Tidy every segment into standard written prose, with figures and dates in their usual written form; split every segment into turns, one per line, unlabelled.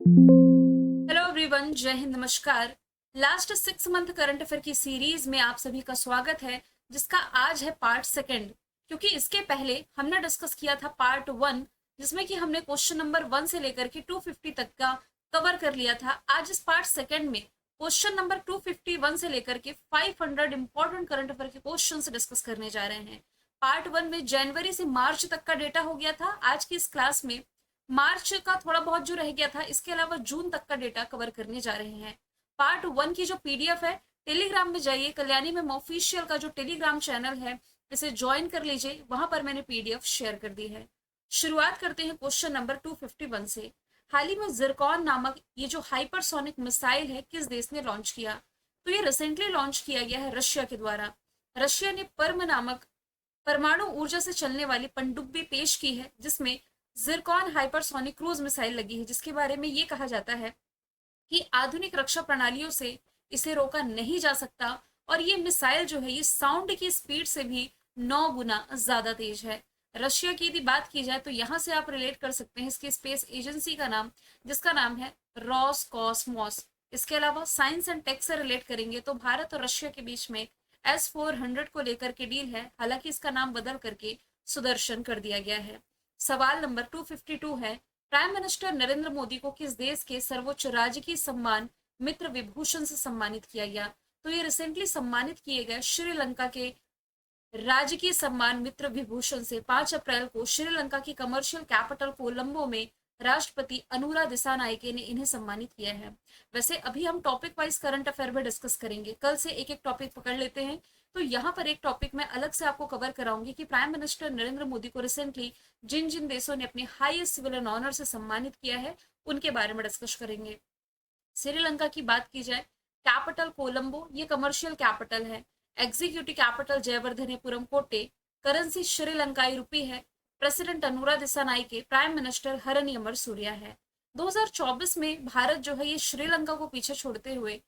Hello everyone, जय हिंद, नमस्कार। Last 6 month current affair की सीरीज में आप सभी का स्वागत है, जिसका आज है पार्ट सेकंड। क्योंकि इसके पहले हमने डिस्कस किया था पार्ट 1, जिसमें कि हमने क्वेश्चन नंबर 1 से लेकर के 250 तक का कवर कर लिया था। आज इस पार्ट सेकंड में क्वेश्चन नंबर 251 से लेकर के 500 इंपॉर्टेंट करंट अफेयर के क्वेश्चन डिस्कस करने जा रहे हैं। पार्ट 1 में जनवरी से मार्च तक का डेटा हो गया था। आज की इस क्लास में मार्च का थोड़ा बहुत जो रह गया था, इसके अलावा जून तक का डेटा कवर करने जा रहे हैं। पार्ट 1 की जो पीडीएफ है, टेलीग्राम में जाइए, कल्याणी में ऑफिशियल का जो टेलीग्राम चैनल है, इसे ज्वाइन कर लीजिए, वहां पर मैंने पीडीएफ शेयर कर दी है। शुरुआत करते हैं क्वेश्चन नंबर 251 से। हाल ही में जिरकॉन नामक ये जो हाइपरसोनिक मिसाइल है, किस देश ने लॉन्च किया? तो ये रिसेंटली लॉन्च किया गया है रशिया के द्वारा। रशिया ने पर्म नामक परमाणु ऊर्जा से चलने वाली पनडुब्बी पेश की है, जिसमें जिरकॉन हाइपरसोनिक क्रूज मिसाइल लगी है, जिसके बारे में ये कहा जाता है कि आधुनिक रक्षा प्रणालियों से इसे रोका नहीं जा सकता, और ये मिसाइल जो है, ये साउंड की स्पीड से भी 9 गुना ज्यादा तेज है। रशिया की यदि बात की जाए तो यहाँ से आप रिलेट कर सकते हैं इसकी स्पेस एजेंसी का नाम, जिसका नाम है रॉसकॉस्मोस। इसके अलावा साइंस एंड टेक से रिलेट करेंगे तो भारत और रशिया के बीच में S-400 को लेकर के डील है, हालांकि इसका नाम बदल करके सुदर्शन कर दिया गया है। सवाल नंबर 252 है, प्राइम मिनिस्टर नरेंद्र मोदी को किस देश के सर्वोच्च राजकीय सम्मान मित्र विभूषण से सम्मानित किया गया? तो ये रिसेंटली सम्मानित किए गए श्रीलंका के राजकीय सम्मान मित्र विभूषण से 5 अप्रैल को श्रीलंका की कमर्शियल कैपिटल कोलंबो में राष्ट्रपति अनुरा दिसानायके ने इन्हें सम्मानित किया है। वैसे अभी हम टॉपिक वाइज करंट अफेयर में डिस्कस करेंगे, कल से एक एक टॉपिक पकड़ लेते हैं। तो यहाँ पर एक टॉपिक मैं अलग से आपको कवर कराऊंगी कि प्राइम मिनिस्टर नरेंद्र मोदी को रिसेंटली जिन जिन देशों ने अपने हाईएस्ट सिविल ऑनर से सम्मानित किया है, उनके बारे में डिस्कस करेंगे। श्रीलंका की बात की जाए, कैपिटल कोलंबो ये कमर्शियल कैपिटल है। एग्जीक्यूटिव कैपिटल जयवर्धनेपुरम कोटे। करेंसी श्रीलंकाई रुपी है। President Anura Dissanayake, prime minister हरनी अमर सूर्या है। 2024 में भारत जो है, ये श्रीलंका को पीछे छोड़ते हुए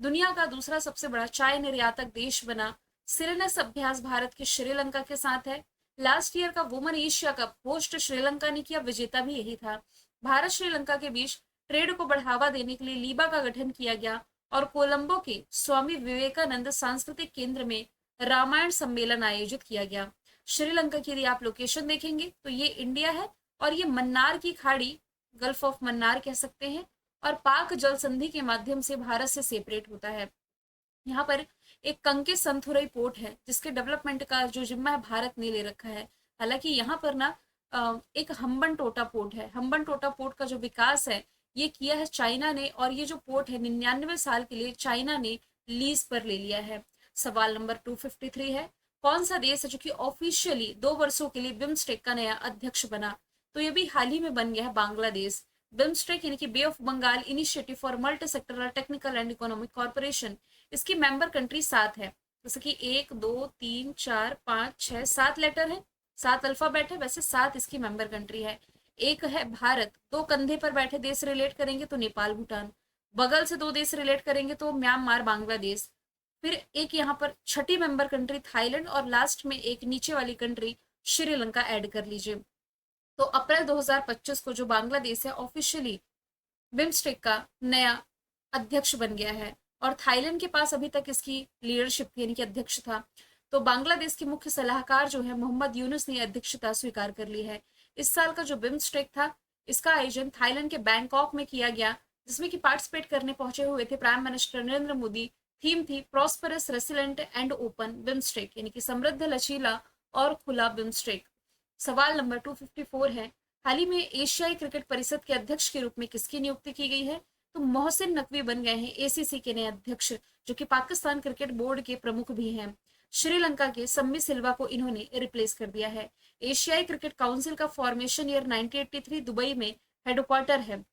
दुनिया का दूसरा सबसे बड़ा चाय निर्यातक देश बना। सिरेनस अभ्यास भारत के श्रीलंका के साथ है। लास्ट ईयर का women Asia cup host Sri Lanka ने किया, विजेता भी यही था। भारत श्रीलंका के बीच ट्रेड को बढ़ावा देने के लिए लीबा का गठन किया गया, और कोलंबो के स्वामी विवेकानंद सांस्कृतिक केंद्र में रामायण सम्मेलन आयोजित किया गया। श्रीलंका की यदि आप लोकेशन देखेंगे तो ये इंडिया है, और ये मन्नार की खाड़ी, गल्फ ऑफ मन्नार कह सकते हैं, और पाक जल संधि के माध्यम से भारत से सेपरेट होता है। यहाँ पर एक कंके संथुरई पोर्ट है, जिसके डेवलपमेंट का जो जिम्मा है भारत ने ले रखा है। हालांकि यहाँ पर ना एक हम्बन टोटा पोर्ट है। हम्बन टोटा पोर्ट का जो विकास है, ये किया है चाइना ने, और ये जो पोर्ट है 99 साल के लिए चाइना ने लीज पर ले लिया है। सवाल नंबर 253 है, कौन सा देश है जो कि ऑफिशियली 2 वर्षों के लिए बिम्स्टेक का नया अध्यक्ष बना? तो ये भी हाल ही में बन गया है बांग्लादेश। बिम्स्टेक यानी कि Bay of Bengal initiative for multi sectoral technical and economic cooperation, इसकी मेंबर कंट्री 7 है। जैसे कि 1 2 3 4 5 6 7 लेटर है, 7 अल्फाबेट है, वैसे 7 इसकी मेंबर कंट्री है। एक है भारत, 2 कंधे पर बैठे देश रिलेट करेंगे तो नेपाल भूटान, बगल से 2 देश रिलेट करेंगे तो म्यांमार बांग्लादेश, फिर एक यहाँ पर छठी मेंबर कंट्री थाईलैंड, और लास्ट में एक नीचे वाली कंट्री श्रीलंका ऐड कर लीजिए। तो अप्रैल 2025 को जो बांग्लादेश है ऑफिशियली बिम्स्टेक का नया अध्यक्ष बन गया है, और थाईलैंड के पास अभी तक इसकी लीडरशिप थी, यानी कि अध्यक्ष था। तो बांग्लादेश के मुख्य सलाहकार जो है मोहम्मद यूनुस ने अध्यक्षता स्वीकार कर ली है। इस साल का जो बिम्स्टेक था, इसका आयोजन थाईलैंड के बैंकॉक में किया गया, जिसमें कि पार्टिसिपेट करने पहुंचे हुए थे prime minister Narendra Modi. Theme थी prosperous, resilient and open BIMSTEC, यानी कि समृद्ध, लचीला और खुला बिम्स्टेक। सवाल नंबर 254 है, हाल ही में एशियाई क्रिकेट परिषद के अध्यक्ष के रूप में किसकी नियुक्ति की गई है? तो मोहसिन नकवी बन गए हैं एसीसी के नए अध्यक्ष, जो कि पाकिस्तान क्रिकेट बोर्ड के प्रमुख भी हैं। श्रीलंका के सम्मी सिल्वा को इन्होंने रिप्लेस कर दिया है। एशियाई क्रिकेट काउंसिल का फॉर्मेशन ईयर 1983 दुबई में हेडक्वार्टर है।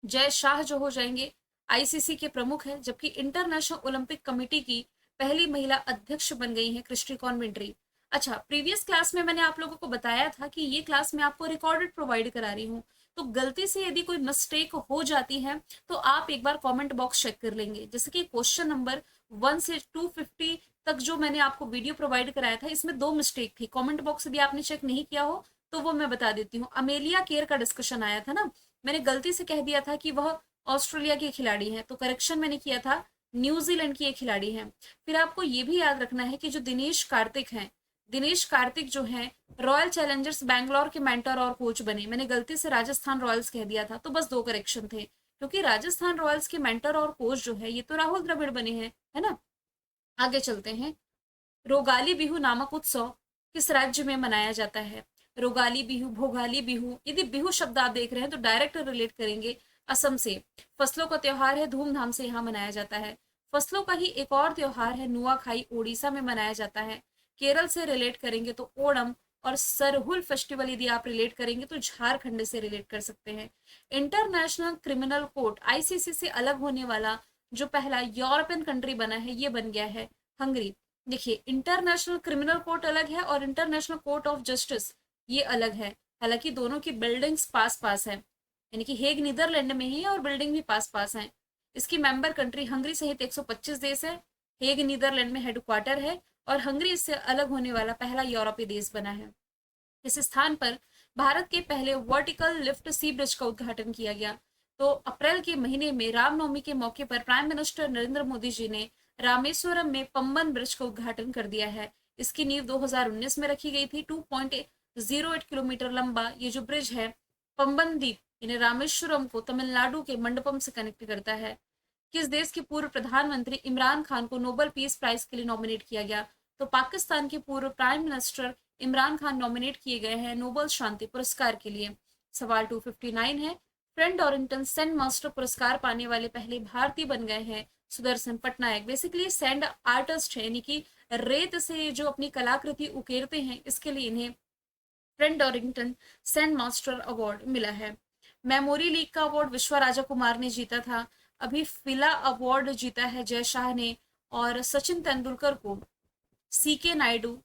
जय शाह जो हो जाएंगे आईसीसी के प्रमुख हैं, जबकि इंटरनेशनल ओलंपिक कमेटी की पहली महिला अध्यक्ष बन गई हैं क्रिस्टी कॉन्वेंट्री। अच्छा, प्रीवियस क्लास में मैंने आप लोगों को बताया था कि ये क्लास मैं आपको रिकॉर्डेड प्रोवाइड करा रही हूँ, तो गलती से यदि कोई मिस्टेक हो जाती है तो आप एक बार कमेंट बॉक्स चेक कर लेंगे। जैसे कि क्वेश्चन नंबर 1 से 250 तक जो मैंने आपको वीडियो प्रोवाइड कराया था, इसमें 2 मिस्टेक थी। कमेंट बॉक्स यदि आपने चेक नहीं किया हो तो वो मैं बता देती हूँ। अमेलिया केयर का डिस्कशन आया था ना, मैंने गलती से कह दिया था कि वह ऑस्ट्रेलिया के खिलाड़ी हैं, तो करेक्शन मैंने किया था न्यूजीलैंड की एक खिलाड़ी हैं। फिर आपको ये भी याद रखना है कि जो दिनेश कार्तिक हैं, दिनेश कार्तिक जो हैं रॉयल चैलेंजर्स बैंगलोर के मेंटर और कोच बने। मैंने गलती से राजस्थान रॉयल्स कह दिया था, तो बस 2 करेक्शन थे, क्योंकि राजस्थान रॉयल्स के मेंटर और कोच जो है ये तो राहुल द्रविड़ बने हैं, है ना। आगे चलते हैं। रोगाली बिहू नामक उत्सव किस राज्य में मनाया जाता है? रोगाली बिहू, भोगाली बिहू, यदि बिहू शब्द आप देख रहे हैं तो डायरेक्ट रिलेट करेंगे असम से। फसलों का त्योहार है, धूमधाम से यहाँ मनाया जाता है। फसलों का ही एक और त्योहार है नुआखाई, ओडिशा में मनाया जाता है। केरल से रिलेट करेंगे तो ओणम, और सरहुल फेस्टिवल यदि आप रिलेट करेंगे तो झारखंड से रिलेट कर सकते हैं। इंटरनेशनल क्रिमिनल कोर्ट आईसीसी से अलग होने वाला जो पहला यूरोपियन कंट्री बना है ये बन गया है हंगरी। देखिए, इंटरनेशनल क्रिमिनल कोर्ट अलग है और इंटरनेशनल कोर्ट ऑफ जस्टिस ये अलग है। हालांकि दोनों की बिल्डिंग्स पास पास है, यानी कि हेग नीदरलैंड में ही है और बिल्डिंग भी पास पास है। इसकी मेंबर कंट्री हंगरी सहित 125 देश है। हेग नीदरलैंड में हेडक्वार्टर है और हंगरी इससे अलग होने वाला पहला यूरोपीय देश बना है। इस स्थान पर भारत के पहले वर्टिकल लिफ्ट सी ब्रिज का उद्घाटन किया गया। तो अप्रैल के महीने में रामनवमी के मौके पर प्राइम मिनिस्टर नरेंद्र मोदी जी ने रामेश्वरम में पंबन ब्रिज का उद्घाटन कर दिया है। इसकी नींव 2019 में रखी गई थी। 2.08 किलोमीटर लंबा ये जो ब्रिज है पंबन द्वीप यानी रामेश्वरम को तमिलनाडु के मंडपम से कनेक्ट करता है। किस देश के पूर्व प्रधानमंत्री इमरान खान को नोबेल पीस प्राइज के लिए नॉमिनेट किया गया? तो पाकिस्तान के पूर्व prime minister Imran Khan nominate किए गए हैं नोबेल शांति पुरस्कार के लिए। सवाल 259 है। फ्रेंड डॉरिंगटन सेंट मास्टर पुरस्कार पाने वाले पहले भारतीय बन गए हैं Sudarshan Patnaik. Basically sand artist है, यानी कि रेत से जो अपनी कलाकृति उकेरते हैं, इसके लिए इन्हें फ्रेंड डॉरिंगटन सेंट मास्टर अवार्ड मिला है। मेमोरी लीग का अवार्ड विश्व राजा कुमार ने जीता था। अभी फिला अवार्ड जीता है जय शाह ने, और सचिन तेंदुलकर को C K Naidu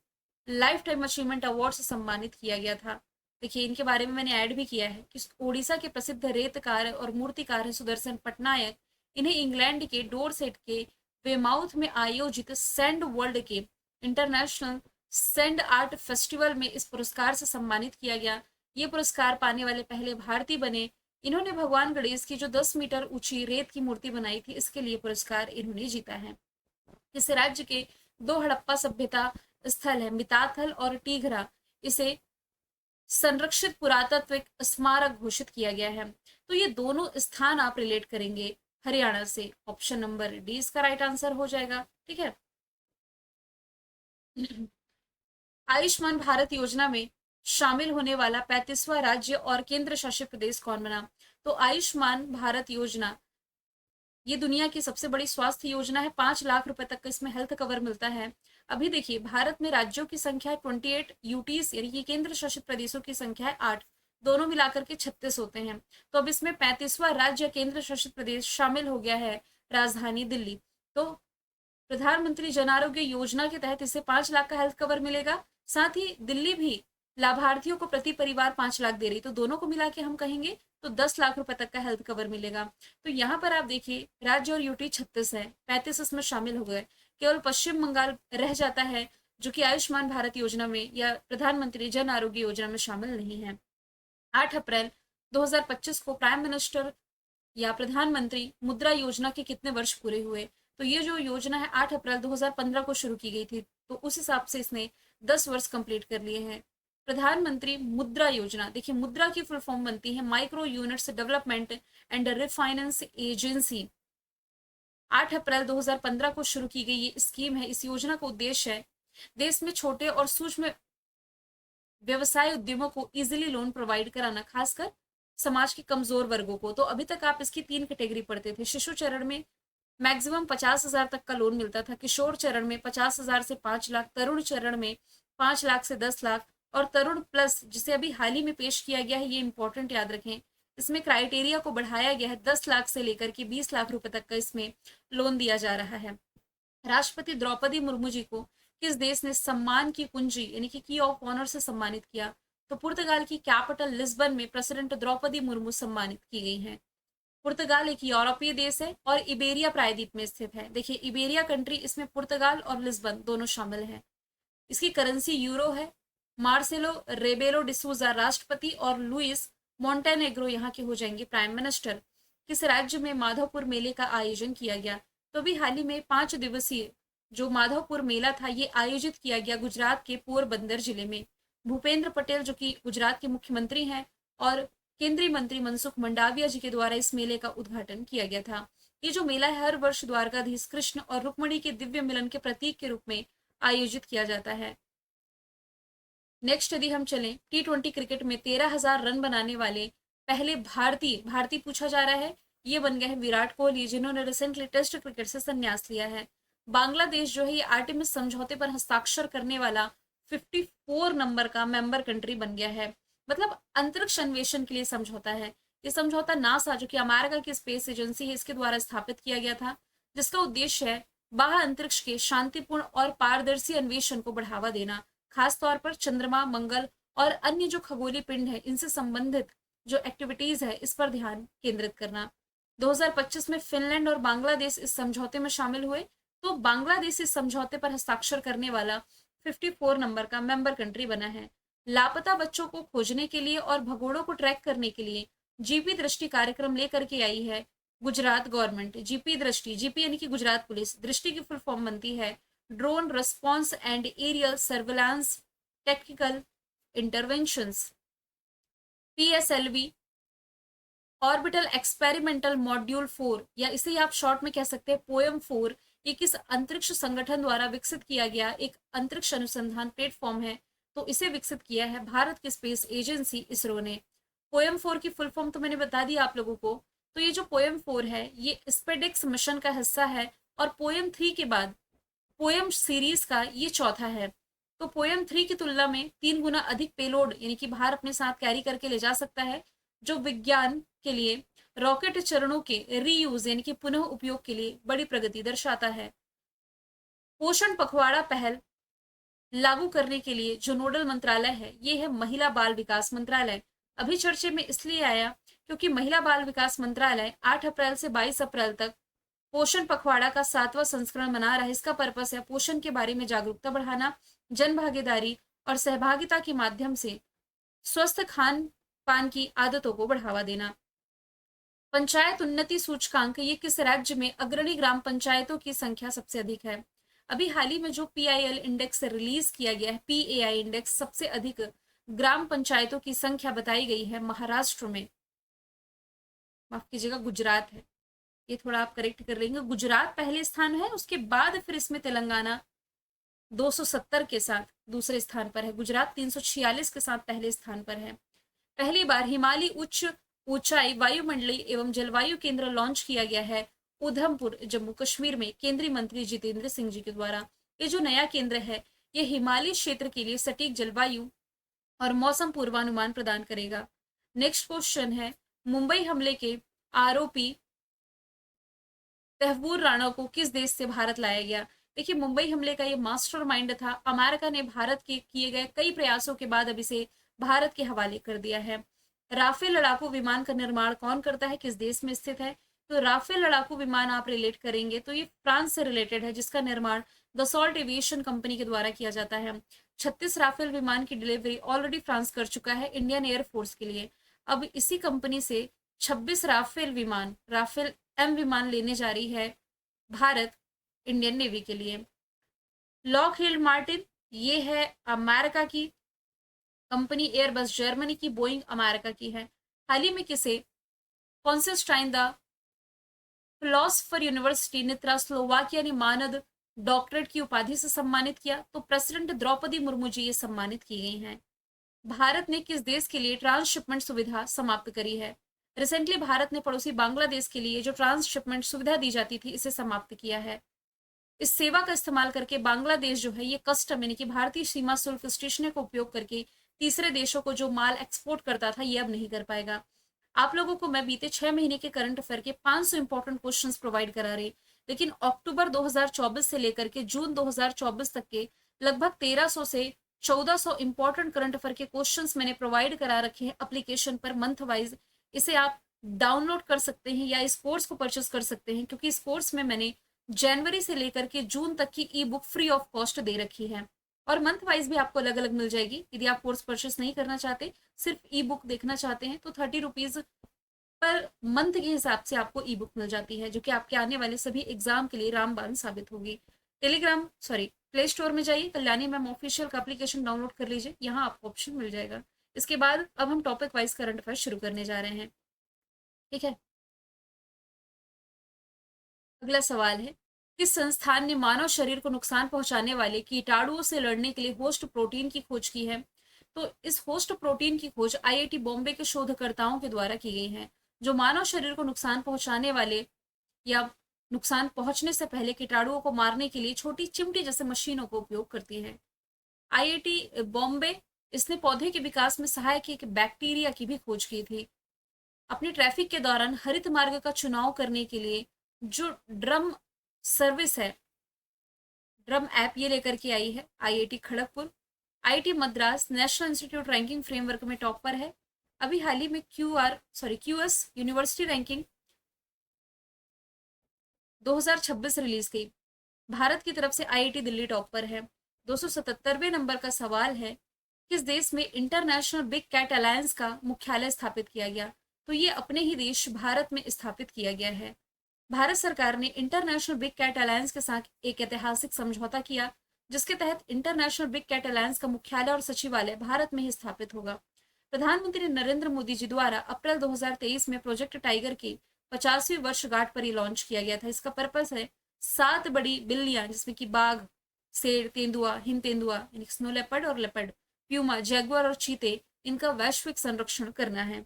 lifetime achievement award से सम्मानित किया गया था। देखिए, इनके बारे में मैंने ऐड भी किया है कि ओडिशा के प्रसिद्ध रेतकार और मूर्तिकार हैं सुदर्शन पटनायक। इन्हें इंग्लैंड के डोरसेट के वेमाउथ में आयोजित सैंड वर्ल्ड के इंटरनेशनल सैंड आर्ट फेस्टिवल में इस पुरस्कार से सम्मानित किया गया। ये पुरस्कार पाने वाले पहले भारतीय बने। इन्होंने भगवान गणेश की जो 10 मीटर ऊंची रेत की मूर्ति बनाई थी, इसके लिए पुरस्कार इन्होंने जीता है। इस राज्य के 2 हड़प्पा सभ्यता स्थल है मिताथल और टीघरा, इसे संरक्षित पुरातत्विक स्मारक घोषित किया गया है। तो ये दोनों स्थान आप रिलेट करेंगे हरियाणा से। ऑप्शन नंबर डी इसका राइट आंसर हो जाएगा। ठीक है। आयुष्मान भारत योजना में शामिल होने वाला 35वां राज्य और केंद्र शासित प्रदेश कौन बना? तो आयुष्मान भारत योजना ये दुनिया की सबसे बड़ी स्वास्थ्य योजना है। 5 लाख रुपए तक का इसमें हेल्थ कवर मिलता है। अभी देखिए, भारत में राज्यों की संख्या 28 यूटीज यानी कि केंद्र शासित प्रदेशों की संख्या है 8, दोनों मिलाकर के 36 होते हैं। तो अब इसमें 35वां राज्य केंद्र शासित प्रदेश शामिल हो गया है राजधानी दिल्ली। तो प्रधानमंत्री जन आरोग्य योजना के तहत इसे 5 लाख का हेल्थ कवर मिलेगा। साथ ही दिल्ली भी लाभार्थियों को प्रति परिवार 5 लाख दे रही, तो दोनों को मिला के हम कहेंगे तो 10 लाख रुपए तक का हेल्थ कवर मिलेगा। तो यहाँ पर आप देखिए, राज्य और यूटी 36 है, 35 इसमें शामिल हो गए। केवल पश्चिम बंगाल रह जाता है जो कि आयुष्मान भारत योजना में या प्रधानमंत्री जन आरोग्य योजना में शामिल नहीं है। 8 अप्रैल 2025 को प्राइम मिनिस्टर या प्रधानमंत्री मुद्रा योजना के कितने वर्ष पूरे हुए? तो ये जो योजना है 8 अप्रैल 2015 को शुरू की गई थी, तो उस हिसाब से इसने 10 वर्ष कंप्लीट कर लिए हैं। प्रधानमंत्री मुद्रा योजना, देखिए मुद्रा की फुल फॉर्म बनती है micro units development and refinance agency. 8 अप्रैल 2015 को शुरू की गई ये स्कीम है। इस योजना का उद्देश्य है देश में छोटे और सूक्ष्म व्यवसाय उद्यमों को इजीली लोन प्रोवाइड कराना, खासकर समाज के कमजोर वर्गों को। तो अभी तक आप इसकी 3 कैटेगरी पढ़ते थे। शिशु चरण में मैक्सिमम 50,000 तक का लोन मिलता था, किशोर चरण में 50,000 से 5 लाख, तरुण चरण में 5 लाख से 10 लाख, और तरुण प्लस जिसे अभी हाल ही में पेश किया गया है, ये इंपॉर्टेंट याद रखें, इसमें क्राइटेरिया को बढ़ाया गया है। 10 लाख से लेकर के 20 लाख रुपए तक का इसमें लोन दिया जा रहा है। राष्ट्रपति द्रौपदी मुर्मू जी को किस देश ने सम्मान की कुंजी यानी कि की ऑफ ऑनर से सम्मानित किया? तो पुर्तगाल की कैपिटल लिस्बन में प्रेसिडेंट द्रौपदी मुर्मू सम्मानित की गई हैं। पुर्तगाल एक यूरोपीय देश है और इबेरिया प्रायद्वीप में स्थित है। देखिए, इबेरिया कंट्री, इसमें पुर्तगाल और लिस्बन दोनों शामिल हैं। इसकी करेंसी यूरो है। मार्सेलो रेबेलो डिसूजा राष्ट्रपति और लुइस मोंटेनेग्रो यहाँ के हो जाएंगे प्राइम मिनिस्टर। किस राज्य में माधवपुर मेले का आयोजन किया गया? तो अभी हाल ही में 5 दिवसीय जो माधवपुर मेला था ये आयोजित किया गया गुजरात के पोरबंदर जिले में। भूपेंद्र पटेल जो कि गुजरात के मुख्यमंत्री हैं और केंद्रीय मंत्री मनसुख मंडाविया जी के द्वारा इस मेले का उद्घाटन किया गया था। ये जो मेला है हर वर्ष द्वारकाधीश कृष्ण और रुक्मणी के दिव्य मिलन के प्रतीक के रूप में आयोजित किया जाता है। नेक्स्ट यदि हम चलें T20 क्रिकेट में 13,000 रन बनाने वाले पहले भारतीय पूछा जा रहा है, ये बन गए हैं विराट कोहली, जिन्होंने रिसेंटली टेस्ट क्रिकेट से संन्यास लिया है। बांग्लादेश जो है ये आर्टेमिस समझौते पर हस्ताक्षर करने वाला 54 नंबर का मेंबर कंट्री बन गया है। मतलब अंतरिक्ष अन्वेषण के लिए समझौता है। ये समझौता नासा जो कि अमेरिका की स्पेस एजेंसी है इसके द्वारा स्थापित किया गया था, जिसका उद्देश्य है बाह्य अंतरिक्ष के शांतिपूर्ण और पारदर्शी अन्वेषण को बढ़ावा देना, खासतौर पर चंद्रमा, मंगल और अन्य जो खगोलीय पिंड है इनसे संबंधित जो एक्टिविटीज है इस पर ध्यान केंद्रित करना। 2025 में फिनलैंड और बांग्लादेश इस समझौते में शामिल हुए, तो बांग्लादेश इस समझौते पर हस्ताक्षर करने वाला 54 नंबर का मेंबर कंट्री बना है। लापता बच्चों को खोजने के लिए और भगोड़ों को ट्रैक करने के लिए जीपी दृष्टि कार्यक्रम लेकर के आई है गुजरात गवर्नमेंट। जीपी दृष्टि, जीपी यानी कि गुजरात पुलिस, दृष्टि की फुल फॉर्म बनती है drone response and aerial surveillance technical interventions, PSLV। Orbital experimental module 4 या इसे आप शॉर्ट में कह सकते हैं पोएम 4, ये किस अंतरिक्ष संगठन द्वारा विकसित किया गया एक अंतरिक्ष अनुसंधान प्लेटफॉर्म है, तो इसे विकसित किया है भारत की स्पेस एजेंसी इसरो ने। पोएम 4 की फुल फॉर्म तो मैंने बता दी आप लोगों को। तो ये जो पोएम 4 है ये स्पेडेक्स मिशन का हिस्सा है और पोएम 3 के बाद पोएम सीरीज का ये चौथा है। तो पोएम 3 की तुलना में 3 गुना अधिक पेलोड यानी कि भार अपने साथ कैरी करके ले जा सकता है, जो विज्ञान के लिए रॉकेट चरणों के रीयूज यानी कि पुनः उपयोग के लिए बड़ी प्रगति दर्शाता है। पोषण पखवाड़ा पहल लागू करने के लिए जो नोडल मंत्रालय है ये है महिला बाल विकास मंत्रालय। अभी चर्चे में इसलिए आया क्योंकि महिला बाल विकास मंत्रालय 8 अप्रैल से 22 अप्रैल तक पोषण पखवाड़ा का 7वां संस्करण मना रहा है। इसका पर्पस है पोषण के बारे में जागरूकता बढ़ाना, जन भागीदारी और सहभागिता के माध्यम से स्वस्थ खान पान की आदतों को बढ़ावा देना। पंचायत उन्नति सूचकांक ये किस राज्य में अग्रणी ग्राम पंचायतों की संख्या सबसे अधिक है? अभी हाल ही में जो PIL इंडेक्स रिलीज किया गया है, PAI इंडेक्स, सबसे अधिक ग्राम पंचायतों की संख्या बताई गई है महाराष्ट्र में, माफ कीजिएगा गुजरात है, ये थोड़ा आप करेक्ट कर लेंगे। गुजरात पहले स्थान है, उसके बाद फिर इसमें तेलंगाना 270 के साथ दूसरे स्थान पर है, गुजरात 346 के साथ पहले स्थान पर है। पहली बार हिमालय उच्च ऊंचाई वायुमंडलीय एवं जलवायु केंद्र लॉन्च किया गया है उधमपुर जम्मू कश्मीर में केंद्रीय मंत्री जितेंद्र सिंह जी के द्वारा। ये जो नया केंद्र है ये हिमालय क्षेत्र के लिए सटीक जलवायु और मौसम पूर्वानुमान प्रदान करेगा। नेक्स्ट क्वेश्चन है, मुंबई हमले के आरोपी तहवूर राणा को किस देश से भारत लाया गया? देखिए मुंबई हमले का ये मास्टरमाइंड था, अमेरिका ने भारत के किए गए कई प्रयासों के बाद अब इसे भारत के हवाले कर दिया है। राफेल लड़ाकू विमान का निर्माण कौन करता है, किस देश में स्थित है? तो राफेल लड़ाकू विमान आप रिलेट करेंगे तो ये फ्रांस से रिलेटेड है, जिसका निर्माण दसॉल्ट एविएशन कंपनी के द्वारा किया जाता है। 36 राफेल विमान की डिलीवरी ऑलरेडी फ्रांस कर चुका है इंडियन एयरफोर्स के लिए। अब इसी कंपनी से 26 राफेल M विमान लेने जा रही है भारत इंडियन नेवी के लिए। लॉकहीड मार्टिन ये है अमेरिका की कंपनी, एयरबस जर्मनी की, बोइंग अमेरिका की है। हाल ही में किसे Constantine the philosopher university Nitra Slovakia ने मानद डॉक्टरेट की उपाधि से सम्मानित किया, तो प्रेसिडेंट द्रौपदी मुर्मू जी ये सम्मानित की गई हैं। भारत ने किस देश के लिए ट्रांसशिपमेंट सुविधा समाप्त करी है? रिसेंटली भारत ने पड़ोसी बांग्लादेश के लिए जो ट्रांसशिपमेंट सुविधा दी जाती थी इसे समाप्त किया है। इस सेवा का इस्तेमाल करके बांग्लादेश जो है ये कस्टम यानी कि भारतीय सीमा शुल्क स्टेशन का उपयोग करके तीसरे देशों को जो माल एक्सपोर्ट करता था ये अब नहीं कर पाएगा। आप लोगों को मैं बीते 6 महीने के करंट अफेयर के 500 इंपॉर्टेंट क्वेश्चंस प्रोवाइड करा रही, लेकिन अक्टूबर 2024 से लेकर के जून 2024 तक के लगभग 1300 से 1400 इंपॉर्टेंट करंट अफेयर के क्वेश्चंस मैंने प्रोवाइड करा रखे हैं एप्लीकेशन पर मंथ वाइज। इसे आप डाउनलोड कर सकते हैं या इस कोर्स को परचेस कर सकते हैं, क्योंकि इस कोर्स में मैंने जनवरी से लेकर के जून तक की e book free of cost दे रखी है और मंथ वाइज भी आपको अलग अलग मिल जाएगी। यदि आप कोर्स परचेस नहीं करना चाहते सिर्फ ई बुक देखना चाहते हैं तो 30 रुपीज पर मंथ के हिसाब से आपको ई बुक मिल जाती है, जो कि आपके आने वाले सभी एग्जाम के लिए रामबाण साबित होगी। टेलीग्राम सॉरी प्ले स्टोर में जाइए, कल्याणी मैम ऑफिशियल का एप्लीकेशन डाउनलोड कर लीजिए, यहाँ आपको ऑप्शन मिल जाएगा। इसके बाद अब हम टॉपिक वाइज करंट अफेयर शुरू करने जा रहे हैं। ठीक है, अगला सवाल है, किस संस्थान ने मानव शरीर को नुकसान पहुंचाने वाले कीटाणुओं से लड़ने के लिए होस्ट प्रोटीन की खोज की है? तो इस होस्ट प्रोटीन की खोज आईआईटी बॉम्बे के शोधकर्ताओं के द्वारा की गई है, जो मानव शरीर को नुकसान पहुंचाने वाले या नुकसान पहुंचने से पहले कीटाणुओं को मारने के लिए छोटी चिमटी जैसे मशीनों को उपयोग करती है। आईआईटी बॉम्बे इसने पौधे के विकास में सहायक एक बैक्टीरिया की भी खोज की थी। अपनी ट्रैफिक के दौरान हरित मार्ग का चुनाव करने के लिए जो ड्रम सर्विस है, ड्रम ऐप, ये लेकर के आई है IIT Kharagpur. IIT Madras national institute ranking framework में टॉपर है। अभी हाल ही में क्यूएस यूनिवर्सिटी रैंकिंग 2026 रिलीज की। भारत की तरफ से आईआईटी दिल्ली टॉपर है। 277वें नंबर का सवाल है, किस देश में इंटरनेशनल बिग कैट अलायंस का मुख्यालय स्थापित किया गया? तो ये अपने ही देश भारत में स्थापित किया गया है। भारत सरकार ने इंटरनेशनल बिग कैट अलायंस के साथ एक ऐतिहासिक समझौता किया, जिसके तहत इंटरनेशनल बिग कैट अलायंस का मुख्यालय और सचिवालय भारत में ही स्थापित होगा। प्रधानमंत्री नरेंद्र मोदी जी द्वारा अप्रैल 2023 में प्रोजेक्ट टाइगर की 50वीं वर्षगांठ पर ही लॉन्च किया गया था। इसका पर्पस है 7 बड़ी बिल्लियां, जिसमें कि बाघ, शेर, तेंदुआ, हिम तेंदुआ यानी स्नो लेपर्ड और लेपर्ड, प्यूमा, जैगुआर और चीते, इनका वैश्विक संरक्षण करना है।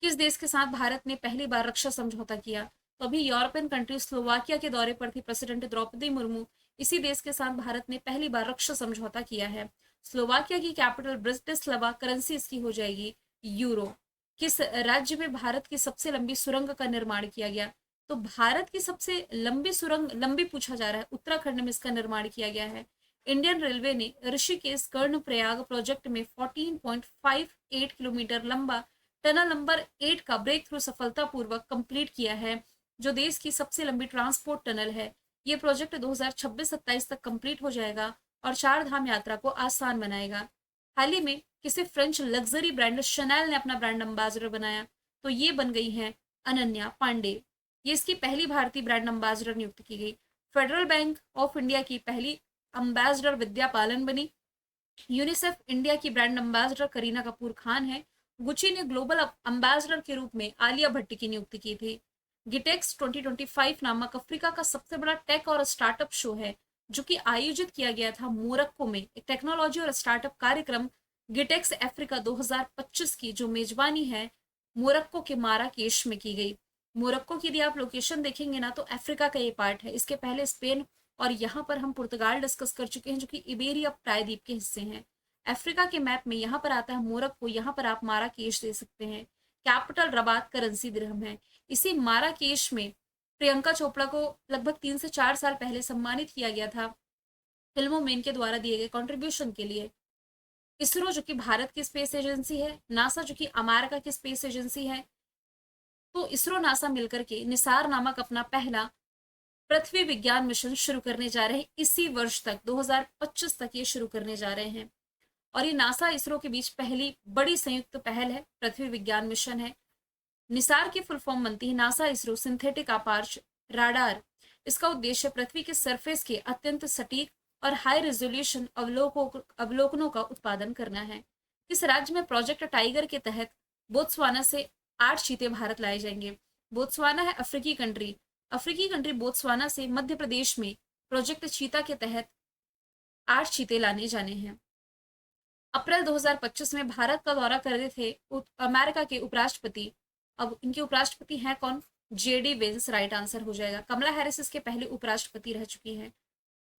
किस देश के साथ भारत ने पहली बार रक्षा समझौता किया? तो अभी यूरोपियन कंट्री स्लोवाकिया के दौरे पर थी प्रेसिडेंट द्रौपदी मुर्मू। इसी देश के साथ भारत ने पहली बार रक्षा समझौता किया है। स्लोवाकिया की कैपिटल ब्रिटिस्लावा, करेंसी इसकी हो जाएगी यूरो। किस राज्य में भारत की सबसे लंबी सुरंग का निर्माण किया गया? तो भारत की सबसे लंबी सुरंग, लंबी पूछा जा रहा है, उत्तराखंड में इसका निर्माण किया गया है। इंडियन रेलवे ने ऋषिकेश कर्णप्रयाग प्रोजेक्ट में 14.58 किलोमीटर लंबा टनल नंबर 8 का ब्रेक थ्रू सफलतापूर्वक कंप्लीट किया है, जो देश की सबसे लंबी ट्रांसपोर्ट टनल है। ये प्रोजेक्ट 2026-27 तक कंप्लीट हो जाएगा और 4 धाम यात्रा को आसान बनाएगा। हाल ही में किसी फ्रेंच लग्जरी ब्रांड शनैल ने अपना ब्रांड एम्बेसडर बनाया, तो ये बन गई है अनन्या पांडे। ये इसकी पहली भारतीय ब्रांड एम्बेसडर नियुक्त की गई। फेडरल बैंक ऑफ इंडिया की पहली एम्बेसडर विद्या पालन बनी। यूनिसेफ इंडिया की ब्रांड एम्बेसडर करीना कपूर खान है। गुची ने ग्लोबल एम्बेसडर के रूप में आलिया भट्ट की नियुक्ति की थी। गिटेक्स 2025 नामक अफ्रीका का सबसे बड़ा टेक और स्टार्टअप शो है, जो कि आयोजित किया गया था मोरक्को में। एक टेक्नोलॉजी और स्टार्टअप कार्यक्रम गिटेक्स अफ्रीका 2025 की जो मेजबानी है मोरक्को के माराकेश में की गई। मोरक्को की यदि आप लोकेशन देखेंगे ना, तो अफ्रीका का ये पार्ट है। इसके पहले स्पेन और यहाँ पर हम पुर्तगाल डिस्कस कर चुके हैं, जो कि इबेरिया प्रायद्वीप के हिस्से हैं। अफ्रीका के मैप में यहाँ पर आता है मोरक्को, यहाँ पर आप माराकेश दे सकते हैं। कैपिटल रबात, करेंसी दिरहम है। इसी माराकेश में प्रियंका चोपड़ा को लगभग 3 से 4 साल पहले सम्मानित किया गया था फिल्मों में इनके द्वारा दिए गए कंट्रीब्यूशन के लिए। इसरो जो कि भारत की स्पेस एजेंसी है, नासा जो कि अमेरिका की स्पेस एजेंसी है, तो इसरो नासा मिलकर के निसार नामक अपना पहला पृथ्वी विज्ञान मिशन शुरू करने जा रहे हैं। इसी वर्ष तक 2025 तक ये शुरू करने जा रहे हैं। और ये नासा इसरो के बीच पहली बड़ी संयुक्त पहल है, पृथ्वी विज्ञान मिशन है। निसार की फुल फॉर्म बनती है नासा इसरो सिंथेटिक आपार्च राडार। इसका उद्देश्य पृथ्वी के सरफेस के अत्यंत सटीक और हाई रेजोल्यूशन अवलोकनों का उत्पादन करना है। इस राज्य में प्रोजेक्ट टाइगर के तहत बोत्सवाना से 8 चीते भारत लाए जाएंगे। बोत्सवाना है अफ्रीकी कंट्री बोत्सवाना से मध्य प्रदेश में प्रोजेक्ट चीता के तहत 8 चीते लाने जाने हैं। अप्रैल 2025 में भारत का दौरा कर रहे थे अमेरिका के उपराष्ट्रपति। अब इनके उपराष्ट्रपति हैं कौन? जेडी वेंस राइट आंसर हो जाएगा। कमला हैरिस इसके पहले उपराष्ट्रपति रह चुकी हैं।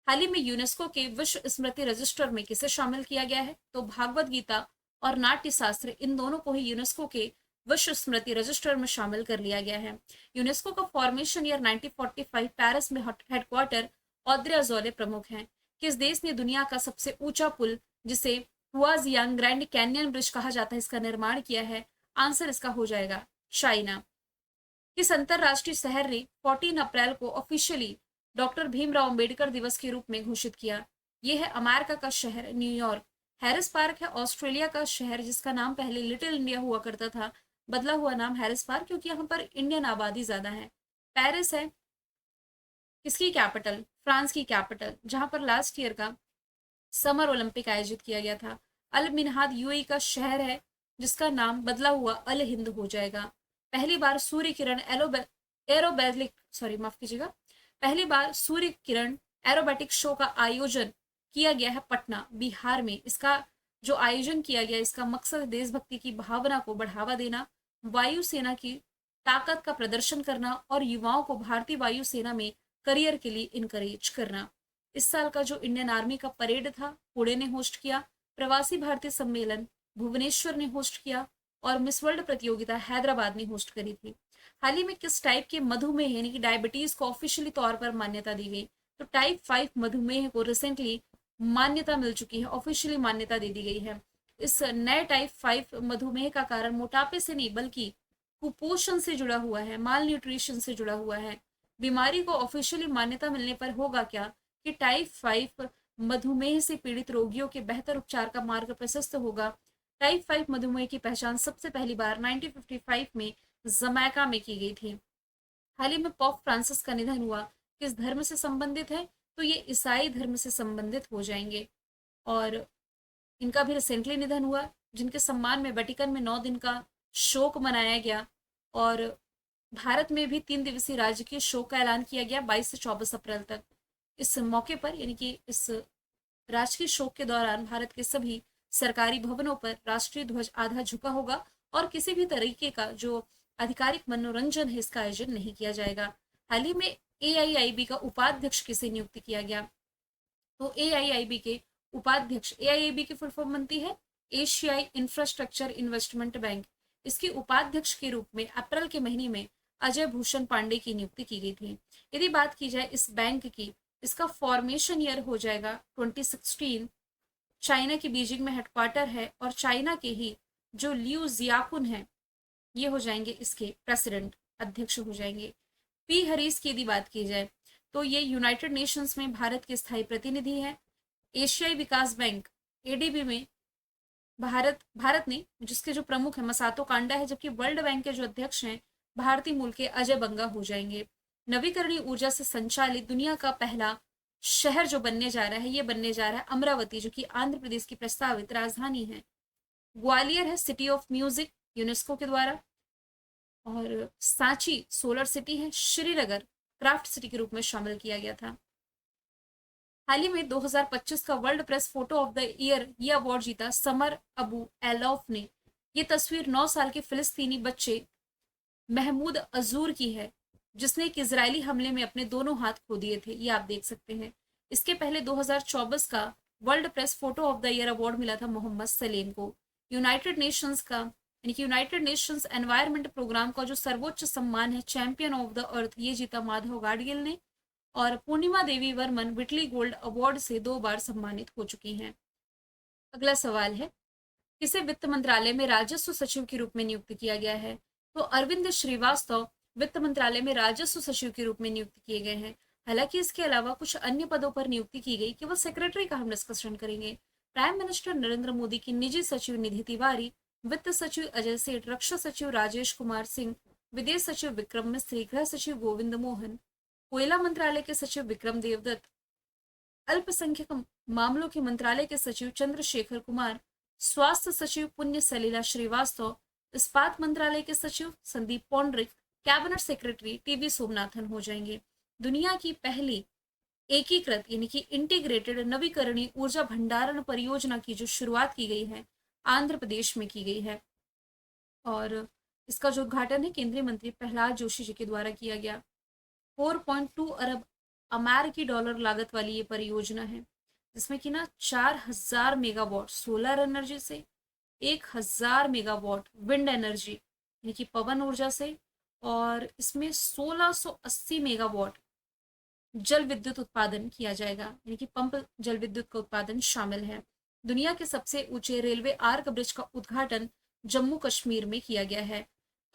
हाल ही में यूनेस्को के विश्व स्मृति रजिस्टर में किसे शामिल किया गया है? तो भागवत गीता और नाट्य शास्त्र, इन दोनों को ही यूनेस्को के विश्व स्मृति रजिस्टर में शामिल कर लिया गया है। यूनेस्को का फॉर्मेशन ईयर 1945, पेरिस में हेडक्वार्टर, ऑद्रे अजौले प्रमुख हैं। किस देश ने दुनिया का सबसे ऊंचा पुल, जिसे हुआजियांग ग्रैंड कैनियन ब्रिज कहा जाता है, इसका निर्माण किया है? आंसर इसका हो जाएगा चाइना। किस अंतरराष्ट्रीय शहर ने 14 अप्रैल को ऑफिशियली डॉक्टर भीमराव अंबेडकर दिवस के रूप में घोषित किया? यह है अमेरिका का शहर न्यूयॉर्क। हैरिस पार्क है ऑस्ट्रेलिया का शहर जिसका नाम पहले लिटिल इंडिया हुआ करता था, बदला हुआ नाम हैरिस पार्क क्योंकि यहाँ पर इंडियन आबादी ज्यादा है। पेरिस है किसकी कैपिटल, फ्रांस की कैपिटल, जहां पर लास्ट ईयर का समर ओलंपिक आयोजित किया गया था। अल मिनहाद यूएई का शहर है जिसका नाम बदला हुआ अल हिंद हो जाएगा। पहली बार सूर्य किरण एरोबैटिक सॉरी माफ कीजिएगा, पहली बार सूर्य किरण एरोबैटिक शो का आयोजन किया गया है पटना बिहार में। इसका जो आयोजन किया गया इसका मकसद देशभक्ति की भावना को बढ़ावा देना, वायुसेना की ताकत का प्रदर्शन करना और युवाओं को भारतीय वायुसेना में करियर के लिए इनकरेज करना। इस साल का जो इंडियन आर्मी का परेड था पुणे ने होस्ट किया, प्रवासी भारतीय सम्मेलन भुवनेश्वर ने होस्ट किया और मिस वर्ल्ड प्रतियोगिता हैदराबाद ने होस्ट करी थी। हाल ही में किस टाइप के मधुमेह यानी कि डायबिटीज को ऑफिशियली तौर पर मान्यता दी गई, तो टाइप 5 मधुमेह को रिसेंटली मान्यता मिल चुकी है, ऑफिशियली मान्यता दे दी गई है। इस नए टाइप 5 मधुमेह का कारण मोटापे से नहीं बल्कि कुपोषण से जुड़ा हुआ है, माल न्यूट्रिशन से जुड़ा हुआ है। बीमारी को ऑफिशियली मान्यता मिलने पर होगा क्या कि टाइप 5 मधुमेह से पीड़ित रोगियों के बेहतर उपचार का मार्ग प्रशस्त होगा। टाइप 5 मधुमेह की पहचान सबसे पहली बार 1955 में जमैका में की गई थी। हाल ही में पोप फ्रांसिस का निधन हुआ, किस धर्म से संबंधित है, तो ये ईसाई धर्म से संबंधित हो जाएंगे और इनका भी रिसेंटली निधन हुआ, जिनके सम्मान में वेटिकन में 9 दिन का शोक मनाया गया और भारत में भी 3 दिवसीय राजकीय शोक का ऐलान किया गया 22 से 24 अप्रैल तक। इस मौके पर यानी कि इस राजकीय शोक के दौरान भारत के सभी सरकारी भवनों पर राष्ट्रीय ध्वज आधा झुका होगा और किसी भी तरीके का जो आधिकारिक मनोरंजन है इसका आयोजन नहीं किया जाएगा। हाल ही में एआईआईबी का उपाध्यक्ष किसे नियुक्त किया गया, तो एआईआईबी के उपाध्यक्ष, एआईआईबी की फुल फॉर्म बनती है एशियाई इंफ्रास्ट्रक्चर इन्वेस्टमेंट बैंक। इसके उपाध्यक्ष के रूप में अप्रैल के महीने में अजय भूषण पांडे की नियुक्ति की गई थी। यदि बात की जाए इस बैंक की, इसका फॉर्मेशन ईयर हो जाएगा 2016। चाइना की बीजिंग में हेडक्वार्टर है और चाइना के ही जो लियू जियाकुन है ये हो जाएंगे इसके प्रेसिडेंट, अध्यक्ष हो जाएंगे। पी हरीस की यदि बात की जाए तो ये यूनाइटेड नेशंस में भारत के स्थायी प्रतिनिधि है। एशियाई विकास बैंक एडीबी में भारत ने जिसके जो प्रमुख है मसातो कांडा है, जबकि वर्ल्ड बैंक के जो अध्यक्ष हैं भारतीय मूल के अजय बंगा हो जाएंगे। नवीकरणीय ऊर्जा से संचालित दुनिया का पहला शहर जो बनने जा रहा है ये बनने जा रहा है अमरावती, जो कि आंध्र प्रदेश की प्रस्तावित राजधानी है। ग्वालियर है सिटी ऑफ म्यूजिक यूनेस्को के द्वारा और सांची सोलर सिटी है, श्रीनगर क्राफ्ट सिटी के रूप में शामिल किया गया था। हाल ही में 2025 का world press photo of the year ये अवार्ड जीता समर अबू एलौफ ने। ये तस्वीर 9 साल के फिलिस्तीनी बच्चे महमूद अजूर की है जिसने एक इजरायली हमले में अपने दोनों हाथ खो दिए थे, ये आप देख सकते हैं। इसके पहले 2024 का world press photo of the year award मिला था मोहम्मद सलीम को। यूनाइटेड नेशंस का यानी कि यूनाइटेड नेशंस एनवायरमेंट प्रोग्राम का जो सर्वोच्च सम्मान है चैंपियन ऑफ द अर्थ ये जीता माधव गाडगिल ने और पूर्णिमा देवी वर्मन विटली गोल्ड अवार्ड से 2 बार सम्मानित हो चुकी हैं। अगला सवाल है किसे वित्त मंत्रालय में राजस्व सचिव के रूप में नियुक्त किया गया है, तो अरविंद श्रीवास्तव वित्त मंत्रालय में राजस्व सचिव के रूप में नियुक्त किए गए हैं। हालांकि इसके अलावा कुछ अन्य पदों पर नियुक्ति की गई, केवल सेक्रेटरी का हम डिस्कशन करेंगे। प्राइम मिनिस्टर नरेंद्र मोदी की निजी सचिव निधि तिवारी, वित्त सचिव अजय सेठ, रक्षा सचिव राजेश कुमार सिंह, विदेश सचिव विक्रम मिस्त्री, गृह सचिव गोविंद मोहन, कोयला मंत्रालय के सचिव विक्रम देवदत्त, अल्पसंख्यक मामलों के मंत्रालय के सचिव चंद्रशेखर कुमार, स्वास्थ्य सचिव पुण्य सलीला श्रीवास्तव, इस्पात मंत्रालय के सचिव Sandeep Poundrik, cabinet secretary T V Somanathan हो जाएंगे। दुनिया की पहली एकीकृत यानी कि इंटीग्रेटेड नवीकरणीय ऊर्जा भंडारण परियोजना की जो शुरुआत की गई है आंध्र प्रदेश में की गई है और इसका जो उद्घाटन है केंद्रीय मंत्री प्रहलाद जोशी जी के द्वारा किया गया। 4.2 अरब अमेरिकी डॉलर लागत वाली ये परियोजना है जिसमें कि ना 4000 मेगावाट सोलर एनर्जी से, 1000 मेगावाट विंड एनर्जी यानी कि पवन ऊर्जा से और इसमें 1680 मेगावाट जल विद्युत उत्पादन किया जाएगा यानी कि पंप जल विद्युत का उत्पादन शामिल है। दुनिया के सबसे ऊंचे रेलवे आर्क ब्रिज का उद्घाटन जम्मू कश्मीर में किया गया है।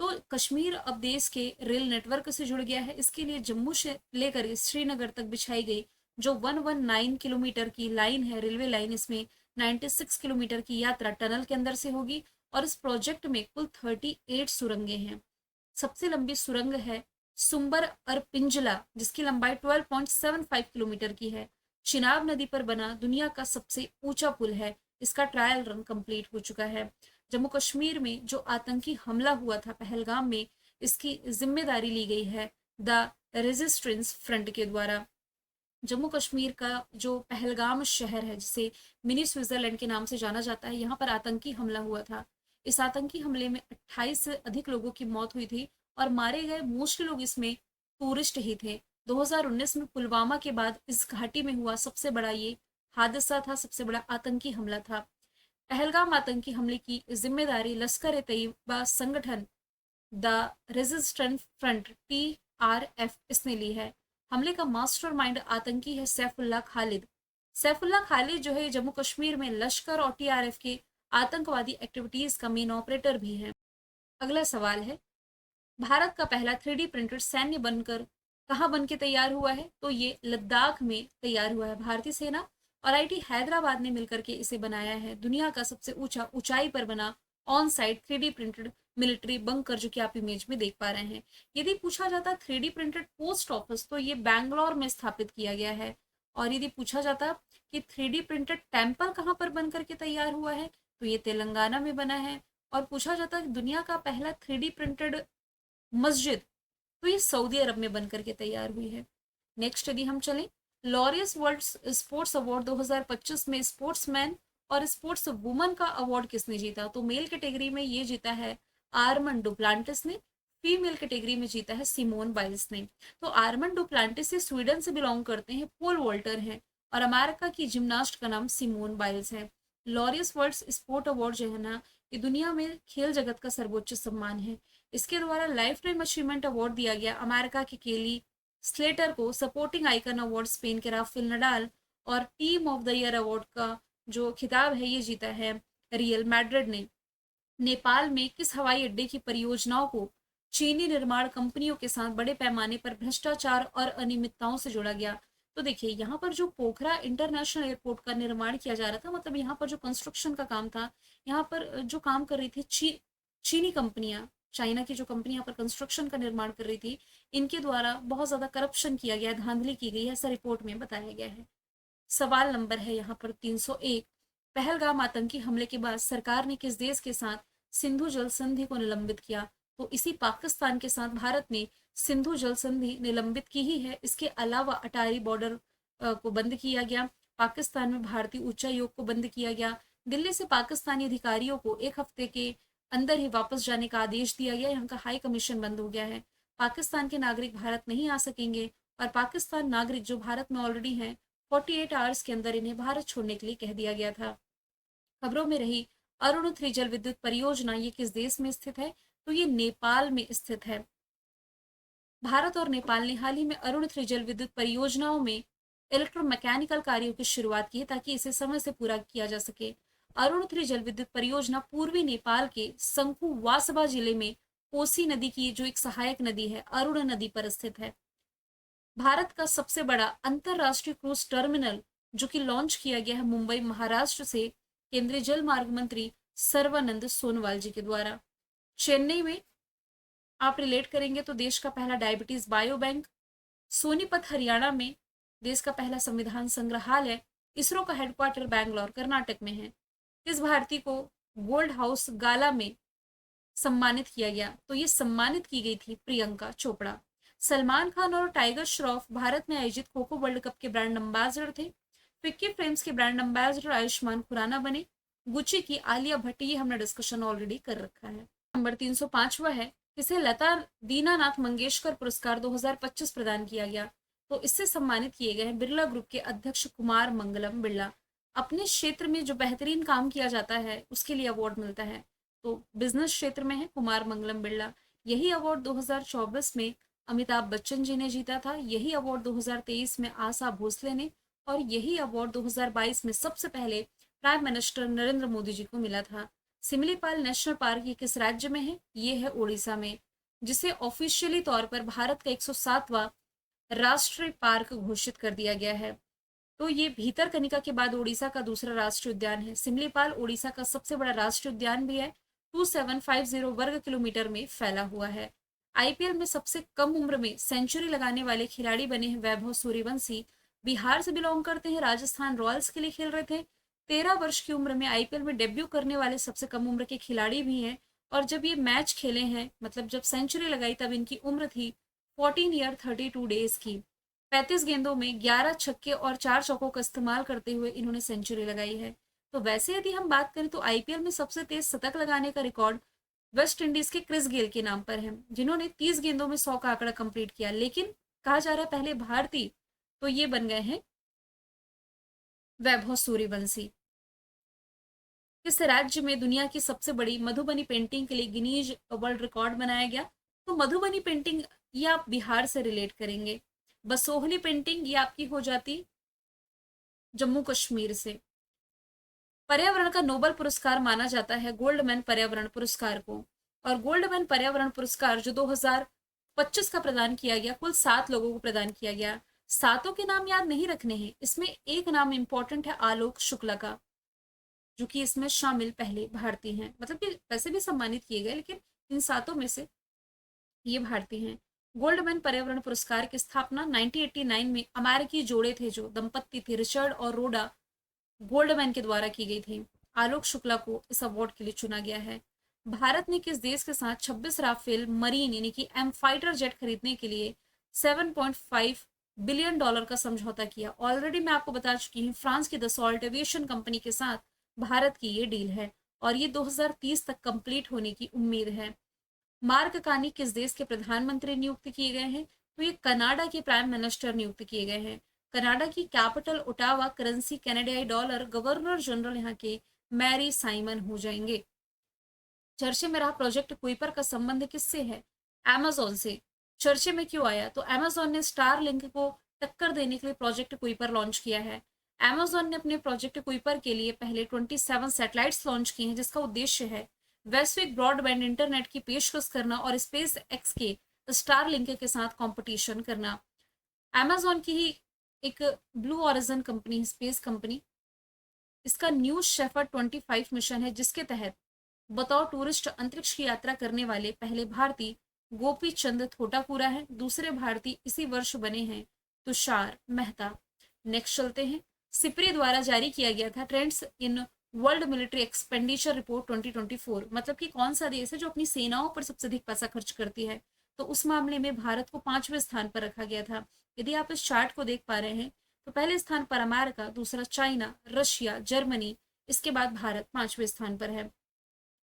तो कश्मीर अब देश के रेल नेटवर्क से जुड़ गया है। इसके लिए जम्मू से लेकर श्रीनगर तक बिछाई गई जो 119 किलोमीटर की लाइन है, रेलवे लाइन, इसमें 96 किलोमीटर की यात्रा टनल के अंदर से होगी और इस प्रोजेक्ट में कुल 38 सुरंगें हैं। सबसे लंबी सुरंग है सुंबर अरपिंजला, जिसकी लंबाई 12.75 किलोमीटर की है। चिनाब नदी पर बना दुनिया का सबसे ऊंचा पुल है। इसका ट्रायल रन कंप्लीट हो चुका है। जम्मू कश्मीर में जो आतंकी हमला हुआ था पहलगाम में, इसकी जिम्मेदारी ली गई है द रेजिस्टेंस फ्रंट के द्वारा। जम्मू कश्मीर का जो पहलगाम शहर है, जिसे मिनी स्विट्जरलैंड के नाम से जाना जाता है, यहाँ पर आतंकी हमला हुआ था। इस आतंकी हमले में 28 से अधिक लोगों की मौत हुई थी और मारे गए मोस्ट लोग इसमें टूरिस्ट ही थे। 2019 में पुलवामा के बाद इस घाटी में हुआ सबसे बड़ा ये हादसा था, सबसे बड़ा आतंकी हमला था। पहलगाम आतंकी हमले की जिम्मेदारी लश्कर ए तैयबा संगठन द रेजिस्टेंट फ्रंट TRF इसने ली है। हमले का मास्टरमाइंड आतंकी है सैफुल्लाह खालिद। सैफुल्लाह खालिद जो है जम्मू कश्मीर में लश्कर और TRF के आतंकवादी एक्टिविटीज का मेन ऑपरेटर भी है। अगला सवाल है, भारत का पहला 3D प्रिंटेड सैन्य बनकर कहाँ बन के तैयार हुआ है? तो ये लद्दाख में तैयार हुआ है। भारतीय सेना और IIT हैदराबाद ने मिलकर के इसे बनाया है। दुनिया का सबसे ऊंचा ऊंचाई पर बना on site 3D printed military bunker, जो कि आप इमेज में देख पा रहे हैं। यदि पूछा जाता 3D प्रिंटेड पोस्ट ऑफिस, तो ये बैंगलोर में स्थापित किया गया है। और यदि पूछा जाता कि 3D प्रिंटेड टेम्पल कहाँ पर बन करके तैयार हुआ है, तो ये तेलंगाना में बना है। और पूछा जाता है दुनिया का पहला 3D प्रिंटेड मस्जिद, तो ये सऊदी अरब में बनकर के तैयार हुई है। नेक्स्ट यदि हम चलें, लॉरियस वर्ल्ड स्पोर्ट्स अवार्ड 2025 में स्पोर्ट्समैन और स्पोर्ट्स वुमन का अवार्ड किसने जीता? तो मेल कैटेगरी में ये जीता है आर्मन डुप्लांटिस ने। फीमेल कैटेगरी में जीता है सिमोन बाइल्स ने। तो आर्मन डुप्लांटिस से स्वीडन से बिलोंग करते हैं, पोल वॉल्टर हैं, और अमेरिका की जिम्नास्ट का नाम सिमोन बाइल्स है। लॉरियस वर्ल्ड स्पोर्ट अवार्ड जो है ना, ये दुनिया में खेल जगत का सर्वोच्च सम्मान है। इसके द्वारा लाइफ टाइम अचीवमेंट अवार्ड दिया गया अमेरिका की केली स्लेटर को, सपोर्टिंग आइकन अवार्ड स्पेन के राफेल नडाल, और team of the year award का जो खिताब है ये जीता है रियल मैड्रिड ने। नेपाल में किस हवाई अड्डे की परियोजनाओं को चीनी निर्माण कंपनियों के साथ बड़े पैमाने पर भ्रष्टाचार और अनियमितताओं से जोड़ा गया? तो देखिए, यहाँ पर जो पोखरा इंटरनेशनल एयरपोर्ट का निर्माण किया जा रहा था, मतलब यहाँ पर जो कंस्ट्रक्शन का काम था, यहाँ पर जो काम कर रही थी चीनी कंपनियां, चाइना की जो कंपनी यहाँ पर कंस्ट्रक्शन का निर्माण कर रही थी, इनके द्वारा बहुत ज्यादा करप्शन किया गया, धांधली की गई है, ऐसा रिपोर्ट में बताया गया है। सवाल नंबर है यहाँ पर 301, पहलगाम आतंकी हमले के बाद सरकार ने किस देश के साथ सिंधु जल संधि को निलंबित किया? तो इसी पाकिस्तान के साथ भारत ने सिंधु जल संधि निलंबित की ही है। इसके अलावा अटारी बॉर्डर को बंद किया गया, पाकिस्तान में भारतीय उच्चायोग को बंद किया गया, दिल्ली से पाकिस्तानी अधिकारियों को 1 हफ्ते के अंदर ही वापस जाने का आदेश दिया गया, यहाँ का हाई कमीशन बंद हो गया है। पाकिस्तान के नागरिक भारत नहीं आ सकेंगे, और पाकिस्तान नागरिक जो भारत में ऑलरेडी हैं, 48 आवर्स के अंदर इन्हें भारत छोड़ने के लिए कह दिया गया था। खबरों में रही अरुण 3 जल विद्युत परियोजना, ये किस देश में स्थित है? तो ये नेपाल में स्थित है। भारत और नेपाल ने हाल ही में अरुण 3 जल विद्युत परियोजनाओं में इलेक्ट्रोमैकेनिकल कार्यों की शुरुआत की है, ताकि इसे समय से पूरा किया जा सके। अरुण 3 जल विद्युत परियोजना पूर्वी नेपाल के शंखु वासवा जिले में कोसी नदी की जो एक सहायक नदी है, अरुण नदी पर स्थित है। भारत का सबसे बड़ा अंतरराष्ट्रीय क्रूज टर्मिनल जो कि लॉन्च किया गया है मुंबई महाराष्ट्र से, केंद्रीय जल मार्ग मंत्री सर्वानंद सोनोवाल जी के द्वारा। चेन्नई में आप रिलेट करेंगे तो देश का पहला diabetes bio bank, Sonipat Haryana में देश का पहला संविधान संग्रहालय, इसरो का हेडक्वार्टर बैंगलोर कर्नाटक में है। किस भारतीय को गोल्ड हाउस गाला में सम्मानित किया गया? तो ये सम्मानित की गई थी प्रियंका चोपड़ा। सलमान खान और टाइगर श्रॉफ भारत में आयोजित खो खो वर्ल्ड कप के ब्रांड एम्बेसडर थे। फिक्की फ्रेम्स के ब्रांड एम्बेसडर आयुष्मान खुराना बने। गुची की आलिया भट्ट, ये हमने डिस्कशन ऑलरेडी कर रखा है। नंबर 305वां है, इसे लता दीनानाथ मंगेशकर पुरस्कार 2025 प्रदान किया गया। तो इससे सम्मानित किए गए हैं बिरला ग्रुप के अध्यक्ष कुमार मंगलम बिरला। अपने क्षेत्र में जो बेहतरीन काम किया जाता है उसके लिए अवार्ड मिलता है, तो बिजनेस क्षेत्र में है कुमार मंगलम बिरला। यही अवार्ड 2024 में अमिताभ बच्चन जी ने जीता था, यही अवार्ड 2023 में आशा भोसले ने, और यही अवार्ड 2022 में सबसे पहले प्राइम मिनिस्टर नरेंद्र मोदी जी को मिला था। सिमलीपाल नेशनल पार्क ये किस राज्य में है? ये है ओडिशा में, जिसे ऑफिशियली तौर पर भारत का 107वां राष्ट्रीय पार्क घोषित कर दिया गया है। तो ये भीतरकनिका के बाद ओडिशा का दूसरा राष्ट्रीय उद्यान है। सिमलीपाल ओडिशा का सबसे बड़ा राष्ट्रीय उद्यान भी है। 2750 वर्ग किलोमीटर में फैला हुआ है। आईपीएल में सबसे कम उम्र में सेंचुरी लगाने वाले खिलाड़ी बने हैं वैभव सूर्यवंशी। बिहार से बिलोंग करते हैं, राजस्थान रॉयल्स के लिए खेल रहे थे। 13 वर्ष की उम्र में आईपीएल में डेब्यू करने वाले सबसे कम उम्र के खिलाड़ी भी हैं। और जब ये मैच खेले हैं, मतलब जब सेंचुरी लगाई, तब इनकी उम्र थी 14 ईयर 32 डेज की। 35 गेंदों में 11 छक्के और 4 चौकों का इस्तेमाल करते हुए इन्होंने सेंचुरी लगाई है। तो वैसे यदि हम बात करें तो आईपीएल में सबसे तेज शतक लगाने का रिकॉर्ड वेस्ट इंडीज के क्रिस गेल के नाम पर है, जिन्होंने 30 गेंदों में 100 का आंकड़ा कंप्लीट किया। लेकिन कहा जा रहा है पहले भारतीय, तो ये बन गए हैं वैभव सूर्यवंशी। किस राज्य में दुनिया की सबसे बड़ी मधुबनी पेंटिंग के लिए गिनीज वर्ल्ड रिकॉर्ड बनाया गया? तो मधुबनी पेंटिंग ये आप बिहार से रिलेट करेंगे। बसोहली पेंटिंग ये आपकी हो जाती जम्मू कश्मीर से। पर्यावरण का नोबेल पुरस्कार माना जाता है गोल्डमैन पर्यावरण पुरस्कार को। और गोल्डमैन पर्यावरण पुरस्कार जो 2025 का प्रदान किया गया, कुल 7 लोगों को प्रदान किया गया। सातों के नाम याद नहीं रखने हैं, इसमें एक नाम इंपॉर्टेंट है, आलोक शुक्ला का, जो कि इसमें शामिल पहले भारतीय हैं। मतलब कि वैसे भी सम्मानित किए गए, लेकिन इन सातों में से ये भारतीय हैं। गोल्डमैन पर्यावरण पुरस्कार की स्थापना 1989 में अमेरिकी जोड़े थे, जो दंपत्ति थे, रिचर्ड और रोडा गोल्डमैन के द्वारा की गई थी। आलोक शुक्ला को इस अवार्ड के लिए चुना गया है। भारत ने किस देश के साथ 26 राफेल मरीन यानी कि एम फाइटर जेट खरीदने के लिए 7.5 बिलियन डॉलर का समझौता किया? ऑलरेडी मैं आपको बता चुकी हूँ, फ्रांस की दसॉल्ट एविएशन कंपनी के साथ भारत की ये डील है और ये 2030 तक कंप्लीट होने की उम्मीद है। मार्क कार्नी किस देश के प्रधानमंत्री नियुक्त किए गए हैं? तो ये कनाडा के प्राइम मिनिस्टर नियुक्त किए गए हैं। कनाडा की कैपिटल ओटावा, करेंसी कैनेडियाई डॉलर, गवर्नर जनरल यहाँ के मैरी साइमन हो जाएंगे। चर्चे में रहा प्रोजेक्ट कुइपर का संबंध किससे है? अमेजोन से। चर्चे में क्यों आया? तो अमेजोन ने स्टार लिंक को टक्कर देने के लिए प्रोजेक्ट कुइपर लॉन्च किया है। अमेजोन ने अपने प्रोजेक्ट कुइपर के लिए पहले 27 सैटेलाइट्स लॉन्च किए हैं, जिसका उद्देश्य है वैश्विक ब्रॉडबैंड इंटरनेट की पेशकश करना और स्पेस एक्स के स्टार लिंक के साथ कंपटीशन करना। अमेजोन की ही एक blue origin company, space company, इसका न्यू शेफर्ड 25 मिशन है, जिसके तहत बतौर टूरिस्ट अंतरिक्ष की यात्रा करने वाले पहले भारतीय गोपी चंद थोटापुरा है। दूसरे भारतीय इसी वर्ष बने हैं तुषार मेहता। नेक्स्ट चलते हैं। सिप्री द्वारा जारी किया गया था trends in world military expenditure report 2024, मतलब कि कौन सा देश है जो अपनी सेनाओं पर सबसे अधिक पैसा खर्च करती है? तो उस मामले में भारत को 5वें स्थान पर रखा गया था। यदि आप इस चार्ट को देख पा रहे हैं तो पहले स्थान पर अमेरिका, दूसरा चाइना, रशिया, जर्मनी, इसके बाद भारत 5वें स्थान पर है।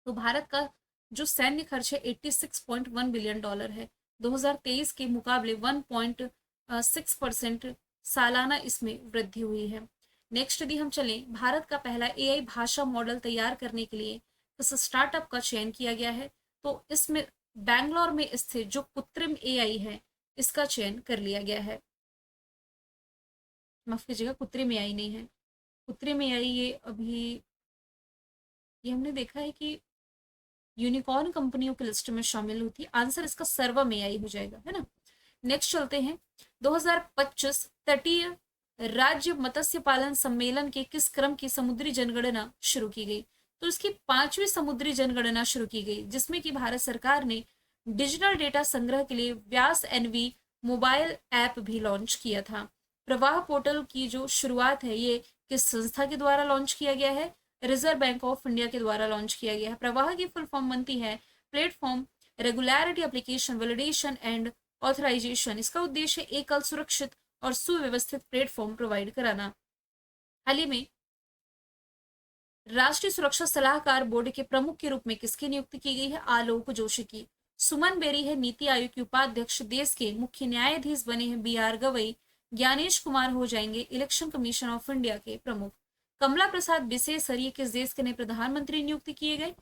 तो भारत का जो सैन्य खर्च है 86.1 बिलियन डॉलर है। 2023 के मुकाबले 1.6% सालाना इसमें वृद्धि हुई है। नेक्स्ट यदि हम चलें, भारत का पहला एआई भाषा मॉडल तैयार करने के लिए इस स्टार्टअप का चयन किया गया है। तो इसमें बैंगलोर में स्थित जो कृत्रिम एआई है, इसका चयन कर लिया गया है। माफ कीजिएगा, कृत्रिम एआई नहीं है, कृत्रिम एआई ये हमने देखा है कि यूनिकॉर्न कंपनियों की लिस्ट में शामिल होती है। आंसर इसका सर्वम एआई हो जाएगा, है ना। नेक्स्ट चलते हैं। 2025 तटीय राज्य मत्स्य पालन सम्मेलन के किस क्रम की समुद्री जनगणना शुरू की गई? तो इसकी 5वीं समुद्री जनगणना शुरू की गई, जिसमें कि भारत सरकार ने डिजिटल डेटा संग्रह के लिए व्यास एनवी मोबाइल ऐप भी लॉन्च किया था। प्रवाह पोर्टल की जो शुरुआत है, ये किस संस्था के द्वारा लॉन्च किया गया है? रिजर्व बैंक ऑफ इंडिया के द्वारा लॉन्च किया गया है। प्रवाह की फुल फॉर्म बनती है platform regularity application validation and authorisation. इसका उद्देश्य एकल, सुरक्षित और सुव्यवस्थित प्लेटफॉर्म प्रोवाइड कराना। हाल ही में राष्ट्रीय सुरक्षा सलाहकार बोर्ड के प्रमुख के रूप में किसकी नियुक्ति की गई है? आलोक जोशी की। सुमन बेरी है नीति आयोग की उपाध्यक्ष। देश के मुख्य न्यायाधीश बने हैं BR गवई। ज्ञानेश कुमार हो जाएंगे इलेक्शन कमीशन ऑफ इंडिया के प्रमुख। कमला प्रसाद बिसेसर ये किस देश के नए प्रधानमंत्री नियुक्त किए गए?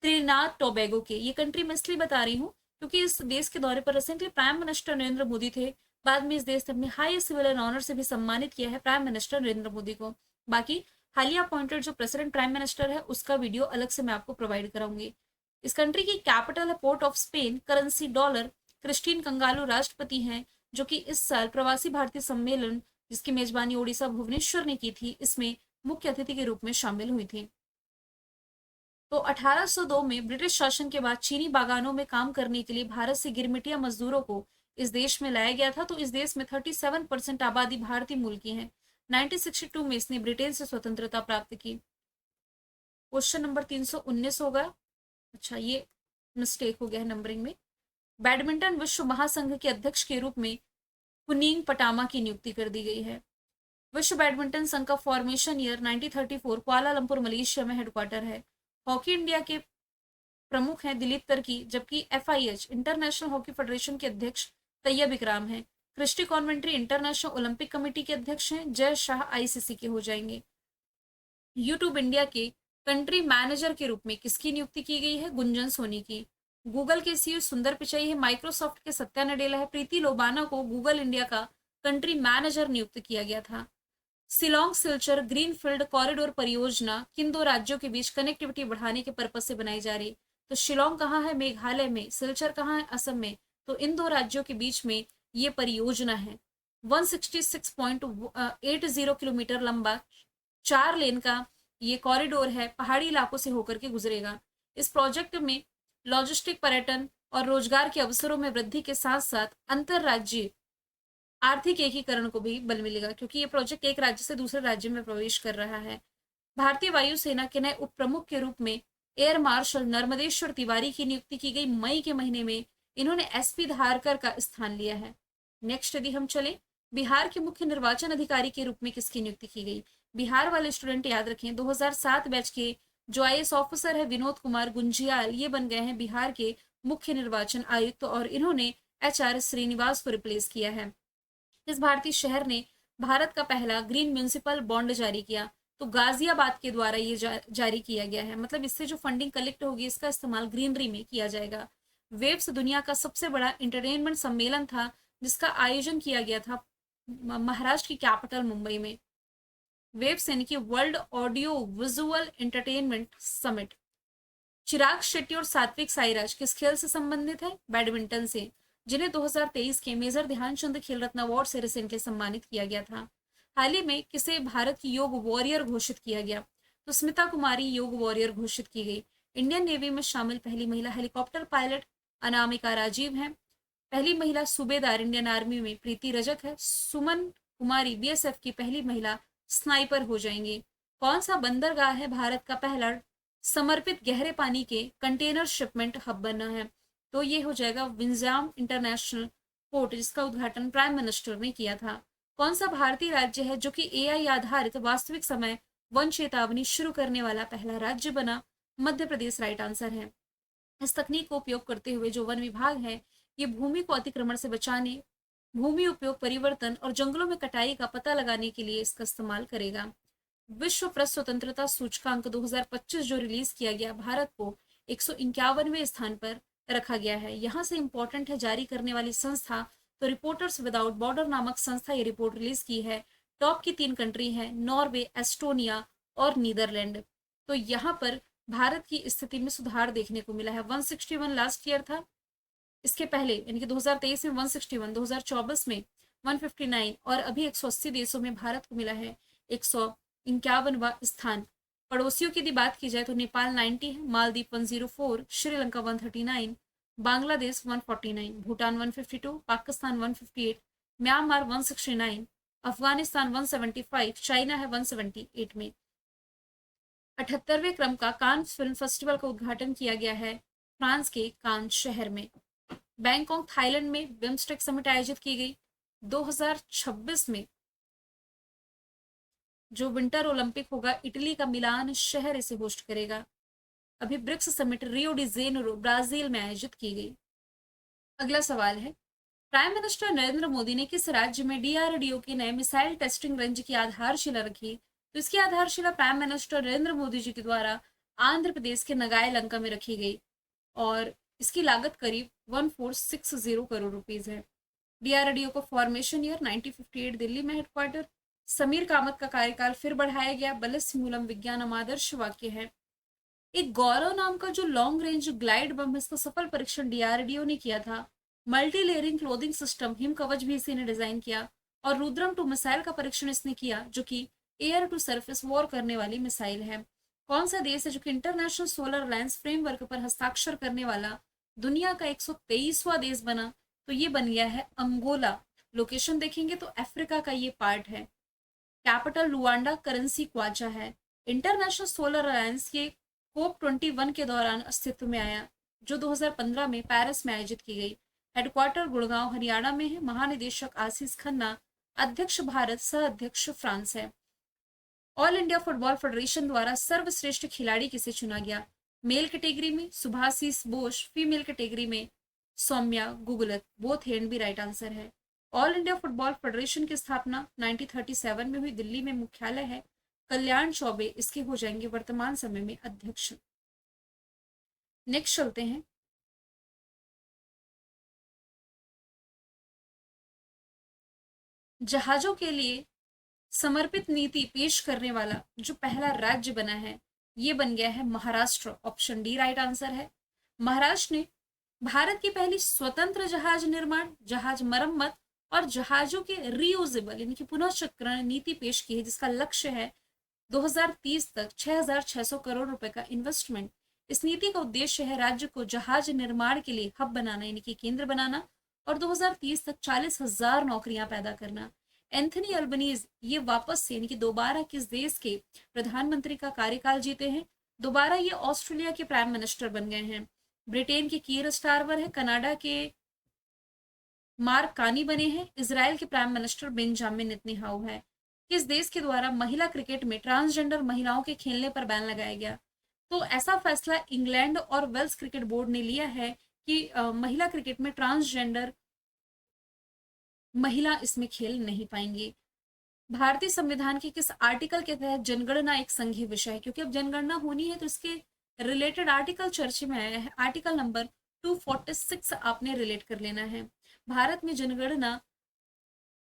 त्रिनाद टोबैगो के। ये कंट्री मैं इसलिए बता रही हूँ क्योंकि इस देश के दौरे पर recently prime minister Narendra Modi थे। बाद में इस देश ने अपने हाईएस्ट सिविलियन ऑनर से भी सम्मानित किया है प्राइम मिनिस्टर नरेंद्र मोदी को। बाकी हालिया अपॉइंटेड जो प्रेसिडेंट प्राइम मिनिस्टर है, उसका वीडियो अलग से मैं आपको प्रोवाइड कराऊंगी। इस कंट्री की कैपिटल है port of Spain, currency dollar. Christine Kangaloo राष्ट्रपति हैं, जो कि इस साल प्रवासी भारतीय सम्मेलन जिसकी मेजबानी ओडिशा भुवनेश्वर ने की थी, इसमें मुख्य अतिथि के रूप में शामिल हुई थी। तो 1802 में ब्रिटिश शासन के बाद चीनी बागानों में काम करने के लिए भारत से गिरमिटिया मजदूरों को इस देश में लाया गया था। तो इस देश में 37% आबादी भारतीय मूल की है। 1962 में इसने ब्रिटेन से स्वतंत्रता प्राप्त की। क्वेश्चन नंबर 319 होगा। अच्छा, ये मिस्टेक हो गया है नंबरिंग में। बैडमिंटन विश्व महासंघ के अध्यक्ष के रूप में कुनिंग पटामा की नियुक्ति कर दी गई है। विश्व बैडमिंटन संघ का फॉर्मेशन ईयर 1934 कुआलालंपुर मलेशिया में हेडक्वार्टर है। हॉकी इंडिया के प्रमुख हैं दिलीप तर्की, जबकि FIH इंटरनेशनल हॉकी फेडरेशन के अध्यक्ष तैयब इकराम हैं। क्रिस्टी कॉन्वेंट्री इंटरनेशनल ओलंपिक कमेटी के अध्यक्ष हैं। जय शाह ICC के हो जाएंगे। यूट्यूब इंडिया के कंट्री मैनेजर के रूप में किसकी नियुक्ति की गई है? गुंजन सोनी की। गूगल के CEO सुंदर पिचाई है। माइक्रोसॉफ्ट के सत्या नडेला है। प्रीति लोबाना को गूगल इंडिया का कंट्री मैनेजर नियुक्त किया गया था। शिलोंग सिलचर ग्रीनफील्ड कॉरिडोर परियोजना किन दो राज्यों के बीच कनेक्टिविटी बढ़ाने के पर्पज से बनाई जा रही? तो शिलोंग कहाँ है? मेघालय में। सिलचर कहाँ है? असम में। तो इन दो राज्यों के बीच में ये परियोजना है। 166.80 किलोमीटर लंबा 4 लेन का ये कॉरिडोर है, पहाड़ी इलाकों से होकर के गुजरेगा। इस प्रोजेक्ट में लॉजिस्टिक, पर्यटन और रोजगार के अवसरों में वृद्धि के साथ साथ अंतरराज्यीय आर्थिक एकीकरण को भी बल मिलेगा, क्योंकि ये प्रोजेक्ट एक राज्य से दूसरे राज्य में प्रवेश कर रहा है। भारतीय वायुसेना के नए उप प्रमुख के रूप में एयर मार्शल नर्मदेश्वर तिवारी की नियुक्ति की गई। मई के महीने में इन्होंने SP धारकर का स्थान लिया है। नेक्स्ट यदि हम चले, बिहार के मुख्य निर्वाचन अधिकारी के रूप में किसकी नियुक्ति की गई? बिहार वाले स्टूडेंट याद रखें, 2007 बैच के जो IAS ऑफिसर है विनोद कुमार गुंजियाल, ये बन गए हैं बिहार के मुख्य निर्वाचन आयुक्त और इन्होंने HR श्रीनिवास को रिप्लेस किया है। इस भारतीय शहर ने भारत का पहला ग्रीन म्यूनिसिपल बॉन्ड जारी किया। तो गाजियाबाद के द्वारा ये जारी किया गया है। मतलब इससे जो फंडिंग कलेक्ट होगी इसका इस्तेमाल ग्रीनरी में किया जाएगा। वेव्स दुनिया का सबसे बड़ा इंटरटेनमेंट सम्मेलन था, जिसका आयोजन किया गया था महाराष्ट्र की कैपिटल मुंबई में। वेव्स यानी कि world audio visual entertainment summit. Chirag Shetty और सात्विक साईराज किस खेल से संबंधित है? बैडमिंटन से, जिन्हें 2023 के मेजर ध्यानचंद खेल रत्न अवार्ड से रिसेंटली सम्मानित किया गया था। हाल ही में किसे भारत की योग वॉरियर घोषित किया गया? तो स्मिता कुमारी योग वॉरियर घोषित की गई। इंडियन नेवी में शामिल पहली महिला हेलीकॉप्टर पायलट अनामिका राजीव है। पहली महिला सूबेदार इंडियन आर्मी में प्रीति रजक है। सुमन कुमारी BSF की पहली महिला स्नाइपर हो जाएंगी। कौन सा बंदरगाह है भारत का पहला समर्पित गहरे पानी के कंटेनर शिपमेंट हब बना है? तो ये हो जाएगा विंजाम इंटरनेशनल पोर्ट, जिसका उद्घाटन प्राइम मिनिस्टर ने किया था। कौन सा भारतीय राज्य है जो कि AI आधारित वास्तविक समय वन चेतावनी शुरू करने वाला पहला राज्य बना? मध्य प्रदेश राइट आंसर है। इस तकनीक को उपयोग करते हुए जो वन विभाग है ये भूमि को अतिक्रमण से बचाने, भूमि उपयोग परिवर्तन और जंगलों में कटाई का पता लगाने के लिए इसका इस्तेमाल करेगा। विश्व प्रेस स्वतंत्रता सूचकांक 2025 जो रिलीज किया गया, भारत को 151वें स्थान पर रखा गया है। यहाँ से इंपॉर्टेंट है जारी करने वाली संस्था, तो रिपोर्टर्स विदाउट बॉर्डर नामक संस्था ये रिपोर्ट रिलीज की है। टॉप की 3 कंट्री है नॉर्वे, एस्टोनिया और नीदरलैंड। तो यहाँ पर भारत की स्थिति में सुधार देखने को मिला है। 161 लास्ट ईयर था, इसके पहले यानी कि 2023 में 161, 2024 में 159 और अभी 180 देशों में भारत को मिला है 151वां स्थान। पड़ोसियों की यदि बात की जाए तो नेपाल 90 है, मालदीव 104, श्रीलंका 139, बांग्लादेश 149, भूटान 152, पाकिस्तान 158, म्यांमार 169, अफगानिस्तान 175, चाइना है 178 में। 78वें क्रम का कांस फिल्म फेस्टिवल का उद्घाटन किया गया है फ्रांस के कांस शहर में। बैंकॉक थाईलैंड में बिम्स्टेक समिट आयोजित की गई। 2026 में जो विंटर ओलंपिक होगा इटली का मिलान शहर इसे होस्ट करेगा। अभी BRICS summit Rio de Janeiro Brazil में आयोजित की गई। अगला सवाल है, प्राइम मिनिस्टर नरेंद्र मोदी ने किस राज्य में DRDO के नए मिसाइल टेस्टिंग रेंज की आधारशिला रखी? तो इसकी आधारशिला प्राइम मिनिस्टर नरेंद्र मोदी जी के द्वारा आंध्र प्रदेश के नगाई लंका में रखी गई और इसकी लागत करीब 1460 करोड़ रुपीज है। DRDO को फॉर्मेशन ईयर 1958 दिल्ली में हेडक्वार्टर। समीर कामत का कार्यकाल फिर बढ़ाया गया। बलिस्थ मूलम विज्ञानम आदर्श वाक्य है। एक गौरव नाम का जो लॉन्ग रेंज ग्लाइड बम है, इसका सफल परीक्षण DRDO ने किया था। Multi layering clothing system him कवच भी इसी ने डिजाइन किया और रुद्रम 2 मिसाइल का परीक्षण इसने किया, जो कि एयर टू सरफेस वॉर करने वाली मिसाइल है। कौन सा देश है जो कि इंटरनेशनल सोलर अलायंस फ्रेमवर्क पर हस्ताक्षर करने वाला दुनिया का 123वां देश बना? तो ये बन गया है अंगोला। लोकेशन देखेंगे तो अफ्रीका का ये पार्ट है। कैपिटल रुवांडा, करेंसी क्वाचा है। इंटरनेशनल सोलर अलायंस ये कोप 21 के दौरान अस्तित्व में आया, जो 2015 में पेरिस में आयोजित की गई। हेडक्वार्टर गुड़गांव हरियाणा में है। महानिदेशक आशीष खन्ना, अध्यक्ष भारत, सह अध्यक्ष फ्रांस है। ऑल इंडिया फुटबॉल फेडरेशन द्वारा सर्वश्रेष्ठ खिलाड़ी किसे चुना गया? मेल कैटेगरी में सुभाशीष बोस, फीमेल कैटेगरी में सौम्या गुगलत। बोथ हैंड भी राइट आंसर है। ऑल इंडिया फुटबॉल फेडरेशन की स्थापना 1937 में हुई, दिल्ली में मुख्यालय है। कल्याण चौबे इसके हो जाएंगे वर्तमान समय में अध्यक्ष। नेक्स्ट चलते हैं। जहाजों के लिए समर्पित नीति पेश करने वाला जो पहला राज्य बना है, ये बन गया है Maharashtra. Option D right answer है। महाराष्ट्र ने भारत की पहली स्वतंत्र जहाज निर्माण, जहाज मरम्मत और जहाजों के रीयूजेबल यानी कि पुनःचक्रण नीति पेश की है, जिसका लक्ष्य है 2030 तक 6,600 करोड़ रुपए का इन्वेस्टमेंट। इस नीति का उद्देश्य है राज्य को जहाज निर्माण के लिए हब बनाना यानी कि केंद्र बनाना और 2030 तक 40,000 नौकरियां पैदा करना। एंथनी अल्बनीज ये वापस से यानी कि दोबारा किस देश के प्रधानमंत्री का कार्यकाल जीते हैं? दोबारा ये ऑस्ट्रेलिया के प्राइम मिनिस्टर बन गए हैं। ब्रिटेन के कीर स्टारवर है। कनाडा के मार्क कानी बने हैं। इजराइल के प्राइम मिनिस्टर बेंजामिन नेतन्याहू है। किस देश के द्वारा महिला क्रिकेट में ट्रांसजेंडर महिलाओं के खेलने पर बैन लगाया गया? तो ऐसा फैसला इंग्लैंड और वेल्स क्रिकेट बोर्ड ने लिया है कि महिला क्रिकेट में ट्रांसजेंडर महिला इसमें खेल नहीं पाएंगी। भारतीय संविधान के किस आर्टिकल के तहत जनगणना एक संघीय विषय है? क्योंकि अब जनगणना होनी है तो इसके रिलेटेड आर्टिकल चर्चे में आया है। आर्टिकल नंबर 246 आपने रिलेट कर लेना है। भारत में जनगणना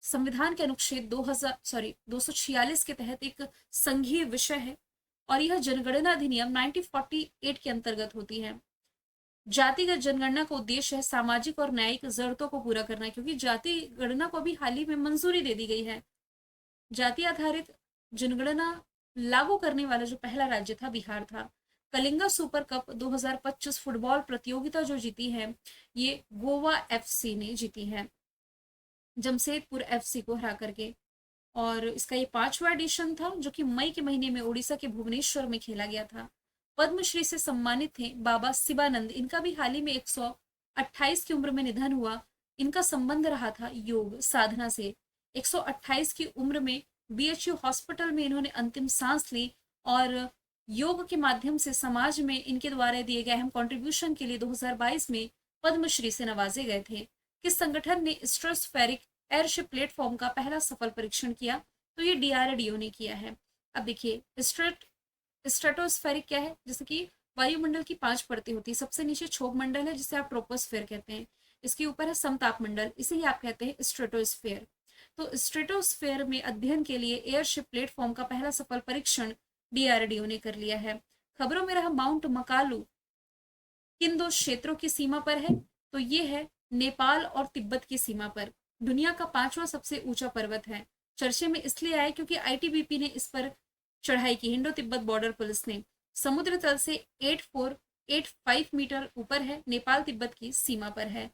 संविधान के अनुच्छेद 246 के तहत एक संघीय विषय है और यह जनगणना अधिनियम 1948 के अंतर्गत होती है। जातिगत जनगणना का उद्देश्य है सामाजिक और न्यायिक जरूरतों को पूरा करना, क्योंकि जाति गणना को भी हाल ही में मंजूरी दे दी गई है। जाति आधारित जनगणना लागू करने वाला जो पहला राज्य था बिहार था। कलिंगा सुपर कप 2025 फुटबॉल प्रतियोगिता जो जीती है ये गोवा एफसी ने जीती है, जमशेदपुर एफसी को हरा करके। और इसका ये 5वां एडिशन था जो कि मई के महीने में उड़ीसा के भुवनेश्वर में खेला गया था। पद्मश्री से सम्मानित थे बाबा शिवानंद। इनका भी हाल ही में 128 की उम्र में निधन हुआ। इनका संबंध रहा था योग साधना से। 128 की उम्र में बीएचयू हॉस्पिटल में इन्होंने अंतिम सांस ली और योग के माध्यम से समाज में इनके द्वारा दिए गए अहम कंट्रीब्यूशन के लिए 2022 में पद्मश्री से नवाजे गए थे। किस संगठन ने स्ट्रेटोस्फेरिक एयरशिप प्लेटफॉर्म का पहला सफल परीक्षण किया? तो ये डीआरडीओ ने किया है। अब देखिए स्ट्रेटोस्फेरिक क्या है? जैसे कि वायुमंडल की 5 परतें होती है। सबसे नीचे क्षोभ मंडल है जिसे आप ट्रोपोस्फेयर कहते हैं। इसके ऊपर है समताप मंडल, इसे ही आप कहते हैं स्ट्रेटोस्फेयर। तो स्ट्रेटोस्फेयर में अध्ययन के लिए एयरशिप प्लेटफॉर्म का पहला सफल परीक्षण डीआरडीओ ने कर लिया है। खबरों में रहा माउंट मकालू किन 2 क्षेत्रों की सीमा पर है? तो ये है नेपाल और तिब्बत की सीमा पर। दुनिया का 5वां सबसे ऊंचा पर्वत है। चर्चे में इसलिए आया क्योंकि आईटीबीपी ने इस पर चढ़ाई की, इंडो तिब्बत बॉर्डर पुलिस ने। समुद्र तल से 8485 मीटर ऊपर है। नेपाल तिब्बत की सीमा पर है।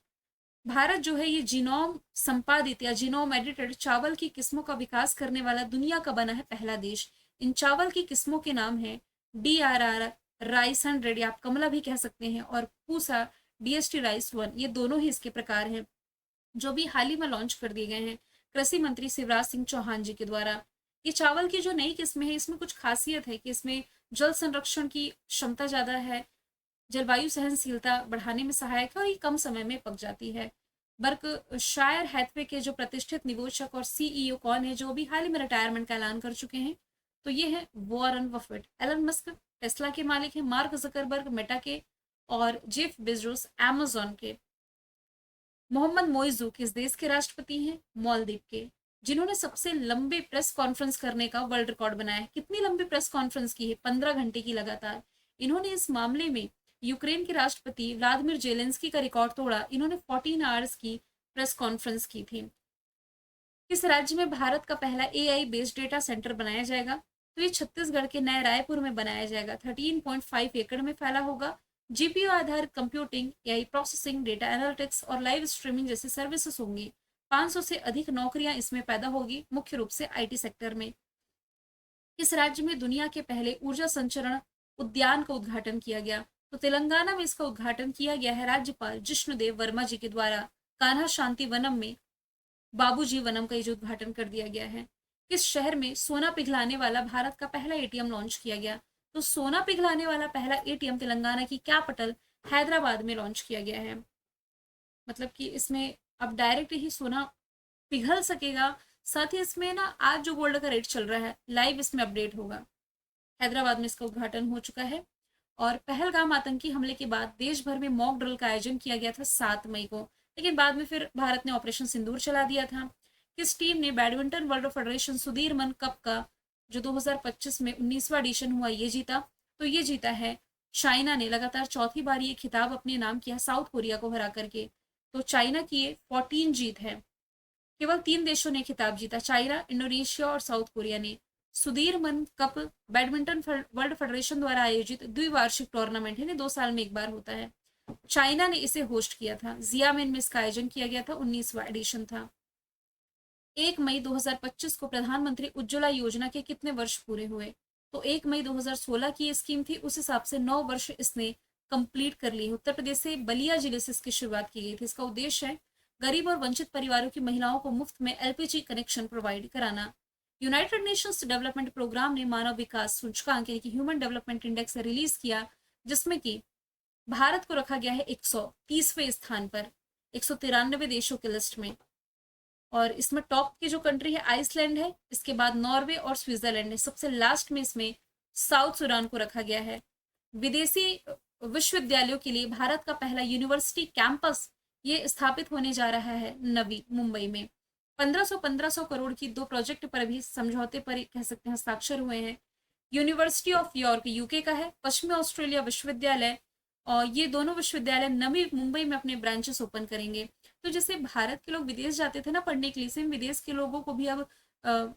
भारत जो है ये जीनोम संपादित या जीनोम एडिटेड चावल की किस्मों का विकास करने वाला दुनिया का बना है पहला देश। इन चावल की किस्मों के नाम है DRR राइस 100 या आप कमला भी कह सकते हैं, और पूसा DST राइस 1। ये दोनों ही इसके प्रकार हैं जो भी हाल ही में लॉन्च कर दिए गए हैं कृषि मंत्री शिवराज सिंह चौहान जी के द्वारा। ये चावल की जो नई किस्में हैं इसमें कुछ खासियत है कि इसमें जल संरक्षण की क्षमता ज्यादा है, जलवायु सहनशीलता बढ़ाने में सहायक है और ये कम समय में पक जाती है। बर्कशायर हैथवे के जो प्रतिष्ठित निवेशक और CEO कौन है जो भी हाल ही में रिटायरमेंट का ऐलान कर चुके हैं? तो ये है Warren Buffett. Elon Musk Tesla के मालिक है। मार्क जकरबर्ग मेटा के और जेफ बेजोस अमेज़न के। मोहम्मद मोइजू किस देश के राष्ट्रपति हैं? मालदीव के। जिन्होंने सबसे लंबे प्रेस कॉन्फ्रेंस करने का वर्ल्ड रिकॉर्ड बनाया है। कितनी लंबी प्रेस कॉन्फ्रेंस की है? 15 घंटे की लगातार। इन्होंने इस मामले में यूक्रेन के राष्ट्रपति व्लादिमीर जेलेंस्की का रिकॉर्ड तोड़ा। इन्होंने 14 आवर्स की प्रेस कॉन्फ्रेंस की थी। किस राज्य में भारत का पहला एआई बेस्ड डेटा सेंटर बनाया जाएगा? तो ये छत्तीसगढ़ के नए रायपुर में बनाया जाएगा। 13.5 एकड़ में फैला होगा। जीपीयू आधारित computing, AI processing, data analytics और लाइव स्ट्रीमिंग जैसी सर्विसेज होंगी। 500 से अधिक नौकरियां इसमें पैदा होगी, मुख्य रूप से आईटी सेक्टर में। किस राज्य में दुनिया के पहले ऊर्जा संचरण उद्यान का उद्घाटन किया गया? तो तेलंगाना में इसका उद्घाटन किया गया है राज्यपाल जिष्णुदेव वर्मा जी के द्वारा। कान्हा शांति वनम में बाबूजी वनम का ये जो उद्घाटन कर दिया गया है। किस शहर में सोना पिघलाने वाला भारत का पहला एटीएम लॉन्च किया गया? तो सोना पिघलाने वाला पहला एटीएम तेलंगाना की कैपिटल हैदराबाद में लॉन्च किया गया है। मतलब कि इसमें अब डायरेक्ट ही सोना पिघल सकेगा। साथ ही इसमें ना आज जो गोल्ड का रेट चल रहा है लाइव इसमें अपडेट होगा। हैदराबाद में इसका उद्घाटन हो चुका है। और पहलगाम आतंकी हमले के बाद देश भर में मॉक ड्रिल का आयोजन किया गया था 7 मई को, लेकिन बाद में फिर भारत ने ऑपरेशन सिंदूर चला दिया था। किस टीम ने badminton world federation Sudirman cup का जो 2025 में 19वां एडिशन हुआ ये जीता? तो ये जीता है चाइना ने। लगातार चौथी बार ये खिताब अपने नाम किया साउथ कोरिया को हरा करके। तो चाइना की ये 14 जीत है। केवल 3 देशों ने खिताब जीता, चाइना, इंडोनेशिया और साउथ कोरिया ने। Sudirman cup badminton world federation द्वारा आयोजित द्विवार्षिक टूर्नामेंट है, 2 साल में एक बार होता है। चाइना ने इसे होस्ट किया था। जियामिन में इसका आयोजन किया गया था, 19वां एडिशन था। 1 मई 2025 को प्रधानमंत्री उज्ज्वला योजना के कितने वर्ष पूरे हुए? तो 1 मई 2016 की ये स्कीम थी, उस हिसाब से 9 वर्ष इसने कंप्लीट कर लिए। उत्तर प्रदेश से बलिया जिले से इसकी शुरुआत की गई थी। इसका उद्देश्य है गरीब और वंचित परिवारों की महिलाओं को मुफ्त में एलपीजी कनेक्शन प्रोवाइड कराना। यूनाइटेड नेशंस डेवलपमेंट प्रोग्राम ने मानव विकास सूचकांक यानी कि ह्यूमन डेवलपमेंट इंडेक्स रिलीज किया, जिसमें कि भारत को रखा गया है 130वें स्थान पर 193 देशों की लिस्ट में। और इसमें टॉप की जो कंट्री है आइसलैंड है, इसके बाद नॉर्वे और स्विट्जरलैंड है। सबसे लास्ट में इसमें साउथ सूडान को रखा गया है। विदेशी विश्वविद्यालयों के लिए भारत का पहला यूनिवर्सिटी कैंपस ये स्थापित होने जा रहा है नवी मुंबई में। 1500 करोड़ की 2 प्रोजेक्ट पर भी समझौते पर कह सकते हैं हस्ताक्षर हुए हैं। यूनिवर्सिटी ऑफ यॉर्क यूके का है। पश्चिमी ऑस्ट्रेलिया विश्वविद्यालय और ये दोनों विश्वविद्यालय नवी मुंबई में अपने ब्रांचेस ओपन करेंगे। तो जैसे भारत के लोग विदेश जाते थे ना पढ़ने के लिए, सेम विदेश के लोगों को भी अब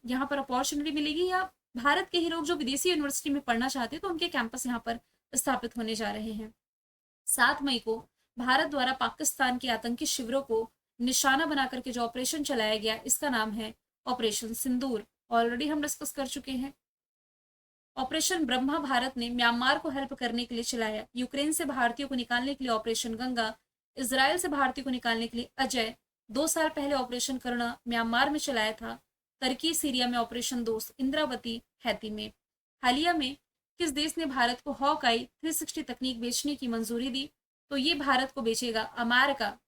यहाँ पर अपॉर्चुनिटी मिलेगी, या भारत के ही लोग जो विदेशी यूनिवर्सिटी में पढ़ना चाहते हैं तो उनके कैंपस यहाँ पर स्थापित होने जा रहे हैं। 7 मई को भारत द्वारा पाकिस्तान के आतंकी शिविरों को निशाना बना करके जो ऑपरेशन चलाया गया इसका नाम है ऑपरेशन सिंदूर। ऑलरेडी हम डिस्कस कर चुके हैं। ऑपरेशन ब्रह्मा भारत ने म्यांमार को हेल्प करने के लिए चलाया। यूक्रेन से भारतीयों को निकालने के लिए ऑपरेशन गंगा, इजराइल से भारतीयों को निकालने के लिए अजय। 2 साल पहले ऑपरेशन करुणा म्यांमार में चलाया था। तुर्की सीरिया में ऑपरेशन दोस्त, इंद्रावती हैती में। हालिया में किस देश ने भारत को हॉकाई 360 तकनीक बेचने की मंजूरी दी? तो ये भारत को बेचेगा अमेरिका।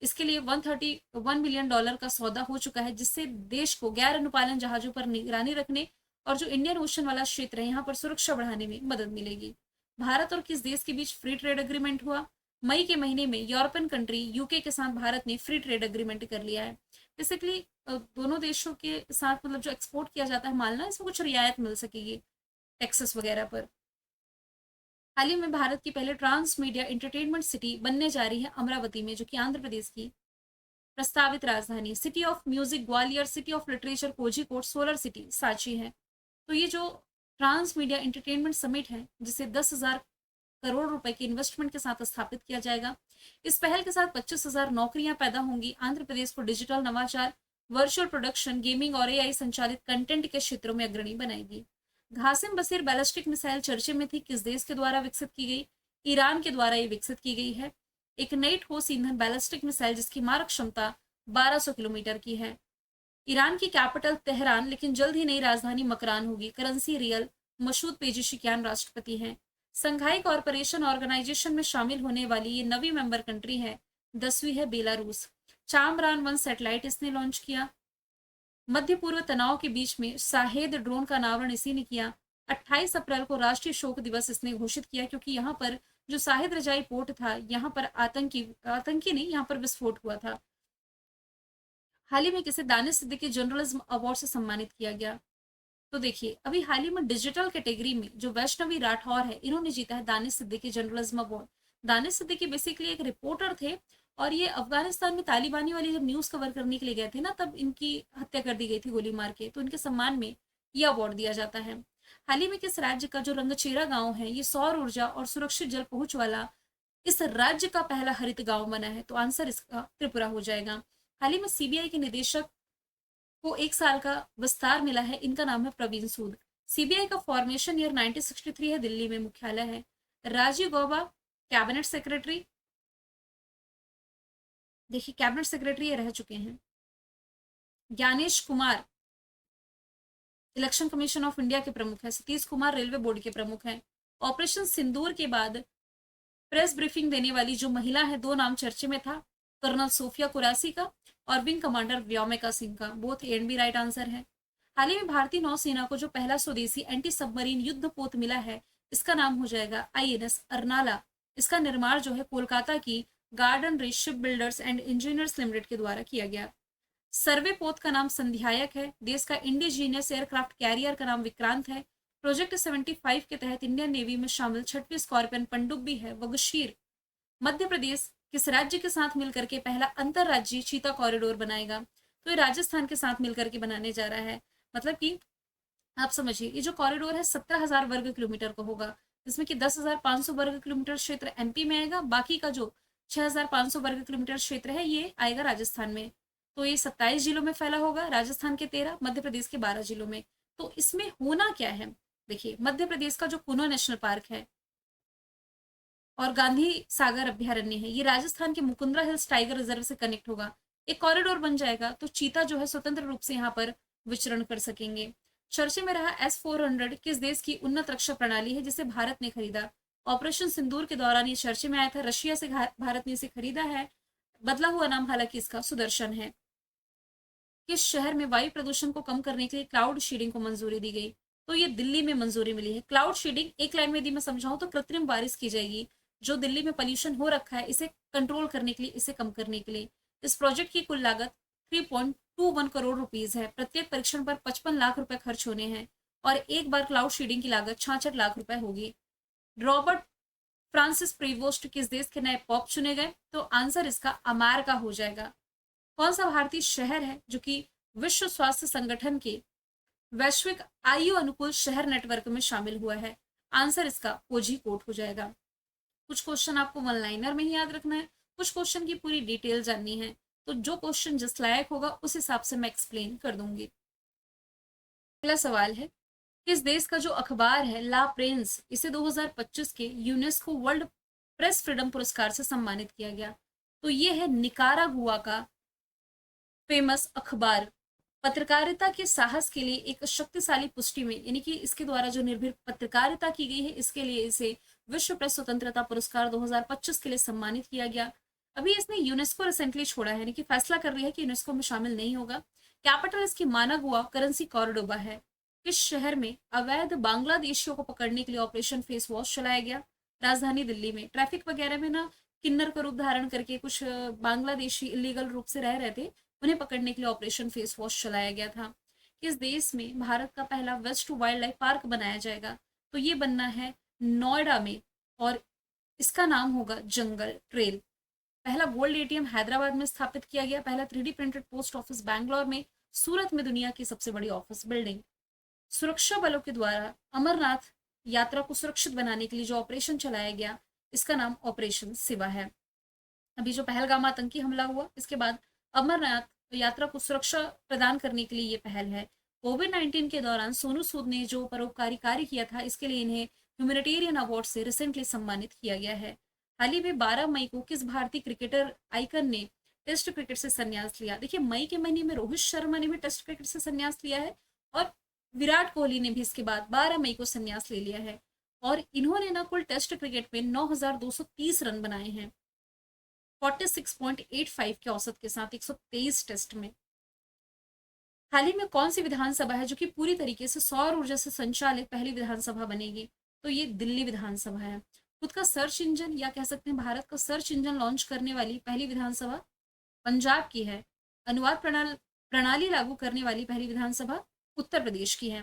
इसके लिए $131 मिलियन का सौदा हो चुका है, जिससे देश को गैर अनुपालन जहाजों पर निगरानी रखने और जो इंडियन ओशन वाला क्षेत्र है यहाँ पर सुरक्षा बढ़ाने में मदद मिलेगी। भारत और किस देश के बीच फ्री ट्रेड एग्रीमेंट हुआ? मई के महीने में यूरोपियन कंट्री यूके के साथ भारत ने फ्री ट्रेड एग्रीमेंट कर लिया है। बेसिकली दोनों देशों के साथ मतलब जो एक्सपोर्ट किया जाता है माल ना, इसमें कुछ रियायत मिल सकेगी टैक्सेस वगैरह पर। हाल ही में भारत की पहले ट्रांस मीडिया एंटरटेनमेंट सिटी बनने जा रही है अमरावती में, जो कि आंध्र प्रदेश की प्रस्तावित राजधानी। City of music Gwalior, city of literature Kozhikode, solar city Sanchi है। तो ये जो ट्रांस मीडिया एंटरटेनमेंट समिट है जिसे 10,000 करोड़ रुपए के इन्वेस्टमेंट के साथ स्थापित किया जाएगा। इस पहल के साथ 25,000 नौकरियां पैदा होंगी। आंध्र प्रदेश को डिजिटल नवाचार, वर्चुअल प्रोडक्शन, गेमिंग और एआई संचालित कंटेंट के क्षेत्रों में अग्रणी बनाएगी। घासिम बसीर बैलिस्टिक मिसाइल चर्चे में थी, किस देश के द्वारा विकसित की गई? ईरान के द्वारा ये विकसित की गई है। एक नई ठोस ईंधन बैलिस्टिक मिसाइल जिसकी मारक क्षमता 1200 किलोमीटर की है। ईरान की कैपिटल तेहरान, लेकिन जल्द ही नई राजधानी मकरान होगी। Currency real. मसूद पेजिशिकियान राष्ट्रपति हैं। संघाई कॉरपोरेशन ऑर्गेनाइजेशन में शामिल होने वाली ये नवी मेंबर कंट्री है। 10वीं है बेलारूस। चांद्रयान-1 सैटेलाइट इसने लॉन्च किया। मध्य पूर्व तनाव के बीच में शाहेद ड्रोन का अनावरण इसी ने किया। 28 अप्रैल को राष्ट्रीय शोक दिवस इसने घोषित किया, क्योंकि यहाँ पर जो शाहिद रजाई पोर्ट था यहाँ पर आतंकी नहीं, यहाँ पर विस्फोट हुआ था। हाल ही में किसे दानिश सिद्दीकी जर्नलिज्म अवार्ड से सम्मानित किया गया? तो देखिए अभी हाल ही में डिजिटल कैटेगरी में जो वैष्णवी राठौर है इन्होंने जीता है Danish Siddiqui journalism award. Danish Siddiqui basically एक रिपोर्टर थे और ये अफगानिस्तान में तालिबानी वाली जब न्यूज कवर करने के लिए गए थे ना, तब इनकी हत्या कर दी गई थी गोली मार के, तो इनके सम्मान में ये अवार्ड दिया जाता है। हाल ही में किस राज्य का जो रंगचेरा गांव है, ये सौर ऊर्जा और सुरक्षित जल पहुंच वाला इस राज्य का पहला हरित गांव बना है? तो आंसर इसका त्रिपुरा हो जाएगा। हाल ही में सीबीआई के निदेशक को 1 साल का विस्तार मिला है, इनका नाम है प्रवीण सूद। सीबीआई का फॉर्मेशन ईयर 1963 है, दिल्ली में मुख्यालय है। राजीव गौबा कैबिनेट सेक्रेटरी, देखिए कैबिनेट सेक्रेटरी ये रह चुके हैं। Gyanesh Kumar election commission of India के प्रमुख है। सतीश कुमार रेलवे बोर्ड के प्रमुख हैं। ऑपरेशन सिंदूर के बाद प्रेस ब्रीफिंग देने वाली जो महिला है, 2 नाम चर्चे में था, कर्नल सोफिया कुरैशी का और विंग कमांडर व्योमिका सिंह का। Both a and b right answer है। हाल ही में भारतीय नौसेना को जो पहला स्वदेशी एंटी सबमरीन युद्ध पोत मिला है, इसका नाम हो जाएगा आईएनएस अर्नाला। इसका निर्माण जो है कोलकाता की garden reach ship builders and engineers limited के द्वारा किया गया। सर्वे पोत का नाम संध्यायक है। देश का इंडिजीनियस एयरक्राफ्ट कैरियर का नाम विक्रांत है। प्रोजेक्ट 75 के तहत इंडियन नेवी में शामिल 6वीं स्कॉर्पियन पनडुब्बी है वगशीर। मध्य प्रदेश किस राज्य के साथ मिलकर के पहला अंतरराज्यीय चीता कॉरिडोर बनाएगा? तो ये राजस्थान के साथ मिलकर के बनाने जा रहा है। मतलब कि आप समझिए, ये जो कॉरिडोर है 17,000 वर्ग किलोमीटर का होगा, जिसमें कि 10,500 वर्ग किलोमीटर क्षेत्र एमपी में आएगा, बाकी का जो 6,500 वर्ग किलोमीटर क्षेत्र है ये आएगा राजस्थान में। तो ये 27 जिलों में फैला होगा, राजस्थान के 13, मध्य प्रदेश के 12 जिलों में। तो इसमें होना क्या है, देखिए मध्य प्रदेश का जो कुनो नेशनल पार्क है और गांधी सागर अभ्यारण्य है, ये राजस्थान के मुकुंदरा हिल्स टाइगर रिजर्व से कनेक्ट होगा। एक कॉरिडोर बन जाएगा तो चीता जो है स्वतंत्र रूप से यहाँ पर विचरण कर सकेंगे। चर्चे में रहा S-400 किस देश की उन्नत रक्षा प्रणाली है जिसे भारत ने खरीदा? ऑपरेशन सिंदूर के दौरान ये चर्चे में आया था, रशिया से भारत ने इसे खरीदा है। बदला हुआ नाम हालांकि इसका सुदर्शन है। किस शहर में वायु प्रदूषण को कम करने के लिए क्लाउड शीडिंग को मंजूरी दी गई? तो ये दिल्ली में मंजूरी मिली है। क्लाउड शीडिंग एक लाइन में यदि मैं समझाऊं तो कृत्रिम बारिश की जाएगी, जो दिल्ली में पॉल्यूशन हो रखा है इसे कंट्रोल करने के लिए, इसे कम करने के लिए। इस प्रोजेक्ट की कुल लागत 3.21 करोड़ रुपीज है। प्रत्येक परीक्षण पर 55 लाख रुपए खर्च होने हैं और एक बार क्लाउड शीडिंग की लागत 66 लाख रुपए होगी। रॉबर्ट फ्रांसिस प्रीवोस्ट किस देश के नए पॉप चुने गए? तो आंसर इसका अमेरिका हो जाएगा। कौन सा भारतीय शहर है जो कि विश्व स्वास्थ्य संगठन के वैश्विक आयु अनुकूल शहर नेटवर्क में शामिल हुआ है? आंसर इसका कोझीकोड हो जाएगा। कुछ क्वेश्चन आपको वन लाइनर में ही याद रखना है, कुछ क्वेश्चन की पूरी डिटेल जाननी है, तो जो क्वेश्चन जिस लायक होगा उस हिसाब से मैं एक्सप्लेन कर दूंगी। पहला सवाल है, किस देश का जो अखबार है ला प्रेंस, इसे 2025 के यूनेस्को वर्ल्ड प्रेस फ्रीडम पुरस्कार से सम्मानित किया गया? तो ये है निकारागुआ का फेमस अखबार। पत्रकारिता के साहस के लिए एक शक्तिशाली पुष्टि में, यानी कि इसके द्वारा जो निर्भीक पत्रकारिता की गई है, इसके लिए इसे विश्व प्रेस स्वतंत्रता पुरस्कार 2025 के लिए सम्मानित किया गया। अभी इसने यूनेस्को रिसेंटली छोड़ा है, यानी कि फैसला कर रही है कि यूनेस्को में शामिल नहीं होगा। कैपिटल इसकी मानागुआ, करेंसी कॉर्डोबा है। किस शहर में अवैध बांग्लादेशियों को पकड़ने के लिए ऑपरेशन फेस वॉश चलाया गया? राजधानी दिल्ली में। ट्रैफिक वगैरह में ना किन्नर का रूप धारण करके कुछ बांग्लादेशी इलीगल रूप से रह रहे थे, उन्हें पकड़ने के लिए ऑपरेशन फेस वॉश चलाया गया था। किस देश में भारत का पहला वेस्ट वाइल्ड लाइफ पार्क बनाया जाएगा? तो ये बनना है नोएडा में और इसका नाम होगा जंगल ट्रेल। पहला गोल्ड एटीएम हैदराबाद में स्थापित किया गया। पहला 3D printed post office Bangalore में। सूरत में दुनिया की सबसे बड़ी ऑफिस बिल्डिंग। सुरक्षा बलों के द्वारा अमरनाथ यात्रा को सुरक्षित बनाने के लिए जो ऑपरेशन चलाया गया, इसका नाम ऑपरेशन शिवा है। अभी जो पहलगाम आतंकी हमला हुआ, इसके बाद अमरनाथ यात्रा को सुरक्षा प्रदान करने के लिए ये पहल है। कोविड-19 के दौरान सोनू सूद ने जो परोपकारी कार्य किया था, इसके लिए इन्हें ह्यूमैनिटेरियन अवार्ड से रिसेंटली सम्मानित किया गया है। हाल ही में 12 मई को किस भारतीय क्रिकेटर आइकन ने टेस्ट क्रिकेट से संन्यास लिया? देखिए मई के महीने में रोहित शर्मा ने भी टेस्ट क्रिकेट से संन्यास लिया है और विराट कोहली ने भी इसके बाद 12 मई को संन्यास ले लिया है। और इन्होंने ना कुल टेस्ट क्रिकेट में 9,230 रन बनाए हैं 46.85 के औसत के साथ 123 टेस्ट में। हाल ही में कौन सी विधानसभा है जो कि पूरी तरीके से सौर ऊर्जा से संचालित पहली विधानसभा बनेगी? तो ये दिल्ली विधानसभा है। खुद का सर्च इंजन या कह सकते हैं भारत का सर्च इंजन लॉन्च करने वाली पहली विधानसभा पंजाब की है। अनुवाद प्रणाली लागू करने वाली पहली विधानसभा उत्तर प्रदेश की है।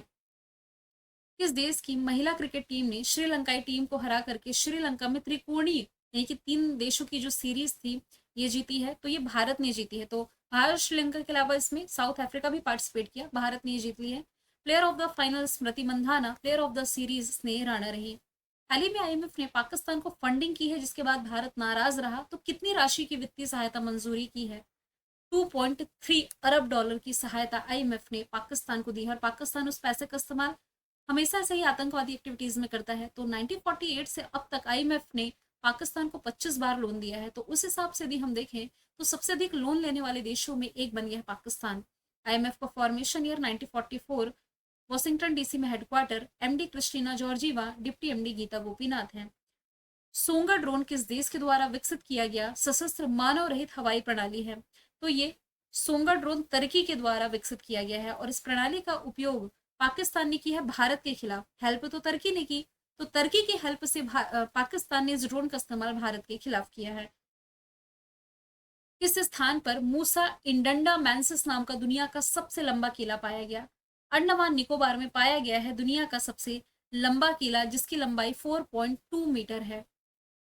किस देश की महिला क्रिकेट टीम ने श्रीलंकाई टीम को हरा करके श्रीलंका में त्रिकोणीय, यानी कि 3 देशों की जो सीरीज थी ये जीती है, तो ये भारत ने जीती है। तो भारत श्रीलंका के अलावा इसमें साउथ अफ्रीका भी पार्टिसिपेट किया, भारत ने ये जीत ली है। Player of the final Smriti Mandhana, player of the series स्नेह राणा रही। हाल ही में आईएमएफ ने पाकिस्तान को फंडिंग की है, जिसके बाद भारत नाराज रहा। तो कितनी राशि की वित्तीय सहायता मंजूरी की है? 2.3 अरब डॉलर की सहायता आईएमएफ ने पाकिस्तान को दी है, और पाकिस्तान उस पैसे का इस्तेमाल हमेशा से ही आतंकवादी एक्टिविटीज में करता है। तो 1948 से अब तक आईएमएफ ने पाकिस्तान को 25 बार लोन दिया है। तो उस हिसाब से भी हम देखें तो सबसे अधिक लोन लेने वाले देशों में एक बन गया है पाकिस्तान। आईएमएफ का फॉर्मेशन ईयर 1944, वॉशिंगटन डीसी में headquarter, MD Kristalina Georgieva, deputy MD Gita Gopinath हैं। सोंगा ड्रोन किस देश के द्वारा विकसित किया गया सशस्त्र मानव रहित हवाई प्रणाली है? तो ये सोंगा ड्रोन तुर्की के द्वारा विकसित किया गया है, और इस प्रणाली का उपयोग पाकिस्तान ने की है भारत के खिलाफ। हेल्प तो तुर्की ने की, तो तुर्की की हेल्प से पाकिस्तान ने इस ड्रोन का इस्तेमाल भारत के खिलाफ किया है। किस स्थान पर मूसा इंडंडा मैंसिस नाम का दुनिया का सबसे लंबा किला पाया गया? अंडमान निकोबार में पाया गया है दुनिया का सबसे लंबा किला, जिसकी लंबाई 4.2 मीटर है,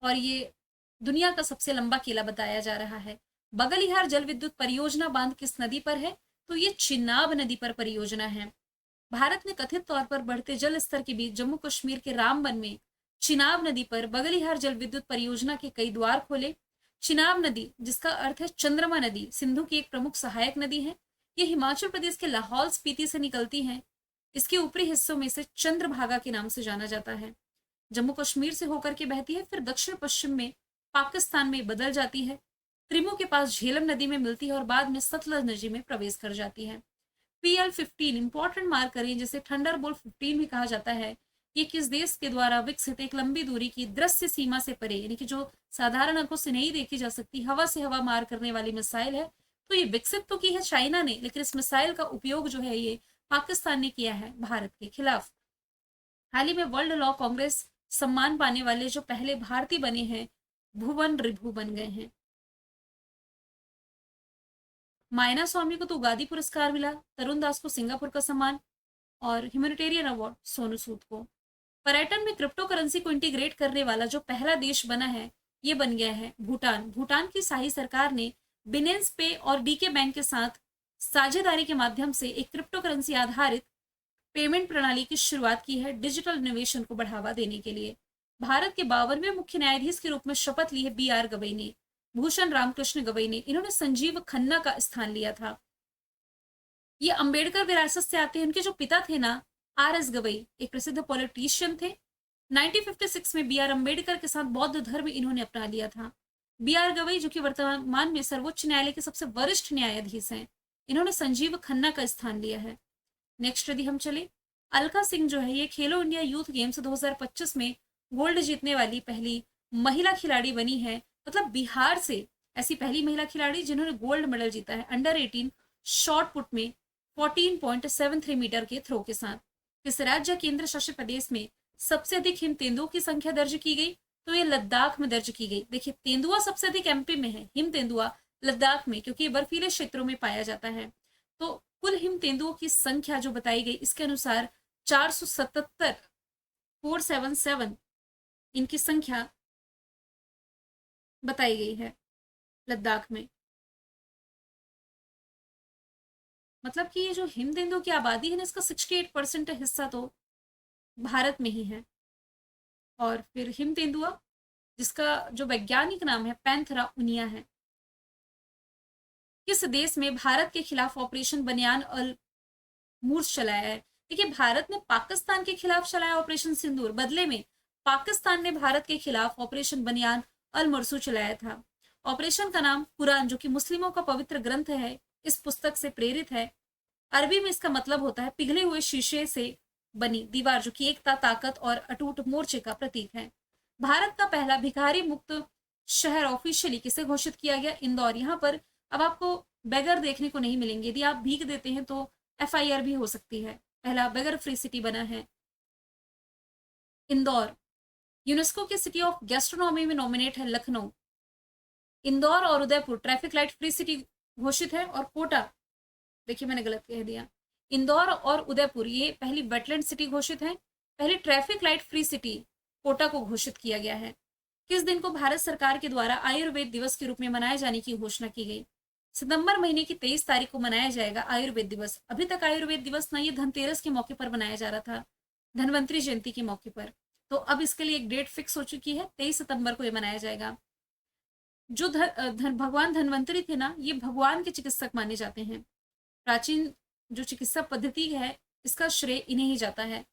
और ये दुनिया का सबसे लंबा किला बताया जा रहा है। बगलिहार जल विद्युत परियोजना बांध किस नदी पर है? तो ये चिनाब नदी पर परियोजना है। भारत ने कथित तौर पर बढ़ते जल स्तर के बीच जम्मू कश्मीर के रामबन में चिनाब नदी पर बगलिहार जल विद्युत परियोजना के कई द्वार खोले। चिनाब नदी, जिसका अर्थ है चंद्रमा नदी, सिंधु की एक प्रमुख सहायक नदी है। ये हिमाचल प्रदेश के लाहौल स्पीति से निकलती है। इसके ऊपरी हिस्सों में से चंद्रभागा के नाम से जाना जाता है। जम्मू कश्मीर से होकर के बहती है, फिर दक्षिण पश्चिम में पाकिस्तान में बदल जाती है, त्रिमो के पास झेलम नदी में मिलती है, और बाद में सतलज नदी में प्रवेश कर जाती है। PL-15 इंपॉर्टेंट मार्क करें, जिसे थंडरबोल्ट 15 भी कहा जाता है। ये किस देश के द्वारा विकसित एक लंबी दूरी की दृश्य सीमा से परे, यानी कि जो साधारण आंखों से नहीं देखी जा सकती, हवा से हवा मार करने वाली मिसाइल है? तो ये विकसित तो की है चाइना ने, लेकिन इस मिसाइल का उपयोग जो है ये पाकिस्तान ने किया है भारत के खिलाफ। हाल ही में वर्ल्ड लॉ कांग्रेस सम्मान पाने वाले जो पहले भारतीय बने हैं, भुवन रिभु बन गए हैं। मायना स्वामी को तो उगादी पुरस्कार मिला, तरुण दास को सिंगापुर का सम्मान, और ह्यूमैनिटेरियन अवार्ड सोनू सूद को। पर्यटन में क्रिप्टो करेंसी को इंटीग्रेट करने वाला जो पहला देश बना है, ये बन गया है भूटान। भूटान की शाही सरकार ने बिनेंस पे और डीके बैंक के साथ साझेदारी के माध्यम से एक क्रिप्टो करेंसी आधारित पेमेंट प्रणाली की शुरुआत की है, डिजिटल इनोवेशन को बढ़ावा देने के लिए। भारत के 52वें मुख्य न्यायाधीश के रूप में शपथ ली है BR गवई ने, भूषण रामकृष्ण गवई ने। इन्होंने संजीव खन्ना का स्थान लिया था। ये अंबेडकर विरासत से आते हैं। उनके जो पिता थे ना, RS गवई, एक प्रसिद्ध पॉलिटिशियन थे। 1956 में BR अम्बेडकर के साथ बौद्ध धर्म इन्होंने अपना लिया था। BR गवई, जो कि वर्तमान में सर्वोच्च न्यायालय के सबसे वरिष्ठ न्यायाधीश हैं, इन्होंने संजीव खन्ना का स्थान लिया है। नेक्स्ट यदि हम चले, अलका सिंह जो है ये खेलो इंडिया यूथ गेम्स 2025 में गोल्ड जीतने वाली पहली महिला खिलाड़ी बनी है। मतलब बिहार से ऐसी पहली महिला खिलाड़ी जिन्होंने गोल्ड मेडल जीता है अंडर 18 शॉर्ट पुट में 14.73 मीटर के थ्रो के साथ। किस राज्य केंद्र शासित प्रदेश में सबसे अधिक हिम तेंदुओं की संख्या दर्ज की गई? तो ये लद्दाख में दर्ज की गई। देखिए, तेंदुआ सबसे अधिक MP में है, हिम तेंदुआ लद्दाख में, क्योंकि ये बर्फीले क्षेत्रों में पाया जाता है। तो कुल हिम तेंदुओं की संख्या जो बताई गई, इसके अनुसार 477 477 इनकी संख्या बताई गई है लद्दाख में। मतलब कि ये जो हिम तेंदुओं की आबादी है ना, इसका 68% हिस्सा तो भारत में ही है। और फिर हिम तेंदुआ, जिसका जो वैज्ञानिक नाम है पैंथेरा उनिया है। किस देश में भारत के खिलाफ ऑपरेशन बनियान अल मूर्स चलाया है? देखिए, भारत ने पाकिस्तान के खिलाफ चलाया ऑपरेशन सिंदूर, बदले में पाकिस्तान ने भारत के खिलाफ ऑपरेशन बनियान अल मरसू चलाया था। ऑपरेशन का नाम कुरान, जो कि मुस्लिमों का पवित्र ग्रंथ है, इस पुस्तक से प्रेरित है। अरबी में इसका मतलब होता है पिघले हुए शीशे से बनी दीवार, जो कि एकता, ताकत और अटूट मोर्चे का प्रतीक है। भारत का पहला भिखारी मुक्त शहर ऑफिशियली किसे घोषित किया गया? इंदौर। यहाँ पर अब आपको बेगर देखने को नहीं मिलेंगे। यदि आप भीख देते हैं तो FIR भी हो सकती है। पहला बेगर फ्री सिटी बना है इंदौर। यूनेस्को की सिटी ऑफ गैस्ट्रोनॉमी में नॉमिनेट है लखनऊ। इंदौर और Udaipur traffic light free city घोषित है, और कोटा, देखिए मैंने गलत कह दिया, इंदौर और उदयपुर ये पहली वेटलैंड सिटी घोषित है। पहली traffic light free city Kota को घोषित किया गया है। किस दिन को भारत सरकार के द्वारा आयुर्वेद दिवस के रूप में मनाए जाने की घोषणा की गई? सितंबर महीने की 23 तारीख को मनाया जाएगा आयुर्वेद दिवस। अभी तक आयुर्वेद दिवस ना ये धनतेरस के मौके पर मनाया जा रहा था, धनवंतरी जयंती के मौके पर। तो अब इसके लिए एक डेट फिक्स हो चुकी है, 23 सितंबर को ये मनाया जाएगा। जो भगवान धनवंतरी थे ना, ये भगवान के चिकित्सक माने जाते हैं। प्राचीन जो चिकित्सा पद्धति है, इसका श्रेय इन्हें ही जाता है।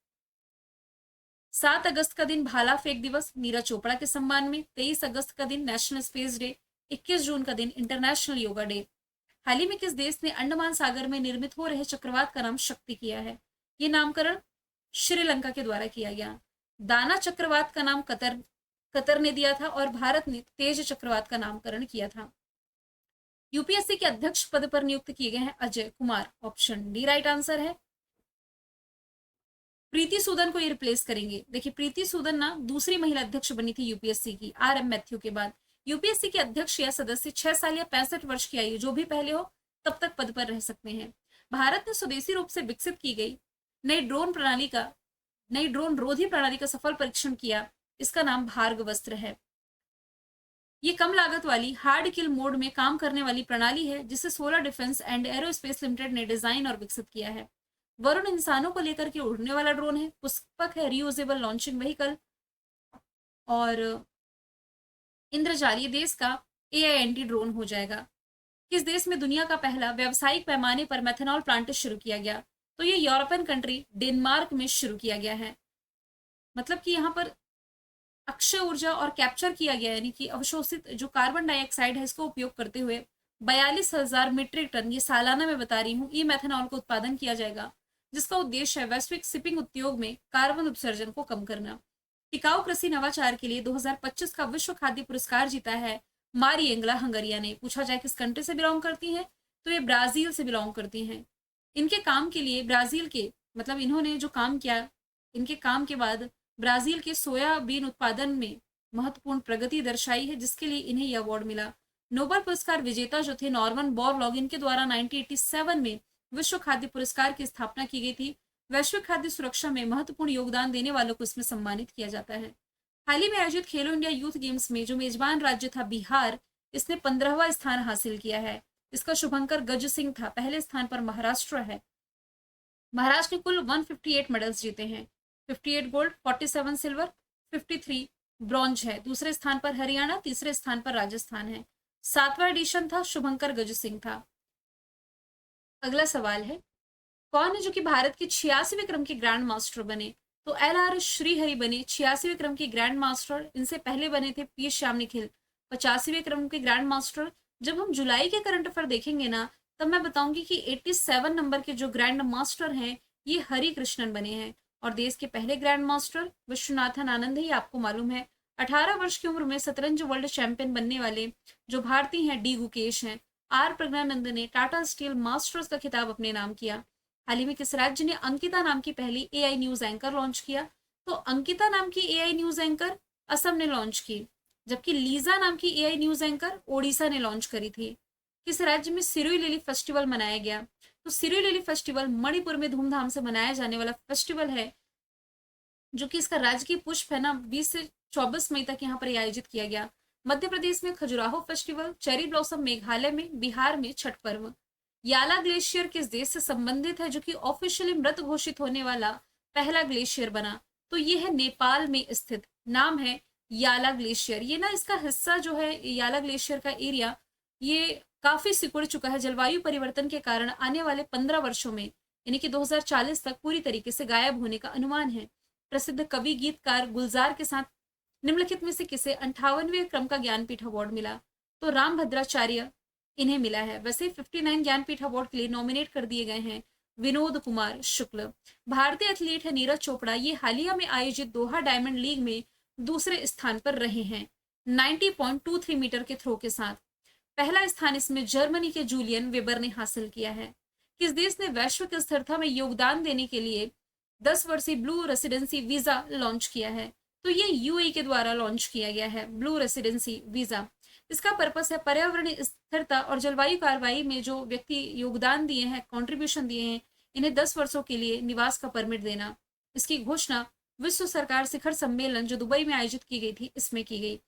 7 अगस्त का दिन भाला फेंक दिवस नीरज चोपड़ा के सम्मान में। 23 अगस्त का दिन नेशनल स्पेस डे। 21 जून का दिन इंटरनेशनल योगा डे। हाल ही में किस देश ने अंडमान सागर में निर्मित हो रहे चक्रवात का नाम शक्ति किया है? ये नामकरण श्रीलंका के द्वारा किया गया। दाना चक्रवात का नाम कतर ने दिया था और भारत ने तेज चक्रवात का नामकरण किया था। यूपीएससी के अध्यक्ष पद पर नियुक्त किए गए हैं Ajay Kumar. Option D right answer है। प्रीति सूदन को ये रिप्लेस करेंगे। देखिए, प्रीति सूदन ना दूसरी महिला अध्यक्ष बनी थी यूपीएससी की, आर.एम. मैथ्यू के बाद। यूपीएससी के अध्यक्ष या सदस्य 6 साल या 65 वर्ष की आयु जो भी पहले हो तब तक पद पर रह सकते हैं। भारत ने स्वदेशी रूप से विकसित की गई नई ड्रोन रोधी प्रणाली का सफल परीक्षण किया। इसका नाम भार्गवस्त्र है। ये कम लागत वाली हार्ड किल मोड में काम करने वाली प्रणाली है जिसे solar defence and aerospace limited ने डिजाइन और विकसित किया है। वरुण इंसानों को लेकर के उड़ने वाला ड्रोन है। पुष्पक है रीयूजेबल लॉन्चिंग व्हीकल। और इंद्रजाल ये देश का AINT ड्रोन हो जाएगा। किस देश में दुनिया का पहला व्यावसायिक पैमाने पर मेथनॉल प्लांट शुरू किया गया? तो ये यूरोपियन कंट्री डेनमार्क में शुरू किया गया है। मतलब कि यहाँ पर अक्षय ऊर्जा और कैप्चर किया गया, यानी कि अवशोषित जो कार्बन डाइऑक्साइड है इसको उपयोग करते हुए 42,000 मीट्रिक टन, ये सालाना में बता रही हूँ, ई मेथनॉल का उत्पादन किया जाएगा, जिसका उद्देश्य है वैश्विक शिपिंग उद्योग में कार्बन उत्सर्जन को कम करना। टिकाऊ कृषि नवाचार के लिए 2025 का विश्व खाद्य पुरस्कार जीता है मारिएंगला हंगरिया ने। पूछा जाए किस कंट्री से बिलोंग करती है, तो ये ब्राजील से बिलोंग करती हैं। इनके काम के लिए ब्राजील के, मतलब इन्होंने जो काम किया, इनके काम के बाद ब्राजील के सोयाबीन उत्पादन में महत्वपूर्ण प्रगति दर्शाई है, जिसके लिए इन्हें यह अवार्ड मिला। नोबेल पुरस्कार विजेता जो थे नॉर्मन बोरलॉग, इनके द्वारा 1987 में विश्व खाद्य पुरस्कार की स्थापना की गई थी। वैश्विक खाद्य सुरक्षा में महत्वपूर्ण योगदान देने वालों को इसमें सम्मानित किया जाता है। हाल ही में आयोजित खेलो इंडिया यूथ गेम्स में जो मेजबान राज्य था बिहार, इसने 15वां स्थान हासिल किया है। इसका शुभंकर गज सिंह था। पहले स्थान पर महाराष्ट्र है। महाराष्ट्र ने कुल 158 मेडल्स जीते हैं। 58 गोल्ड, 47 सिल्वर, 53 ब्रॉन्ज है। दूसरे स्थान पर हरियाणा, तीसरे स्थान पर राजस्थान है। 7वां एडिशन था, शुभंकर गज सिंह था। अगला सवाल है, कौन है जो कि भारत के 86वें क्रम के ग्रैंड मास्टर बने? तो LR श्रीहरि बने 86वें क्रम के ग्रैंड मास्टर। इनसे पहले बने थे P श्याम निखिल 85वें क्रम के ग्रैंड मास्टर। जब हम जुलाई के करंट अफेयर देखेंगे ना, तब मैं बताऊंगी कि 87 नंबर के जो ग्रैंड मास्टर हैं ये हरि कृष्णन बने हैं। और देश के पहले ग्रैंड मास्टर विश्वनाथन आनंद ही आपको मालूम है। 18 वर्ष की उम्र में शतरंज वर्ल्ड चैंपियन बनने वाले जो भारतीय हैं D गुकेश हैं। R प्रज्ञानंद ने टाटा स्टील मास्टर्स का खिताब अपने नाम किया। हाल ही में किस राज्य ने अंकिता नाम की पहली AI न्यूज एंकर लॉन्च किया? तो अंकिता नाम की AI न्यूज एंकर असम ने लॉन्च की, जबकि लीजा नाम की AI न्यूज एंकर ओडिशा ने लॉन्च करी थी। किस राज्य में सिरोई लिली फेस्टिवल मनाया गया? तो सिरोई लिली फेस्टिवल मणिपुर में धूमधाम से मनाया जाने वाला फेस्टिवल है, जो कि इसका राजकीय पुष्प है ना 20 से 24 मई तक यहाँ पर आयोजित किया गया। मध्य प्रदेश में Khajuraho festival, cherry blossom Meghalaya में, बिहार में छठ पर्व। याला ग्लेशियर किस देश से संबंधित है जो कि ऑफिशियली मृत घोषित होने वाला पहला ग्लेशियर बना? तो ये है नेपाल में स्थित, नाम है याला ग्लेशियर। ये ना इसका हिस्सा जो है याला ग्लेशियर का एरिया, ये काफी सिकुड़ चुका है। जलवायु परिवर्तन के कारण आने वाले 15 वर्षों में, यानी कि 2040 तक पूरी तरीके से गायब होने का अनुमान है। प्रसिद्ध कवि गीतकार गुलजार के साथ निम्नलिखित में से किसे 58वें क्रम का ज्ञानपीठ अवार्ड मिला? तो राम भद्राचार्य इन्हें मिला है। वैसे 59 ज्ञानपीठ अवार्ड के लिए नॉमिनेट कर दिए गए हैं विनोद कुमार शुक्ल। भारतीय एथलीट है नीरज चोपड़ा। ये हालिया में आयोजित दोहा डायमंड लीग में दूसरे स्थान पर रहे हैं 90.23 मीटर के थ्रो के साथ। पहला स्थान इसमें जर्मनी के जूलियन वेबर ने हासिल किया है। किस देश ने वैश्विक स्थिरता में योगदान देने के लिए 10 वर्षीय ब्लू रेसिडेंसी वीजा लॉन्च किया है? तो ये UAE के द्वारा लॉन्च किया गया है ब्लू रेसिडेंसी वीजा। इसका पर्पस है पर्यावरणीय स्थिरता और जलवायु कार्रवाई में जो व्यक्ति योगदान दिए हैं, कंट्रीब्यूशन दिए हैं, इन्हें 10 वर्षों के लिए निवास का परमिट देना। इसकी घोषणा विश्व सरकार शिखर सम्मेलन जो दुबई में आयोजित की गई थी, इसमें की गई।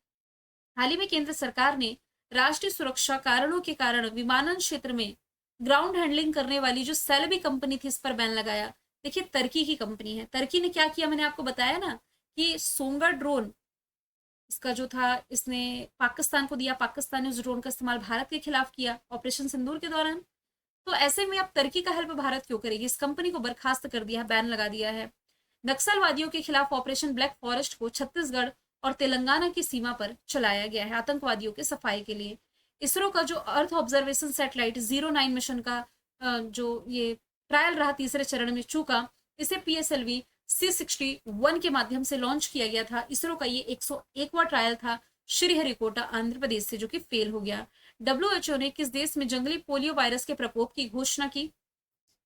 हाल ही में केंद्र सरकार ने राष्ट्रीय सुरक्षा कारणों के कारण विमानन क्षेत्र में ग्राउंड हैंडलिंग करने वाली जो सेलेबी कंपनी थी इस पर बैन लगाया। देखिए तुर्की की कंपनी है, तुर्की ने क्या किया, मैंने आपको बताया ना कि सोंगा ड्रोन इसका जो था इसने पाकिस्तान को दिया, पाकिस्तान ने उस ड्रोन का इस्तेमाल भारत के खिलाफ किया ऑपरेशन सिंदूर के दौरान। तो ऐसे में अब तुर्की का हेल्प भारत क्यों करेगी, इस कंपनी को बर्खास्त कर दिया है, बैन लगा दिया है। नक्सलवादियों के खिलाफ ऑपरेशन ब्लैक फॉरेस्ट को छत्तीसगढ़ और तेलंगाना की सीमा पर चलाया गया है आतंकवादियों के सफाई के लिए। इसरो का जो अर्थ ऑब्जर्वेशन सैटेलाइट 09 मिशन का जो ये ट्रायल रहा तीसरे चरण में चूका, इसे पीएसएलवी C61 के माध्यम से लॉन्च किया गया था। इसरो का ये 101वां ट्रायल था श्रीहरिकोटा आंध्र प्रदेश से, जो कि फेल हो गया। डब्ल्यूएचओ ने किस देश में जंगली पोलियो वायरस के प्रकोप की घोषणा की,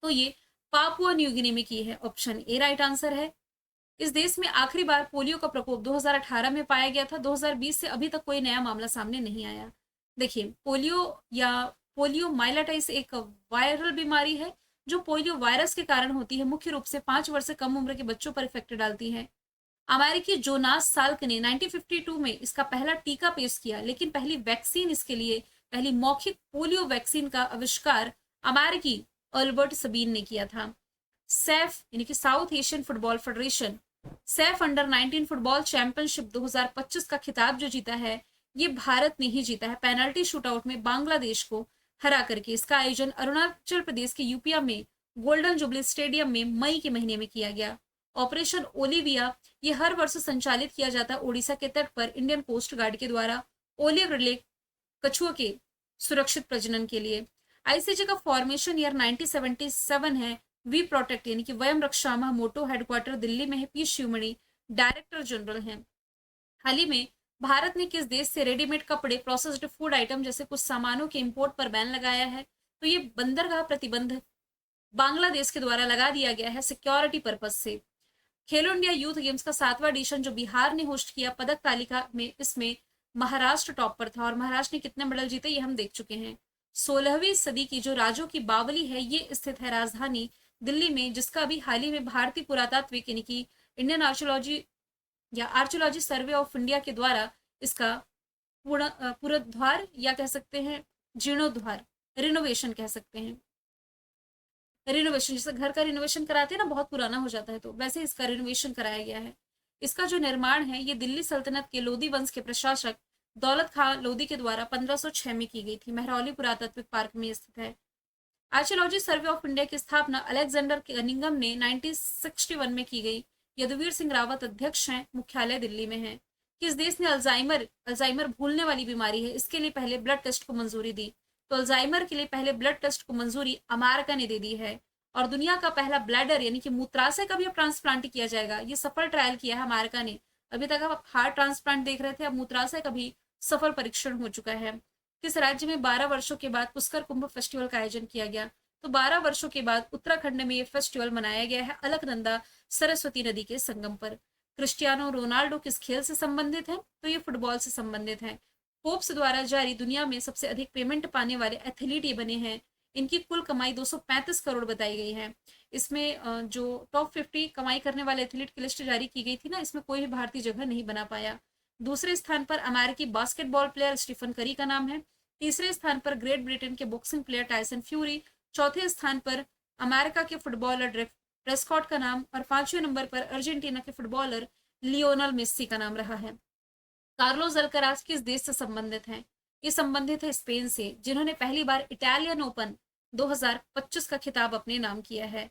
तो ये पापुआ न्यू गिनी में की है। ऑप्शन ए राइट आंसर है। इस देश में आखिरी बार पोलियो का प्रकोप 2018 में पाया गया था, 2020 से अभी तक कोई नया मामला सामने नहीं आया। देखिए पोलियो या पोलियो माइलाइटिस एक वायरल बीमारी है जो पोलियो वायरस के कारण होती है, मुख्य रूप से 5 वर्ष से कम उम्र के बच्चों पर इफेक्ट डालती है। अमेरिकी जोनास साल्क ने 1952 में इसका पहला टीका पेश किया, लेकिन पहली वैक्सीन इसके लिए, पहली मौखिक पोलियो वैक्सीन का आविष्कार अमेरिकी अल्बर्ट सबीन ने किया था। सैफ यानी कि south Asian football federation Saif under 19 football championship 2025 का खिताब जो जीता है ये भारत ने ही जीता है, पेनल्टी शूटआउट में बांग्लादेश को हरा करके। इसका आयोजन अरुणाचल प्रदेश के यूपिया में गोल्डन जुबली स्टेडियम में मई के महीने में किया गया। ऑपरेशन ओलिविया ये हर वर्ष संचालित किया जाता है ओडिशा के तट पर इंडियन कोस्ट गार्ड के द्वारा ओलिव रिले कछुआ के सुरक्षित प्रजनन के लिए। आईसीजे का फॉर्मेशन ईयर 1977 है। वी प्रोटेक्ट यानी कि वयम रक्षामः मोटो हेडक्वार्टर दिल्ली में है। पी शिवमणि डायरेक्टर जनरल हैं। हाल ही में भारत ने किस देश से रेडीमेड कपड़े, प्रोसेस्ड फूड आइटम जैसे कुछ सामानों के इंपोर्ट पर बैन लगाया है, तो ये बंदरगाह प्रतिबंध बांग्लादेश के द्वारा लगा दिया गया है सिक्योरिटी पर्पज से। खेलो इंडिया यूथ गेम्स का 7वां एडिशन जो बिहार ने होस्ट किया, पदक तालिका में इसमें महाराष्ट्र टॉप पर था और महाराष्ट्र ने कितने मेडल जीते ये हम देख चुके हैं। 16वीं सदी की जो राजों की बावली है ये स्थित है राजधानी दिल्ली में, जिसका अभी हाल ही में भारतीय पुरातात्विक यानी कि इंडियन आर्कियोलॉजी या आर्कियोलॉजी सर्वे ऑफ इंडिया के द्वारा इसका पुनरुद्धार या कह सकते हैं जीर्णोद्धार, रिनोवेशन कह सकते हैं। रिनोवेशन जैसे घर का रिनोवेशन कराते हैं ना, बहुत पुराना हो जाता है, तो वैसे इसका रिनोवेशन कराया गया है। इसका जो निर्माण है ये दिल्ली सल्तनत के लोधी वंश के प्रशासक दौलत खां लोधी के द्वारा 1506 में की गई थी। महरौली पुरातात्विक पार्क में स्थित है। आर्कियोलॉजी सर्वे ऑफ इंडिया की स्थापना अलेक्जेंडर कनिंगम ने 1961 में की गई। यदुवीर सिंह रावत अध्यक्ष हैं, मुख्यालय दिल्ली में है। किस देश ने अल्जाइमर भूलने वाली बीमारी है, इसके लिए पहले ब्लड टेस्ट को मंजूरी दी, तो अल्जाइमर के लिए पहले ब्लड टेस्ट को मंजूरी अमेरिका ने दे दी है। और दुनिया का पहला ब्लैडर यानी कि मूत्राशय का भी अब ट्रांसप्लांट किया जाएगा, ये सफल ट्रायल किया है अमेरिका ने। अभी तक आप हार्ट ट्रांसप्लांट देख रहे थे, अब मूत्राशय का भी सफल परीक्षण हो चुका है। किस राज्य में 12 वर्षों के बाद पुष्कर कुंभ फेस्टिवल का आयोजन किया गया, तो 12 वर्षों के बाद उत्तराखंड में ये फेस्टिवल मनाया गया है अलकनंदा सरस्वती नदी के संगम पर। क्रिस्टियानो रोनाल्डो किस खेल से संबंधित है, तो ये फुटबॉल से संबंधित है। फोर्ब्स द्वारा जारी दुनिया में सबसे अधिक पेमेंट पाने वाले एथलीट ये बने हैं। इनकी कुल कमाई 235 करोड़ बताई गई है। इसमें जो टॉप 50 कमाई करने वाले एथलीट की लिस्ट जारी की गई थी ना, इसमें कोई भी भारतीय जगह नहीं बना पाया। दूसरे स्थान पर अमेरिकी बास्केटबॉल प्लेयर स्टीफन करी का नाम है। तीसरे स्थान पर ग्रेट ब्रिटेन के बॉक्सिंग प्लेयर टायसन फ्यूरी। चौथे स्थान पर अमेरिका के फुटबॉलर प्रेस्कॉट का नाम, और 5वें नंबर पर अर्जेंटीना के फुटबॉलर लियोनल मेस्सी का नाम रहा है। कार्लोस अल्कराज किस देश से संबंधित हैं, ये संबंधित है स्पेन से, जिन्होंने पहली बार इटालियन ओपन 2025 का खिताब अपने नाम किया है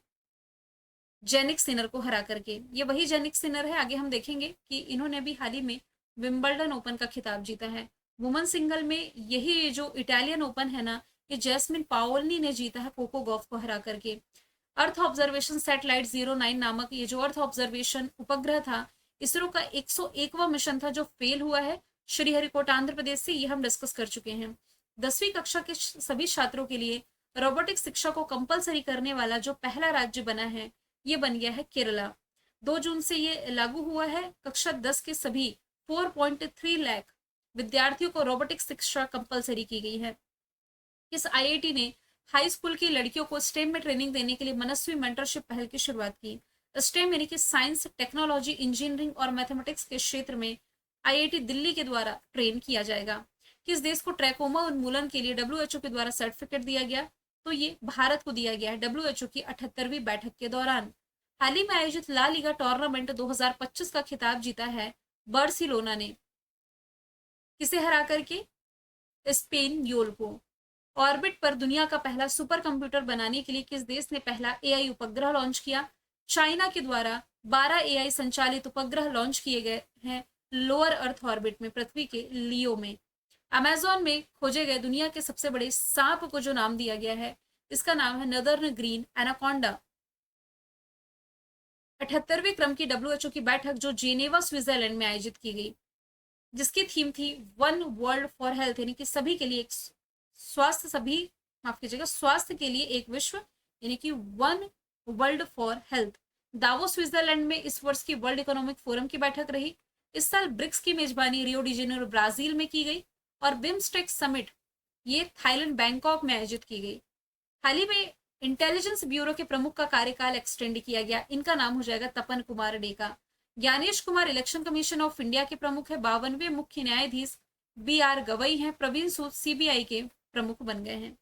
जेनिक सिनर को हरा करके। ये वही जेनिक सिनर है, आगे हम देखेंगे कि इन्होंने भी हाल ही में विंबलडन ओपन का खिताब जीता है। वुमन सिंगल में यही जो इटालियन ओपन है ना, ये जैस्मिन पाओलनी ने जीता है कोको गॉफ को हरा करके। अर्थ ऑब्जर्वेशन सैटेलाइट 09 नामक ये जो अर्थ ऑब्जर्वेशन उपग्रह था, इसरो का 101वां मिशन था जो फेल हुआ है श्रीहरिकोटा आंध्र प्रदेश से, ये हम डिस्कस कर चुके हैं। 10वीं कक्षा के सभी छात्रों के लिए रोबोटिक्स शिक्षा को कंपलसरी करने वाला जो पहला राज्य बना है ये बन गया है केरला। 2 जून से ये लागू हुआ है। कक्षा 10 के सभी 4.3 लाख विद्यार्थियों को रोबोटिक्स शिक्षा कंपलसरी की गई है। इस आईआईटी ने हाई स्कूल की लड़कियों को स्टेम में ट्रेनिंग देने के लिए मनस्वी मेंटरशिप पहल की शुरुआत की। स्टेम यानी कि साइंस, टेक्नोलॉजी, इंजीनियरिंग और मैथमेटिक्स के क्षेत्र में आईआईटी दिल्ली के द्वारा ट्रेन किया जाएगा। किस देश को ट्रैकोमा उन्मूलन के लिए डब्ल्यूएचओ के द्वारा सर्टिफिकेट दिया गया? तो ये भारत को दिया गया है डब्ल्यूएचओ की 78वीं बैठक के दौरान। हाल ही में आयोजित ला लीगा टूर्नामेंट 2025 का खिताब जीता है बार्सिलोना ने, किसे हरा करके? स्पेन योल को। ऑर्बिट पर दुनिया का पहला सुपर कंप्यूटर बनाने के लिए किस देश ने पहला एआई उपग्रह लॉन्च किया? चाइना के द्वारा 12 एआई संचालित उपग्रह लॉन्च किए गए हैं लोअर अर्थ ऑर्बिट में, पृथ्वी के लियो में। अमेजोन में खोजे गए दुनिया के सबसे बड़े सांप को जो नाम दिया गया है, इसका नाम है नदर्न ग्रीन एनाकोंडा। 78वें क्रम की डब्ल्यूएचओ की बैठक जो जेनेवा स्विट्जरलैंड में आयोजित की गई, जिसकी थीम थी वन वर्ल्ड फॉर हेल्थ, यानी कि सभी के लिए एक स्वास्थ्य, सभी माफ कीजिएगा स्वास्थ्य के लिए एक विश्व, यानी कि one world for health. Davos Switzerland में इस वर्ष की वर्ल्ड इकोनॉमिक फोरम की बैठक रही। इस साल ब्रिक्स की मेजबानी रियो डी जेनेरो ब्राजील में की गई और बिम्स्टेक समिट ये थाईलैंड बैंकॉक में आयोजित की गई। हाल ही में इंटेलिजेंस ब्यूरो के प्रमुख का कार्यकाल एक्सटेंड किया गया, इनका नाम हो जाएगा Tapan Kumar Deka. Gyanesh Kumar election commission of India के प्रमुख है। 52वें मुख्य न्यायाधीश बी.आर. गवई हैं। प्रवीण सूद सीबीआई के प्रमुख बन गए हैं।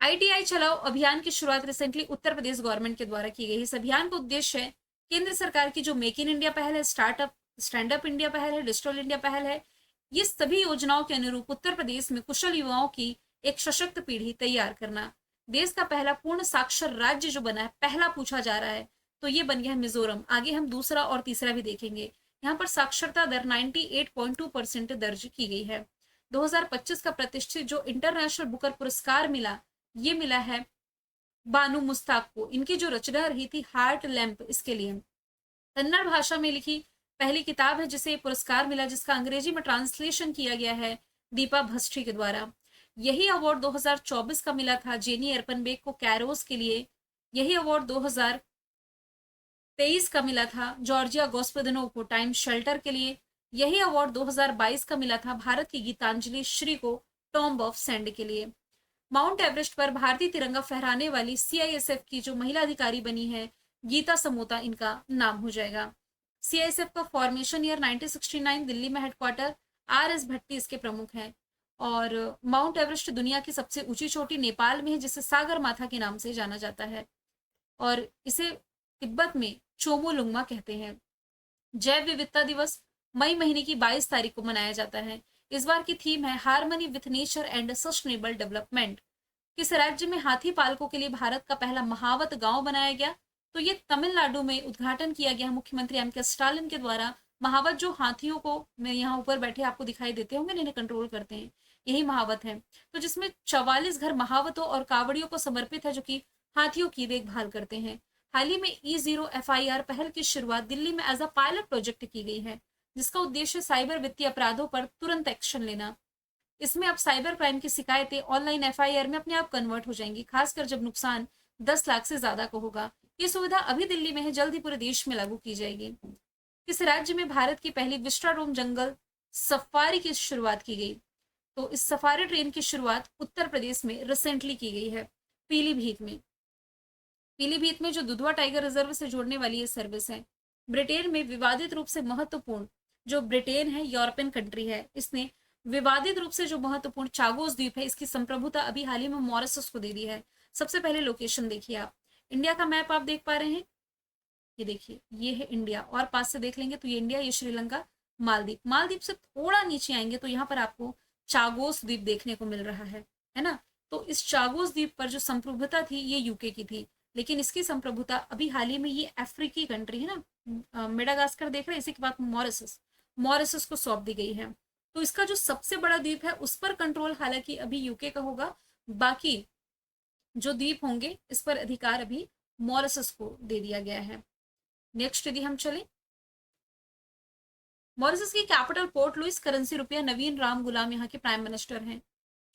आईटीआई चलाओ अभियान की शुरुआत रिसेंटली उत्तर प्रदेश गवर्नमेंट के द्वारा की गई। इस अभियान का उद्देश्य है केंद्र सरकार की जो मेक इन इंडिया पहल है, स्टैंड अप इंडिया पहल है, डिजिटल इंडिया पहल है, ये सभी योजनाओं के अनुरूप उत्तर प्रदेश में कुशल युवाओं की एक सशक्त पीढ़ी तैयार करना। देश का पहला पूर्ण साक्षर राज्य जो बना है, पहला पूछा जा रहा है, तो ये बन गया है मिजोरम। आगे हम दूसरा और तीसरा भी देखेंगे। यहाँ पर साक्षरता दर 98.2% दर्ज की गई है। 2025 का प्रतिष्ठित जो इंटरनेशनल बुकर पुरस्कार मिला, ये मिला है बानू मुस्ताक को। इनकी जो रचना रही थी हार्ट लैंप, इसके लिए कन्नड़ भाषा में लिखी पहली किताब है जिसे पुरस्कार मिला, जिसका अंग्रेजी में ट्रांसलेशन किया गया है दीपा भस्ट्री के द्वारा। यही अवार्ड 2024 का मिला था जेनी एरपनबेक को कैरोस के लिए। यही अवार्ड 2023 का मिला था जॉर्जिया गोस्पदिनोव को टाइम शेल्टर के लिए। यही अवार्ड 2022 का मिला था भारत की गीतांजलि श्री को टॉम्ब ऑफ सैंड के लिए। माउंट एवरेस्ट पर भारतीय तिरंगा फहराने वाली सीआईएसएफ की जो महिला अधिकारी बनी है गीता समोता, इनका नाम हो जाएगा। सीआईएसएफ का फॉर्मेशन ईयर 1969, दिल्ली में हेडक्वार्टर, आर.एस. भट्टी इसके प्रमुख हैं। और माउंट एवरेस्ट दुनिया की सबसे ऊंची चोटी नेपाल में है, जिसे सागर माथा के नाम से जाना जाता है और इसे तिब्बत में चोमोलुंगमा कहते हैं। जैव विविधता दिवस मई महीने की 22 तारीख को मनाया जाता है। इस बार की थीम है harmony with nature and sustainable development. किस राज्य में हाथी पालकों के लिए भारत का पहला महावत गांव बनाया गया? तो ये तमिलनाडु में उद्घाटन किया गया मुख्यमंत्री एम.के. स्टालिन के द्वारा। महावत जो हाथियों को, मैं यहाँ ऊपर बैठे आपको दिखाई देते होंगे, इन्हें कंट्रोल करते हैं, यही महावत है। तो जिसमें 44 घर महावतों और कावड़ियों को समर्पित है जो कि हाथियों की देखभाल करते हैं। हाल ही में E0 FIR पहल की शुरुआत दिल्ली में एज अ पायलट प्रोजेक्ट की गई है, जिसका उद्देश्य साइबर वित्तीय अपराधों पर तुरंत एक्शन लेना। इसमें अब साइबर क्राइम की शिकायतें ऑनलाइन FIR में अपने आप कन्वर्ट हो जाएंगी, खासकर जब नुकसान 10 लाख से ज्यादा का होगा। ये सुविधा अभी दिल्ली में है, जल्द ही पूरे देश में लागू की जाएगी। किस राज्य में भारत की पहली विस्टाडोम जंगल सफारी की शुरुआत की गई? तो इस सफारी ट्रेन की शुरुआत उत्तर प्रदेश में रिसेंटली की गई है, पीलीभीत में। पीलीभीत में जो दुधवा टाइगर रिजर्व से जोड़ने वाली ये सर्विस है। ब्रिटेन में विवादित रूप से महत्वपूर्ण, जो ब्रिटेन है यूरोपियन कंट्री है, इसने विवादित रूप से जो महत्वपूर्ण चागोस द्वीप है, इसकी संप्रभुता अभी हाल ही में मॉरिशस को दे दी है। सबसे पहले लोकेशन देखिए आप, इंडिया का मैप आप देख पा रहे हैं, ये देखिए, ये है इंडिया, और पास से देख लेंगे तो ये इंडिया, ये श्रीलंका, मालदीप। मालदीप से थोड़ा नीचे आएंगे तो यहाँ पर आपको चागोस द्वीप देखने को मिल रहा है ना। तो इस चागोस द्वीप पर जो संप्रभुता थी ये यूके की थी, लेकिन इसकी संप्रभुता अभी हाल ही में ये अफ्रीकी कंट्री है ना, मेडागास्कर देख रहे हैं, इसी के बाद मॉरिशस को सौंप दी गई है। तो इसका जो सबसे बड़ा द्वीप है उस पर कंट्रोल हालांकि अभी यूके का होगा, बाकी जो द्वीप होंगे इस पर अधिकार अभी मॉरिशस को दे दिया गया है। नेक्स्ट यदि हम चले, मॉरिशस की कैपिटल पोर्ट लुइस, करेंसी रुपया, नवीन राम गुलाम यहाँ के प्राइम मिनिस्टर हैं।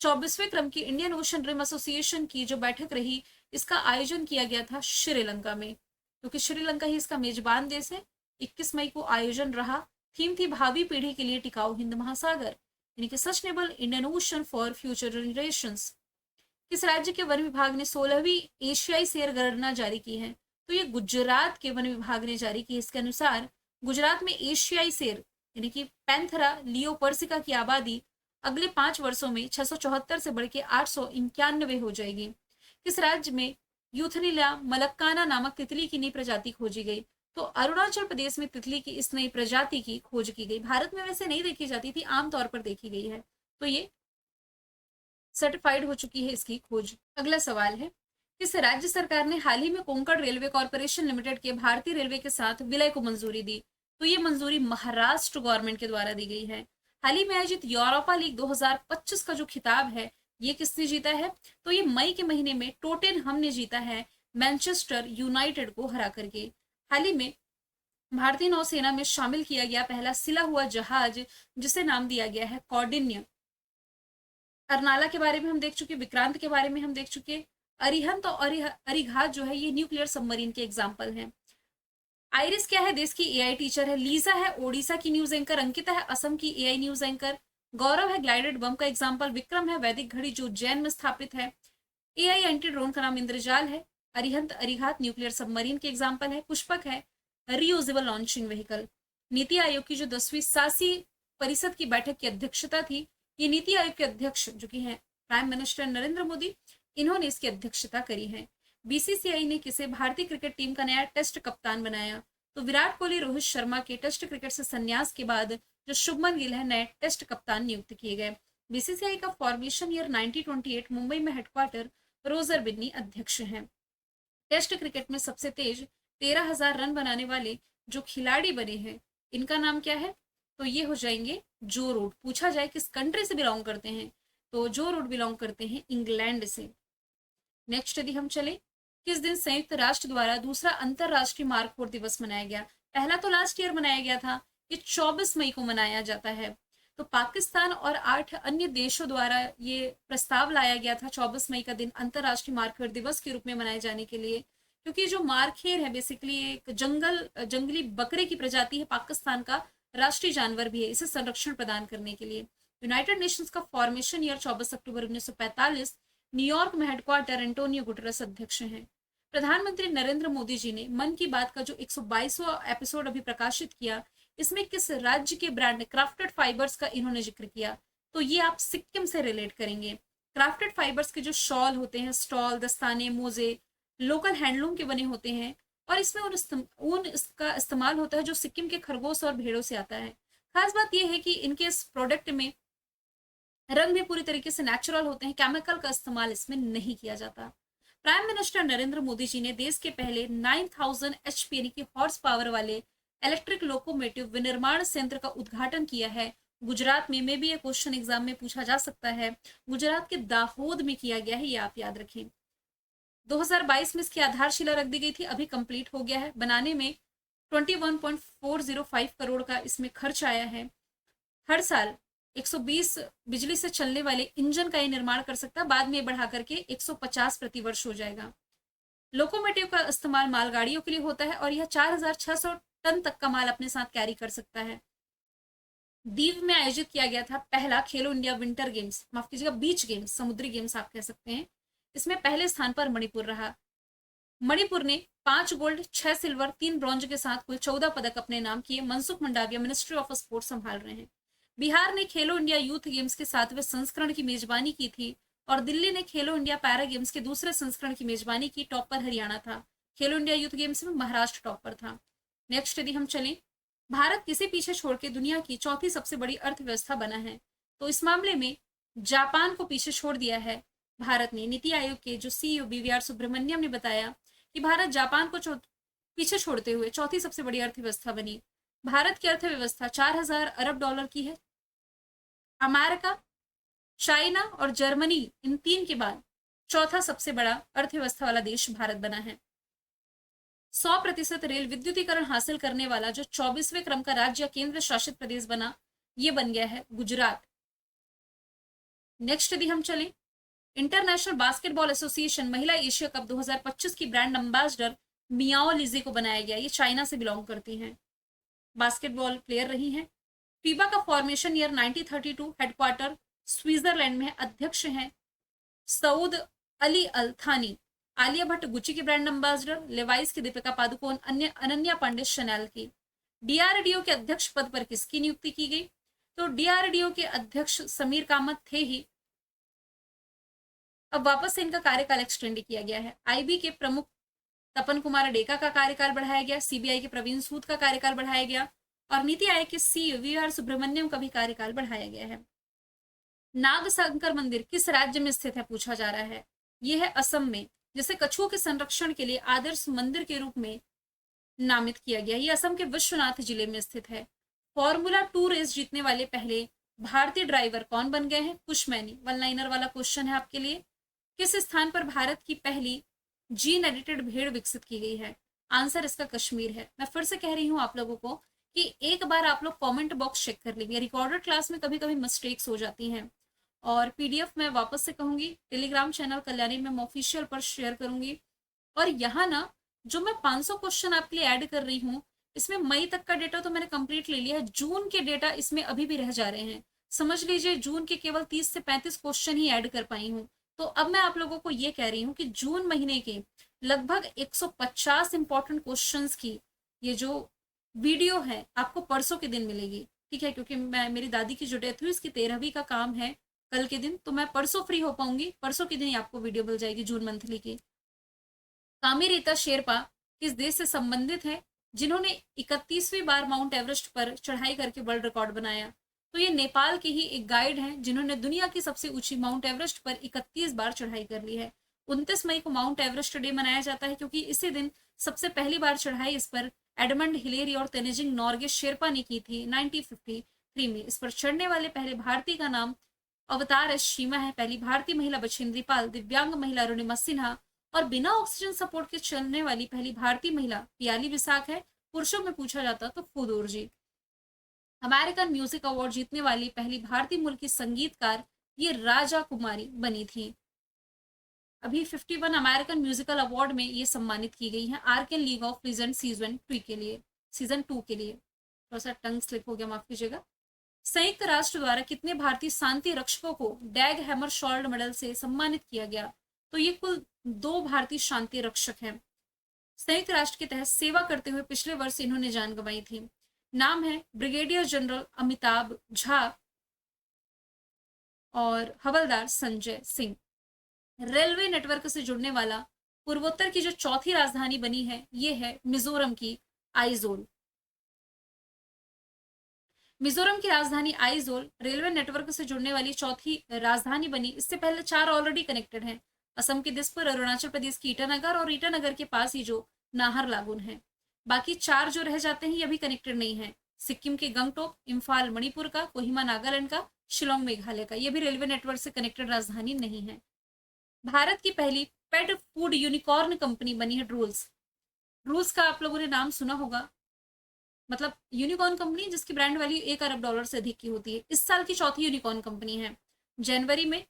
24वें क्रम की इंडियन ओशन रिम एसोसिएशन की जो बैठक रही, इसका आयोजन किया गया था श्रीलंका में, क्योंकि श्रीलंका ही इसका मेजबान देश है। 21 मई को आयोजन रहा। थीम थी भावी पीढ़ी के लिए टिकाऊ हिंद महासागर, यानी कि sustainable Indian ocean for future generations. किस राज्य के वन विभाग ने 16वीं एशियाई शेर गणना जारी की है? तो ये गुजरात के वन विभाग ने जारी की। इसके अनुसार गुजरात में एशियाई शेर यानी कि पैंथरा लियोपर्सिका की आबादी अगले 5 वर्षों में 674 से बढ़ के 891 हो जाएगी। किस राज्य में यूथनीला मलक्काना नामक तितली की नई प्रजाति खोजी गई? तो अरुणाचल प्रदेश में तितली की इस नई प्रजाति की खोज की गई। भारत में वैसे नहीं देखी जाती थी, आमतौर पर देखी गई है, तो ये सर्टिफाइड हो चुकी है इसकी खोज। अगला सवाल है, किस राज्य सरकार ने हाल ही में कोंकण रेलवे कॉर्पोरेशन लिमिटेड के भारतीय रेलवे के साथ विलय को मंजूरी दी? तो ये मंजूरी महाराष्ट्र गवर्नमेंट के द्वारा दी गई है। हाल ही में आयोजित यूरोपा लीग 2025 का जो खिताब है ये किसने जीता है? तो ये मई के महीने में टोटेनहम ने जीता है मैनचेस्टर यूनाइटेड को हरा करके। हाल ही में भारतीय नौसेना में शामिल किया गया पहला सिला हुआ जहाज जिसे नाम दिया गया है कौंडिन्य। अरनाला के बारे में हम देख चुके, विक्रांत के बारे में हम देख चुके। अरिहंत और अरिघात जो है ये न्यूक्लियर सबमरीन के एग्जाम्पल हैं। आइरिस क्या है? देश की एआई टीचर है। लीजा है ओडिशा की न्यूज एंकर। अंकिता है असम की एआई न्यूज एंकर। गौरव है ग्लाइडेड बम का एग्जाम्पल। विक्रम है वैदिक घड़ी जो उज्जैन में स्थापित है। एआई एंटी ड्रोन का नाम इंद्रजाल है। अरिहंत अरिघात न्यूक्लियर सबमरीन के एग्जाम्पल है। पुष्पक है reusable launching vehicle. NITI Aayog की जो 10वीं शासी परिषद की बैठक की अध्यक्षता थी, ये नीति आयोग के अध्यक्ष जो कि हैं प्राइम मिनिस्टर नरेंद्र मोदी, इन्होंने इसकी अध्यक्षता करी है। बीसीसीआई ने किसे भारतीय क्रिकेट टीम का नया टेस्ट कप्तान बनाया? तो विराट कोहली रोहित शर्मा के टेस्ट क्रिकेट से संन्यास के बाद जो शुभमन गिल है नए टेस्ट कप्तान नियुक्त किए गए। बीसीसीआई का फॉर्मेशन ईयर 1928, मुंबई में हेडक्वार्टर, रोजर बिन्नी अध्यक्ष हैं। टेस्ट क्रिकेट में सबसे तेज 13,000 रन बनाने वाले जो खिलाड़ी बने हैं इनका नाम क्या है? तो ये हो जाएंगे जो रूट। पूछा जाए किस कंट्री से बिलोंग करते हैं, तो जो रूट बिलोंग करते हैं इंग्लैंड से। नेक्स्ट यदि हम चले, किस दिन संयुक्त राष्ट्र द्वारा दूसरा अंतरराष्ट्रीय मार्कोर दिवस मनाया गया? पहला तो लास्ट ईयर मनाया गया था, ये 24 मई को मनाया जाता है। तो पाकिस्तान और 8 अन्य देशों द्वारा ये प्रस्ताव लाया गया था 24 मई का दिन अंतरराष्ट्रीय मार्कोर दिवस के रूप में मनाए जाने के लिए, क्योंकि जो मारखेर है बेसिकली एक जंगली बकरे की प्रजाति है, पाकिस्तान का राष्ट्रीय जानवर भी है, इसे संरक्षण प्रदान करने के लिए। यूनाइटेड नेशंस का फॉर्मेशन ईयर 24 अक्टूबर 1945, न्यूयॉर्क में हेडक्वार्टर, एंटोनियो गुटेरेस अध्यक्ष हैं। प्रधानमंत्री नरेंद्र मोदी जी ने मन की बात का जो 122वां एपिसोड अभी प्रकाशित किया, इसमें किस राज्य के ब्रांड क्राफ्टेड फाइबर्स का इन्होंने जिक्र किया? तो ये आप सिक्किम से रिलेट करेंगे। क्राफ्टेड फाइबर्स के जो शॉल होते हैं, स्टॉल, दस्ताने, मोजे लोकल हैंडलूम के बने होते हैं और इसमें ऊन इसका इस्तेमाल होता है जो सिक्किम के खरगोश और भेड़ों से आता है। खास बात यह है कि इनके इस प्रोडक्ट में रंग भी पूरी तरीके से नेचुरल होते हैं, केमिकल का इस्तेमाल इसमें नहीं किया जाता। प्राइम मिनिस्टर नरेंद्र मोदी जी ने देश के पहले 9000 HP यानी कि हॉर्स पावर वाले इलेक्ट्रिक लोकोमोटिव विनिर्माण संयंत्र का उद्घाटन किया है गुजरात में भी ये क्वेश्चन एग्जाम में पूछा जा सकता है। गुजरात के दाहोद में किया गया है, ये आप याद रखें। 2022 में इसकी आधारशिला रख दी गई थी, अभी कंप्लीट हो गया है। बनाने में 21.405 करोड़ का इसमें खर्च आया है। हर साल 120 बिजली से चलने वाले इंजन का ये निर्माण कर सकता है, बाद में बढ़ा करके 150 प्रति वर्ष हो जाएगा। लोकोमोटिव का इस्तेमाल मालगाड़ियों के लिए होता है और यह 4600 टन तक का माल अपने साथ कैरी कर सकता है। दीव में आयोजित किया गया था पहला खेलो इंडिया विंटर गेम्स, माफ कीजिएगा बीच गेम्स, समुद्री गेम्स आप कह सकते हैं। इसमें पहले स्थान पर मणिपुर रहा। मणिपुर ने 5 गोल्ड, 6 सिल्वर, 3 ब्रॉन्ज के साथ कुल 14 पदक अपने नाम किए। Mansukh Mandaviya ministry of sport संभाल रहे हैं। बिहार ने खेलो इंडिया यूथ गेम्स के 7वें संस्करण की मेजबानी की थी और दिल्ली ने खेलो इंडिया पैरा गेम्स के दूसरे संस्करण की मेजबानी की। टॉप पर हरियाणा था। खेलो इंडिया यूथ गेम्स में महाराष्ट्र टॉप पर था। नेक्स्ट यदि हम चलें, भारत किसे पीछे छोड़ के दुनिया की चौथी सबसे बड़ी अर्थव्यवस्था बना है? तो इस मामले में जापान को पीछे छोड़ दिया है भारत ने। नीति आयोग के जो CEO BVR सुब्रमण्यम ने बताया कि भारत जापान को पीछे छोड़ते हुए चौथी सबसे बड़ी अर्थव्यवस्था बनी। भारत की अर्थव्यवस्था 4000 अरब डॉलर की है। अमेरिका, चाइना और जर्मनी, इन 3 के बाद चौथा सबसे बड़ा अर्थव्यवस्था वाला देश भारत बना है। 100% रेल विद्युतीकरण हासिल करने वाला जो 24वें क्रम का राज्य या केंद्र शासित प्रदेश बना, ये बन गया है गुजरात। नेक्स्ट यदि हम चलें, इंटरनेशनल बास्केटबॉल एसोसिएशन महिला एशिया कप 2025 की ब्रांड एम्बेसडर मियाओ लिजी को बनाया गया। ये चाइना से बिलोंग करती हैं, बास्केटबॉल प्लेयर रही हैं। फीबा का फॉर्मेशन ईयर 1932, हेडक्वार्टर स्विट्जरलैंड में, अध्यक्ष हैं सऊद अली अल थानी। आलिया भट्ट गुच्ची की ब्रांड एम्बेसडर, लेवाइस की दीपिका पादुकोण, अन्य अनन्या पांडे शनैल की। डीआरडीओ के अध्यक्ष पद पर किसकी नियुक्ति की गई? तो डीआरडीओ के अध्यक्ष समीर कामत थे ही। अब वापस से इनका कार्यकाल एक्सटेंड किया गया है। आईबी के प्रमुख तपन कुमार डेका का कार्यकाल बढ़ाया गया, सीबीआई के प्रवीण सूद का कार्यकाल बढ़ाया गया और नीति आयोग के सीईओ वी.आर. सुब्रमण्यम का भी कार्यकाल बढ़ाया गया है। नागशंकर मंदिर किस राज्य में स्थित है पूछा जा रहा है। यह है असम में, जिसे कछुओं के संरक्षण के लिए आदर्श मंदिर के रूप में नामित किया गया। यह असम के विश्वनाथ जिले में स्थित है। फॉर्मूला 2 रेस जीतने वाले पहले भारतीय ड्राइवर कौन बन गए हैं? कुश मैनी। वन लाइनर वाला क्वेश्चन है आपके लिए। किस स्थान पर भारत की पहली जीन एडिटेड भेड़ विकसित की गई है? आंसर इसका कश्मीर है। मैं फिर से कह रही हूँ आप लोगों को कि एक बार आप लोग कमेंट बॉक्स चेक कर लेंगे। रिकॉर्डेड क्लास में कभी कभी मिस्टेक्स हो जाती हैं और पीडीएफ मैं वापस से कहूंगी टेलीग्राम चैनल कल्याणी में मैं ऑफिशियल पर शेयर करूंगी। और यहाँ ना जो मैं 500 क्वेश्चन आपके लिए ऐड कर रही हूँ, इसमें मई तक का डेटा तो मैंने कंप्लीट ले लिया है, जून के डेटा इसमें अभी भी रह जा रहे हैं। समझ लीजिए जून के केवल 30 से 35 क्वेश्चन ही ऐड कर पाई हूँ। तो अब मैं आप लोगों को ये कह रही हूँ कि जून महीने के लगभग 150 इंपॉर्टेंट क्वेश्चंस की ये जो वीडियो है आपको परसों के दिन मिलेगी, ठीक है? क्योंकि मैं मेरी दादी की जो डेथ हुई इसकी 13वीं का काम है कल के दिन, तो मैं परसों फ्री हो पाऊंगी। परसों के दिन ही आपको वीडियो मिल जाएगी जून मंथली की। कामी रीता शेरपा किस देश से संबंधित है जिन्होंने 31वीं बार माउंट एवरेस्ट पर चढ़ाई करके वर्ल्ड रिकॉर्ड बनाया? तो ये नेपाल के ही एक गाइड हैं जिन्होंने दुनिया की सबसे ऊंची माउंट एवरेस्ट पर 31 बार चढ़ाई कर ली है। 29 मई को माउंट एवरेस्ट डे मनाया जाता है क्योंकि इसी दिन सबसे पहली बार चढ़ाई इस पर एडमंड हिलेरी और तेनजिंग नॉर्गे शेरपा ने की थी 1953 में। इस पर चढ़ने वाले पहले भारतीय का नाम अवतार एस शीमा है। पहली भारतीय महिला बछेंद्री पाल, दिव्यांग महिला अरुणिमा सिन्हा और बिना ऑक्सीजन सपोर्ट के चलने वाली पहली भारतीय महिला पियाली विसाख है। पुरुषों में पूछा जाता तो फुदूर जी। अमेरिकन म्यूजिक अवार्ड जीतने वाली पहली भारतीय मूल की संगीतकार ये राजा कुमारी बनी थी। अभी 51 अमेरिकन म्यूजिकल अवार्ड में ये सम्मानित की गई हैं Arkan league of legend season 2 के लिए। थोड़ा सा टंग स्लिप हो गया, माफ कीजिएगा। संयुक्त राष्ट्र द्वारा कितने भारतीय शांति रक्षकों को डैग हैमर शॉल्ड मेडल से सम्मानित किया गया? तो ये कुल 2 भारतीय शांति रक्षक हैं। संयुक्त राष्ट्र के तहत सेवा करते हुए पिछले वर्ष इन्होंने जान गंवाई थी। नाम है ब्रिगेडियर जनरल अमिताभ झा और हवलदार संजय सिंह। रेलवे नेटवर्क से जुड़ने वाला पूर्वोत्तर की जो चौथी राजधानी बनी है ये है मिजोरम की आइजोल। मिजोरम की राजधानी आइजोल रेलवे नेटवर्क से जुड़ने वाली चौथी राजधानी बनी। इससे पहले 4 ऑलरेडी कनेक्टेड हैं। असम के दिसपुर, अरुणाचल प्रदेश की ईटानगर और ईटानगर के पास ही जो नाहरलागुन है। बाकी 4 जो रह जाते हैं ये अभी कनेक्टेड नहीं है। सिक्किम के गंगटोक, इम्फाल मणिपुर का, कोहिमा नागालैंड का, शिलोंग मेघालय का, ये भी रेलवे नेटवर्क से कनेक्टेड राजधानी नहीं है। भारत की पहली पेट फूड यूनिकॉर्न कंपनी बनी है ड्रूल्स। ड्रूल्स का आप लोगों ने नाम सुना होगा, मतलब यूनिकॉर्न कंपनी जिसकी ब्रांड वैल्यू $1 अरब से अधिक की होती है। इस साल की चौथी यूनिकॉर्न कंपनी है। जनवरी में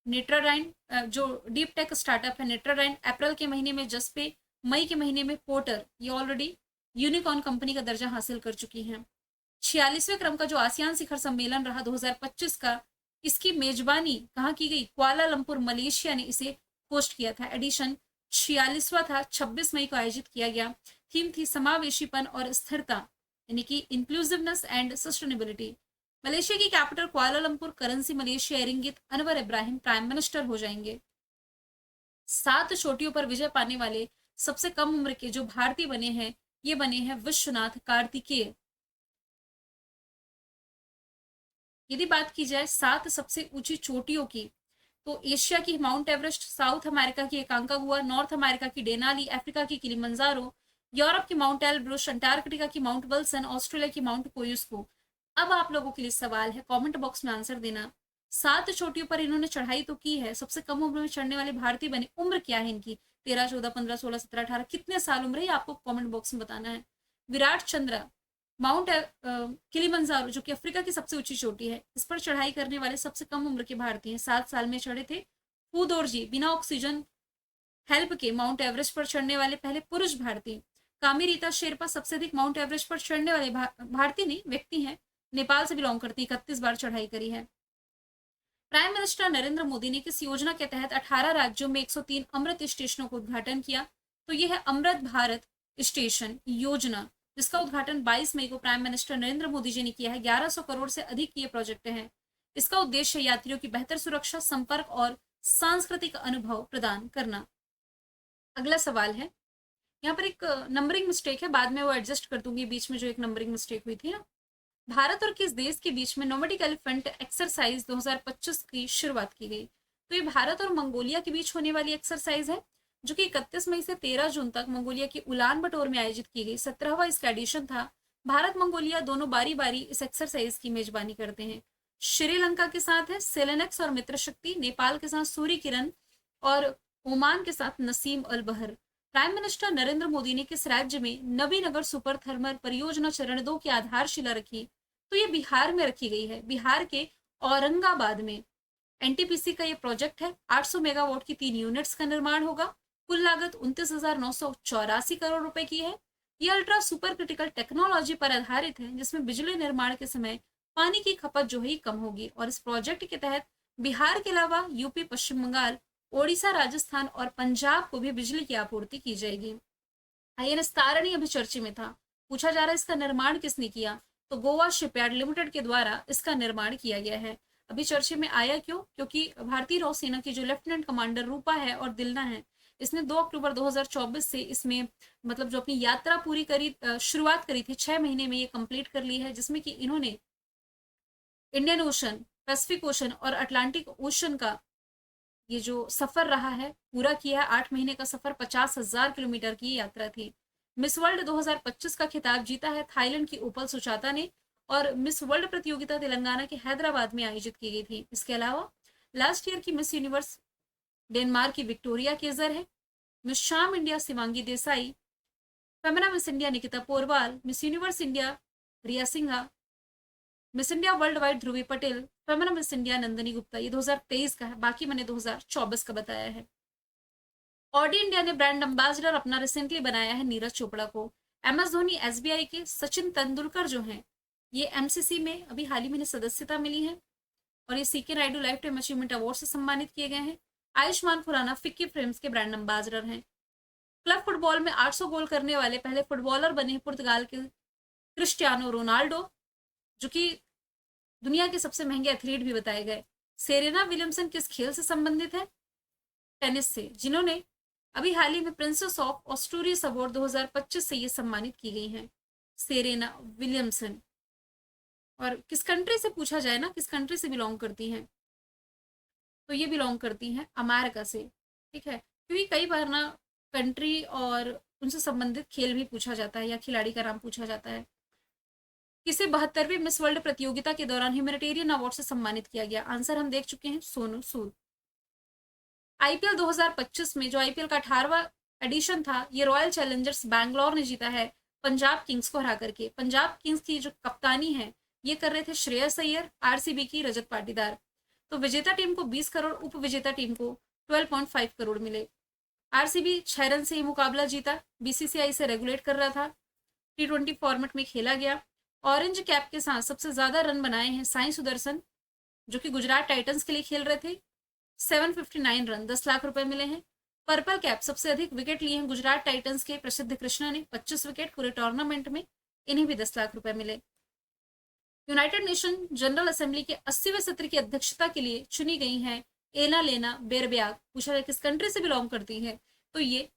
नेट्राडाइन जो डीप टेक स्टार्टअप है नेट्राडाइन, अप्रैल के महीने में जसपे, मई के महीने में पोर्टर, ये ऑलरेडी यूनिकॉर्न कंपनी का दर्जा हासिल कर चुकी हैं। 46वें क्रम का जो आसियान शिखर सम्मेलन रहा 2025 का, इसकी मेजबानी कहाँ की गई? कुआलालंपुर मलेशिया ने इसे होस्ट किया था। एडिशन 46वां था, 26 मई को आयोजित किया गया। थीम थी समावेशीपन और स्थिरता, यानी कि इंक्लूसिवनेस एंड सस्टेनेबिलिटी। मलेशिया की capital Kuala Lumpur, currency Malaysia रिंगित। Anwar Ibrahim prime minister हो जाएंगे। 7 चोटियों पर विजय पाने वाले सबसे कम उम्र के जो भारतीय बने हैं ये बने हैं विश्वनाथ कार्तिकेय। यदि बात की जाए 7 सबसे ऊंची चोटियों की, तो एशिया की माउंट एवरेस्ट, साउथ अमेरिका की एकांकागुआ, नॉर्थ अमेरिका की डेनाली, अफ्रीका की किलिमंजारो, यूरोप की माउंट एल्ब्रुस, अंटार्कटिका की माउंट विल्सन, ऑस्ट्रेलिया की माउंट कोयुस्को। अब आप लोगों के लिए सवाल है, कमेंट बॉक्स में आंसर देना। 7 चोटियों पर इन्होंने चढ़ाई तो की है, सबसे कम उम्र में चढ़ने वाले भारतीय बने। उम्र क्या है इनकी? 13, 14, 15, 16, 17, 18, कितने साल उम्र है आपको कमेंट बॉक्स में बताना है। विराट चंद्रा, माउंट किलिमंजारो जो कि अफ्रीका की सबसे ऊंची चोटी है, इस पर चढ़ाई करने वाले सबसे कम उम्र के भारतीय हैं। 7 साल में चढ़े थे। फूदौर जी बिना ऑक्सीजन हेल्प के माउंट एवरेस्ट पर चढ़ने वाले पहले पुरुष भारतीय। कामी रीता शेरपा सबसे अधिक माउंट एवरेस्ट पर चढ़ने वाले भारतीय नहीं व्यक्ति हैं, नेपाल से बिलोंग करती है, 31 बार चढ़ाई करी है। प्राइम मिनिस्टर नरेंद्र मोदी ने किस योजना के तहत 18 राज्यों में 103 अमृत स्टेशनों का उद्घाटन किया? तो यह है अमृत भारत स्टेशन योजना। जिसका उद्घाटन 22 मई को प्राइम मिनिस्टर नरेंद्र मोदी जी ने किया है। 1100 करोड़ से अधिक की ये प्रोजेक्ट है। इसका उद्देश्य यात्रियों की बेहतर सुरक्षा, संपर्क और सांस्कृतिक अनुभव प्रदान करना। अगला सवाल है, यहाँ पर एक नंबरिंग मिस्टेक है, बाद में वो एडजस्ट कर दूंगी, बीच में जो एक नंबरिंग मिस्टेक हुई थी ना। भारत और किस देश के बीच में नोमैडिक एलिफेंट एक्सरसाइज 2025 की शुरुआत की गई? तो ये भारत और मंगोलिया के बीच होने वाली एक्सरसाइज है, जो कि 31 मई से 13 जून तक मंगोलिया की उलान बटोर में आयोजित की गई। 17वां इसका एडिशन था। भारत मंगोलिया दोनों बारी बारी इस एक्सरसाइज की मेजबानी करते हैं। श्रीलंका के साथ है सेलेनेक्स और मित्र शक्ति, नेपाल के साथ सूर्य किरण और ओमान के साथ नसीम अल बहर। प्राइम मिनिस्टर नरेंद्र मोदी ने किस राज्य में नबीनगर सुपर थर्मल परियोजना चरण 2 की आधारशिला रखी? तो ये बिहार में रखी गई है, बिहार के औरंगाबाद में। एनटीपीसी का ये प्रोजेक्ट है। 800 मेगावाट की 3 यूनिट्स का निर्माण होगा। कुल लागत 29,984 करोड़ रुपए की है। ये अल्ट्रा सुपर क्रिटिकल टेक्नोलॉजी पर आधारित है, जिसमें बिजली निर्माण के समय पानी की खपत जो है कम होगी। और इस प्रोजेक्ट के तहत बिहार के अलावा यूपी, पश्चिम बंगाल, ओडिशा, राजस्थान और पंजाब को भी बिजली की आपूर्ति की जाएगी। आईएनएस तारिणी अभी चर्चा में था। पूछा जा रहा है इसका निर्माण किसने किया? तो गोवा शिपयार्ड लिमिटेड के द्वारा इसका निर्माण किया गया है। अभी चर्चे में आया क्यों? क्योंकि भारतीय नौसेना की जो लेफ्टिनेंट कमांडर रूपा है और दिलना है, इसने 2 अक्टूबर 2024 से इसमें मतलब जो अपनी यात्रा पूरी करी, शुरुआत करी थी, 6 महीने में ये कंप्लीट कर ली है, जिसमें कि इन्होंने इंडियन ओशन, पैसिफिक ओशन और अटलांटिक ओशन का ये जो सफर रहा है पूरा किया है। 8 महीने का सफर, 50,000 किलोमीटर की यात्रा थी। मिस वर्ल्ड 2025 का खिताब जीता है थाईलैंड की उपल सुचाता ने। और मिस वर्ल्ड प्रतियोगिता तेलंगाना के हैदराबाद में आयोजित की गई थी। इसके अलावा लास्ट ईयर की मिस यूनिवर्स डेनमार्क की विक्टोरिया केजर है। मिस शाम India Shivangi Desai, Femina miss India Nikita Porwal, miss universe India Riya Singha, miss India world wide Dhruvi Patel, Femina miss India Nandini Gupta. ये 2023 का है, बाकी मैंने 2024 का बताया है। ऑडी इंडिया ने ब्रांड एम्बेसडर अपना रिसेंटली बनाया है नीरज चोपड़ा को। एमएस धोनी, एसबीआई के सचिन तेंदुलकर जो हैं, ये एमसीसी में अभी हाल ही में सदस्यता मिली है और ये C K Naidu lifetime achievement award से सम्मानित किए गए हैं। आयुष्मान खुराना फिक्की फ्रेम्स के ब्रांड एम्बेसडर हैं। क्लब फुटबॉल में 800 गोल करने वाले पहले फुटबॉलर बने पुर्तगाल के क्रिस्टियानो रोनाल्डो, जो कि दुनिया के सबसे महंगे एथलीट भी बताए गए। सेरेना विलियमसन किस खेल से संबंधित है? टेनिस से, जिन्होंने अभी हाल ही में प्रिंसेस ऑफ ऑस्ट्रेरियस अवार्ड 2025 से ये सम्मानित की गई हैं, सेरेना विलियमसन। और किस कंट्री से पूछा जाए ना, किस कंट्री से बिलोंग करती हैं, तो ये बिलोंग करती हैं अमेरिका से। ठीक है, क्योंकि कई बार ना कंट्री और उनसे संबंधित खेल भी पूछा जाता है या खिलाड़ी का नाम पूछा जाता है। किसे 72वीं मिस वर्ल्ड प्रतियोगिता के दौरान ह्यूमैनिटेरियन अवार्ड से सम्मानित किया गया? आंसर हम देख चुके हैं, सोनू सूद। आईपीएल 2025 में जो आईपीएल का 18वां एडिशन था, ये रॉयल चैलेंजर्स बैंगलोर ने जीता है पंजाब किंग्स को हरा करके। पंजाब किंग्स की जो कप्तानी है ये कर रहे थे श्रेयस अय्यर, आरसीबी की रजत पाटीदार। तो विजेता टीम को 20 करोड़, उप विजेता टीम को 12.5 करोड़ मिले। आरसीबी 6 रन से ये मुकाबला जीता। बीसीसीआई से रेगुलेट कर रहा था। T20 फॉर्मेट में खेला गया। ऑरेंज कैप के साथ सबसे ज्यादा रन बनाए हैं साई सुदर्शन, जो कि गुजरात टाइटंस के लिए खेल रहे थे। 759 रन, 10 लाख रुपए मिले हैं। पर्पल कैप सबसे अधिक विकेट लिए हैं गुजरात टाइटंस के प्रसिद्ध कृष्णा ने, 25 विकेट पूरे टूर्नामेंट में, इन्हें भी 10 लाख रुपए मिले। यूनाइटेड नेशन जनरल असेंबली के 80वें सत्र की अध्यक्षता के लिए चुनी गई हैं एना लेना बेरब्याग। पूछा जाए किस कंट्री से बिलोंग करती है, तो ये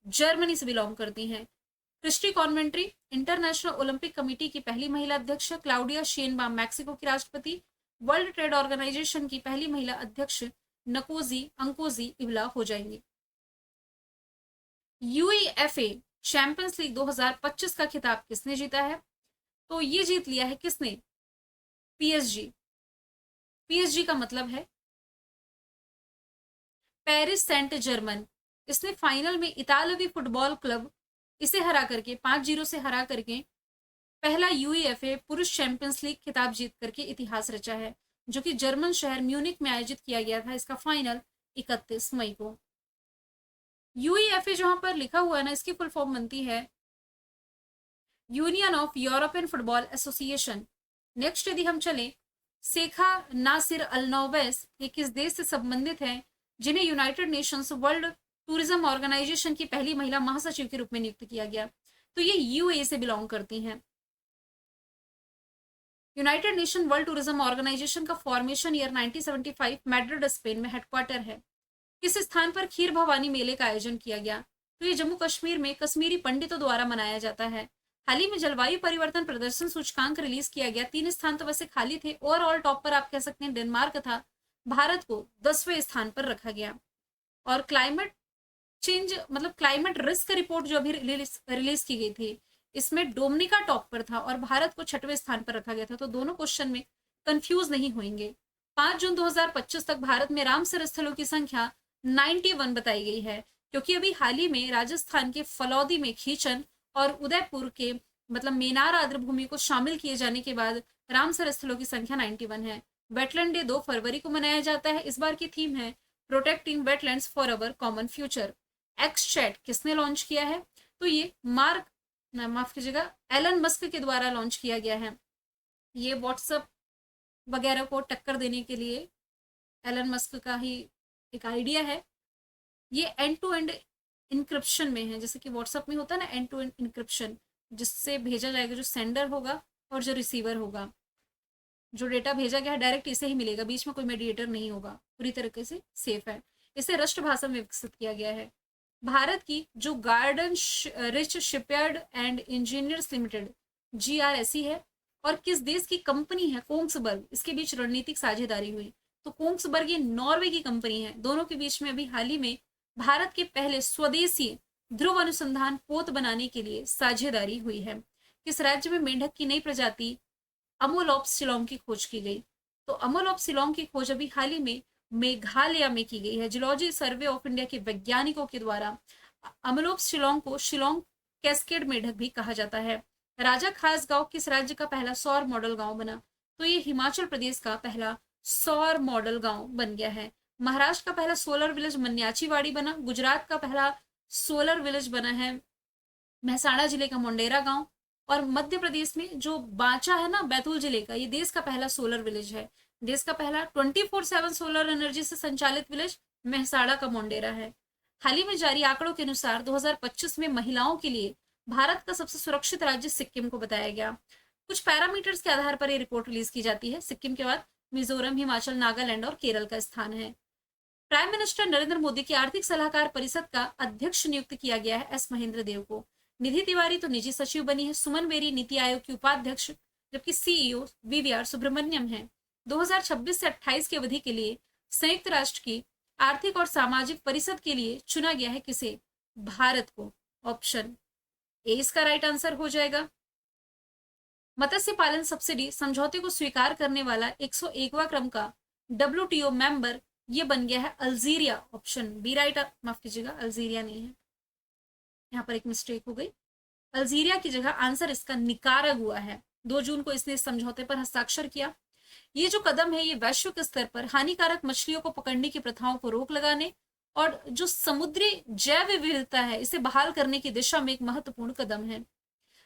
जर्मनी से बिलोंग करती हैं। क्रिस्टी कॉन्वेंट्री इंटरनेशनल ओलंपिक कमेटी की पहली महिला अध्यक्ष। क्लाउडिया शेनबाम मैक्सिको की राष्ट्रपति। वर्ल्ड ट्रेड ऑर्गेनाइजेशन की पहली महिला अध्यक्ष नकोजी अंकोजी इवला हो जाएंगी। यूईएफए चैंपियंस लीग 2025 का खिताब किसने जीता है? तो ये जीत लिया है किसने? पीएसजी। पीएसजी का मतलब है पेरिस सेंट जर्मन। इसने फाइनल में इतालवी फुटबॉल क्लब इसे हरा करके 5-0 से हरा करके पहला यूईएफए पुरुष चैंपियंस लीग खिताब जीत करके इतिहास रचा है, जो कि जर्मन शहर म्यूनिक में आयोजित किया गया था। इसका फाइनल 31 मई को। यूईएफए जहां पर लिखा हुआ है ना, इसकी फुल फॉर्म बनती है union of European football association. Next यदि हम चले, सेखा नासिर अल नोवेस, ये किस देश से संबंधित है, जिन्हें United Nations World Tourism Organisation की पहली महिला महासचिव के रूप में नियुक्त किया गया। तो ये यूएई से बिलोंग करती हैं। United Nation World Tourism Organisation का फॉर्मेशन ईयर 1975 मैड्रिड स्पेन में हेडक्वार्टर है। किस स्थान पर खीर भवानी मेले का आयोजन किया गया? तो ये जम्मू कश्मीर में कश्मीरी पंडितों द्वारा मनाया जाता है। हाल ही में जलवायु परिवर्तन प्रदर्शन सूचकांक रिलीज किया गया। 3 स्थान तो वैसे खाली थे, ओवरऑल टॉप पर आप कह सकते हैं डेनमार्क था। भारत को 10वें स्थान पर रखा गया। और क्लाइमेट चेंज मतलब क्लाइमेट रिस्क रिपोर्ट जो अभी रिलीज की गई थी, इसमें डोमिनिका टॉप पर था और भारत को 6वें स्थान पर रखा गया था। तो दोनों क्वेश्चन में कंफ्यूज नहीं होंगे। 5 जून 2025 तक भारत में रामसर स्थलों की संख्या 91 बताई गई है, क्योंकि अभी हाल ही में राजस्थान के फलौदी में खींचन और उदयपुर के मतलब मेनार आर्द्रभूमि को शामिल किए जाने के बाद रामसर स्थलों की संख्या 91 है। वेटलैंड डे 2 फरवरी को मनाया जाता है। इस बार की थीम है protecting wetlands for our common future. X chat किसने लॉन्च किया है? तो ये माफ कीजिएगा, एलन मस्क के द्वारा लॉन्च किया गया है। ये व्हाट्सएप वगैरह को टक्कर देने के लिए एलन मस्क का ही एक आइडिया है। ये एंड टू एंड इनक्रिप्शन में है, जैसे कि व्हाट्सएप में होता है ना एंड टू एंड इनक्रिप्शन, जिससे भेजा जाएगा जो सेंडर होगा और जो रिसीवर होगा। जो डेटा भेजा गया है डायरेक्ट इसे ही मिलेगा, बीच में कोई मेडिएटर नहीं होगा, पूरी तरीके से सेफ है। इसे रस्ट भाषा में विकसित किया गया है। भारत की जो garden rich shipyard and engineers limited GRSE है और किस देश की कंपनी है कोंग्सबर्ग, इसके बीच रणनीतिक साझेदारी हुई। तो कोंग्सबर्ग ये नॉर्वे की कंपनी है। दोनों के बीच में अभी हाल ही में भारत के पहले स्वदेशी ध्रुव अनुसंधान पोत बनाने के लिए साझेदारी हुई है। किस राज्य में मेंढक की नई प्रजाति अमोलॉप्स शिलोंग की खोज की गई? तो अमोलॉप्स शिलोंग की खोज अभी हाल ही में मेघालय में की गई है। जियोलॉजी सर्वे ऑफ इंडिया के वैज्ञानिकों के द्वारा अमलोप शिलोंग को शिलोंग कैस्केड मेढक भी कहा जाता है। राजा खास गांव किस राज्य का पहला सौर मॉडल गांव बना? तो ये हिमाचल प्रदेश का पहला सौर मॉडल गांव बन गया है। महाराष्ट्र का पहला सोलर विलेज मन्याचीवाड़ी बना। गुजरात का पहला सोलर विलेज बना है महसाणा जिले का मोंडेरा गांव। और मध्य प्रदेश में जो बांचा है ना बैतूल जिले का, ये देश का पहला सोलर विलेज है। देश का पहला 24/7 सोलर एनर्जी से संचालित विलेज महसाड़ा का मोंडेरा है। हाल ही में जारी आंकड़ों के अनुसार 2025 में महिलाओं के लिए भारत का सबसे सुरक्षित राज्य सिक्किम को बताया गया। कुछ पैरामीटर्स के आधार पर यह रिपोर्ट रिलीज की जाती है। सिक्किम के बाद मिजोरम, हिमाचल, नागालैंड और केरल का स्थान है। प्राइम मिनिस्टर नरेंद्र मोदी की आर्थिक सलाहकार परिषद का अध्यक्ष नियुक्त किया गया है S महेंद्र देव को। निधि तिवारी तो निजी सचिव बनी है। सुमन बेरी नीति आयोग की उपाध्यक्ष, जबकि CEO VVR सुब्रमण्यम है। 2026 से 28 की अवधि के लिए संयुक्त राष्ट्र की आर्थिक और सामाजिक परिषद के लिए चुना गया है किसे? भारत को। ऑप्शन ए इसका राइट आंसर हो जाएगा। मत्स्य पालन सब्सिडी समझौते को स्वीकार करने वाला 101वां क्रम का WTO मेंबर ये बन गया है अल्जीरिया। ऑप्शन बी राइट, माफ कीजिएगा अल्जीरिया नहीं है, यहाँ पर एक मिस्टेक हो गई। अल्जीरिया की जगह आंसर इसका निकारागुआ है। 2 जून को इसने इस समझौते पर हस्ताक्षर किया। ये जो कदम है ये वैश्विक स्तर पर हानिकारक मछलियों को पकड़ने की प्रथाओं को रोक लगाने और जो समुद्री जैव विविधता है इसे बहाल करने की दिशा में एक महत्वपूर्ण कदम है।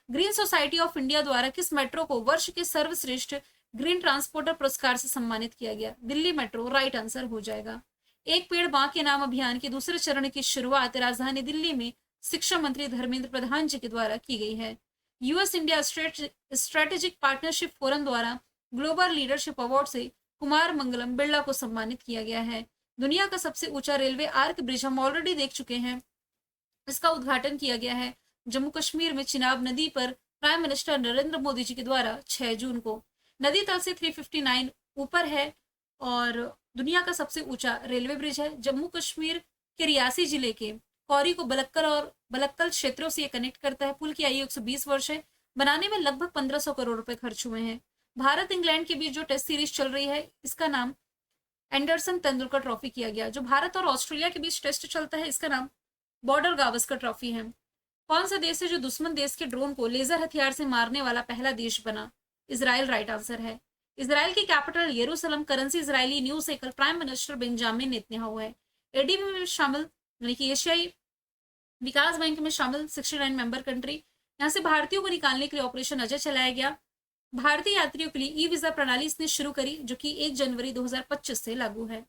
ग्रीन सोसाइटी ऑफ इंडिया द्वारा किस मेट्रो को वर्ष के सर्वश्रेष्ठ ग्रीन ट्रांसपोर्टर पुरस्कार से सम्मानित किया गया? दिल्ली मेट्रो राइट आंसर हो जाएगा। एक पेड़ मां के नाम अभियान के दूसरे चरण की शुरुआत राजधानी दिल्ली में शिक्षा मंत्री धर्मेंद्र प्रधान जी के द्वारा की गई है। US India strategic partnership forum द्वारा ग्लोबल लीडरशिप अवार्ड से कुमार मंगलम बिरला को सम्मानित किया गया है। दुनिया का सबसे ऊंचा रेलवे आर्क ब्रिज हम ऑलरेडी देख चुके हैं, इसका उद्घाटन किया गया है जम्मू कश्मीर में चिनाब नदी पर प्राइम मिनिस्टर नरेंद्र मोदी जी के द्वारा 6 जून को। नदी तल से 359 ऊपर है और दुनिया का सबसे ऊंचा रेलवे ब्रिज है। जम्मू कश्मीर के रियासी जिले के कौरी को बलक्कल और बलक्कल क्षेत्रों से कनेक्ट करता है। पुल की आयु 120 वर्ष है। बनाने में लगभग 1500 करोड़ रुपए खर्च हुए हैं। भारत इंग्लैंड के बीच जो टेस्ट सीरीज चल रही है इसका नाम एंडरसन तेंदुलकर ट्रॉफी किया गया। जो भारत और ऑस्ट्रेलिया के बीच टेस्ट चलता है इसका नाम बॉर्डर गावस्कर ट्रॉफी है। कौन सा देश है जो दुश्मन देश के ड्रोन को लेजर हथियार से मारने वाला पहला देश बना? इजराइल राइट आंसर है। इजराइल की कैपिटल यरूशलेम, करेंसी इजरायली न्यूज एकल, प्राइम मिनिस्टर बेंजामिन नेतन्याहू है। एडीबी में शामिल यानी कि एशियाई विकास बैंक में शामिल 69 मेंबर कंट्री। यहाँ से भारतीयों को निकालने के लिए ऑपरेशन अजय चलाया गया। भारतीय यात्रियों के लिए ई वीजा प्रणाली इसने शुरू करी जो कि 1 जनवरी 2025 से लागू है।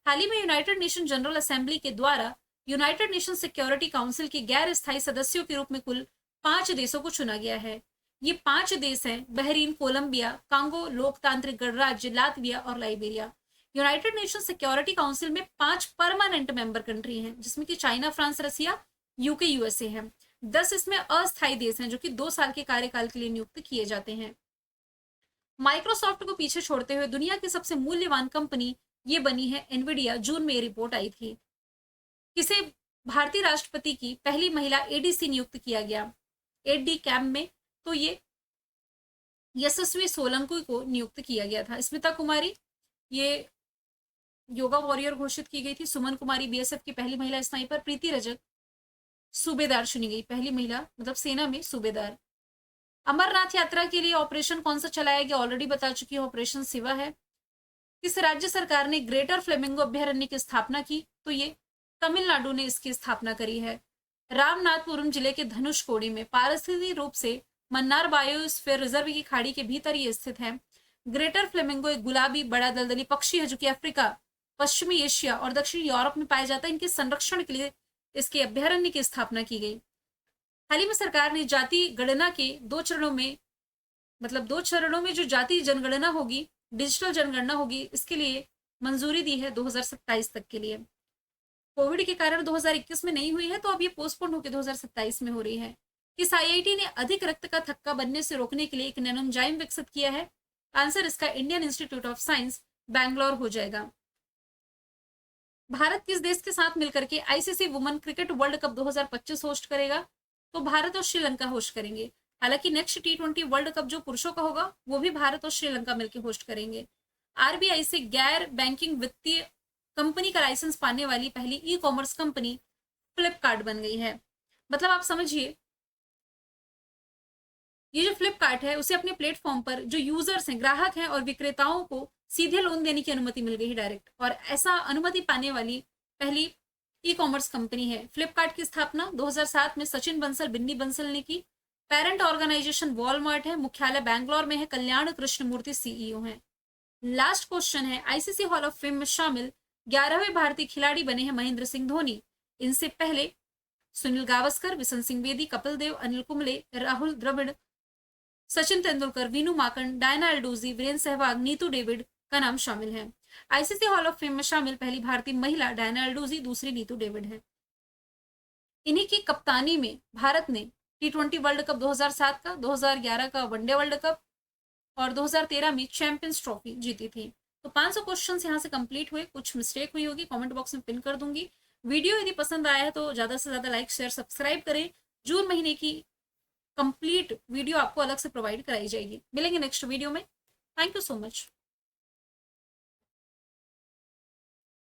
हाल ही में यूनाइटेड नेशन जनरल असेंबली के द्वारा यूनाइटेड नेशन सिक्योरिटी काउंसिल के गैर स्थायी सदस्यों के रूप में कुल 5 देशों को चुना गया है। ये 5 देश हैं बहरीन, कोलंबिया, कांगो लोकतांत्रिक गणराज्य, लातविया और Liberia. United nation security council में 5 परमानेंट मेंबर कंट्री हैं, जिसमें कि चाइना, फ्रांस, रसिया, यूके, यूएसए हैं। 10 इसमें अस्थायी देश हैं जो कि 2 साल के कार्यकाल के लिए नियुक्त किए जाते हैं। माइक्रोसॉफ्ट को पीछे छोड़ते हुए दुनिया की सबसे मूल्यवान कंपनी ये बनी है एनवीडिया। जून में ये रिपोर्ट आई थी। किसे भारतीय राष्ट्रपति की पहली महिला एडीसी नियुक्त किया गया एडी कैम्प में, तो ये यशस्वी सोलंकी को नियुक्त किया गया था। स्मिता कुमारी ये योगा वॉरियर घोषित की गई थी। सुमन कुमारी बीएसएफ की पहली महिला स्नाइपर। प्रीति रजक सूबेदार चुनी गई, पहली महिला मतलब सेना में सूबेदार। अमरनाथ यात्रा के लिए ऑपरेशन कौन सा चलाया गया, ऑलरेडी बता चुकी हूँ, ऑपरेशन शिवा है। किस राज्य सरकार ने ग्रेटर फ्लेमिंगो अभ्यारण्य की स्थापना की, तो ये तमिलनाडु ने इसकी स्थापना करी है। रामनाथपुरम जिले के धनुषकोडी में पारिस्थितिक रूप से मन्नार बायोस्फीयर रिजर्व की खाड़ी के भीतर ये स्थित है। ग्रेटर फ्लेमिंगो एक गुलाबी बड़ा दलदली पक्षी है जो कि अफ्रीका, पश्चिमी एशिया और दक्षिणी यूरोप में पाया जाता है। इनके संरक्षण के लिए इसके अभ्यारण्य की स्थापना की गई। हाल ही में सरकार ने जाति गणना के 2 चरणों में, मतलब 2 चरणों में जो जाति जनगणना होगी, डिजिटल जनगणना होगी, इसके लिए मंजूरी दी है 2027 तक के लिए। कोविड के कारण 2021 में नहीं हुई है, तो अब ये पोस्टपोन होकर 2027 में हो रही है। किस आईआईटी ने अधिक रक्त का थक्का बनने से रोकने के लिए एक नैनोएंजाइम विकसित किया है, आंसर इसका Indian institute of science Bangalore हो जाएगा। भारत किस देश के साथ मिलकर के ICC women cricket world cup 2025 host करेगा, तो भारत और श्रीलंका होस्ट करेंगे। हालांकि नेक्स्ट T20 वर्ल्ड कप जो पुरुषों का होगा वो भी भारत और श्रीलंका मिलकर होस्ट करेंगे। आरबीआई से गैर बैंकिंग वित्तीय कंपनी का लाइसेंस पाने वाली पहली ई कॉमर्स कंपनी फ्लिपकार्ट बन गई है। मतलब आप समझिए, ये जो फ्लिपकार्ट है उसे अपने प्लेटफॉर्म पर जो यूजर्स हैं, ग्राहक हैं और विक्रेताओं को सीधे लोन देने की अनुमति मिल गई है डायरेक्ट, और ऐसा अनुमति पाने वाली पहली ई कॉमर्स कंपनी है। फ्लिपकार्ट की स्थापना 2007 में सचिन बंसल, बिन्नी बंसल ने की। पेरेंट ऑर्गेनाइजेशन वॉलमार्ट है, मुख्यालय बैंगलोर में है। कल्याण कृष्णमूर्ति सीईओ हैं। लास्ट क्वेश्चन है, आईसीसी हॉल ऑफ फेम में शामिल 11वें भारतीय खिलाड़ी बने हैं महेंद्र सिंह धोनी। इनसे पहले सुनील गावस्कर, बिशन सिंह बेदी, कपिल देव, अनिल कुंबले, राहुल द्रविड़, सचिन तेंदुलकर, वीनू माकन, डायना एल्डोजी, वीरेंद्र सहवाग, नीतू डेविड का नाम शामिल है। आईसीसी हॉल ऑफ फेम में शामिल पहली भारतीय महिला डायना एल्डोजी, दूसरी नीतू डेविड है। इन्हीं की कप्तानी में भारत ने T20 वर्ल्ड कप 2007 का, 2011 का वनडे वर्ल्ड कप और 2013 में चैंपियंस ट्रॉफी जीती थी। तो 500 क्वेश्चंस यहाँ से कंप्लीट हुए। कुछ मिस्टेक हुई होगी, कमेंट बॉक्स में पिन कर दूंगी। वीडियो यदि पसंद आया है तो ज्यादा से ज्यादा लाइक, शेयर, सब्सक्राइब करें। जून महीने की कंप्लीट वीडियो आपको अलग से प्रोवाइड कराई जाएगी। मिलेंगे नेक्स्ट वीडियो में। Thank you so much.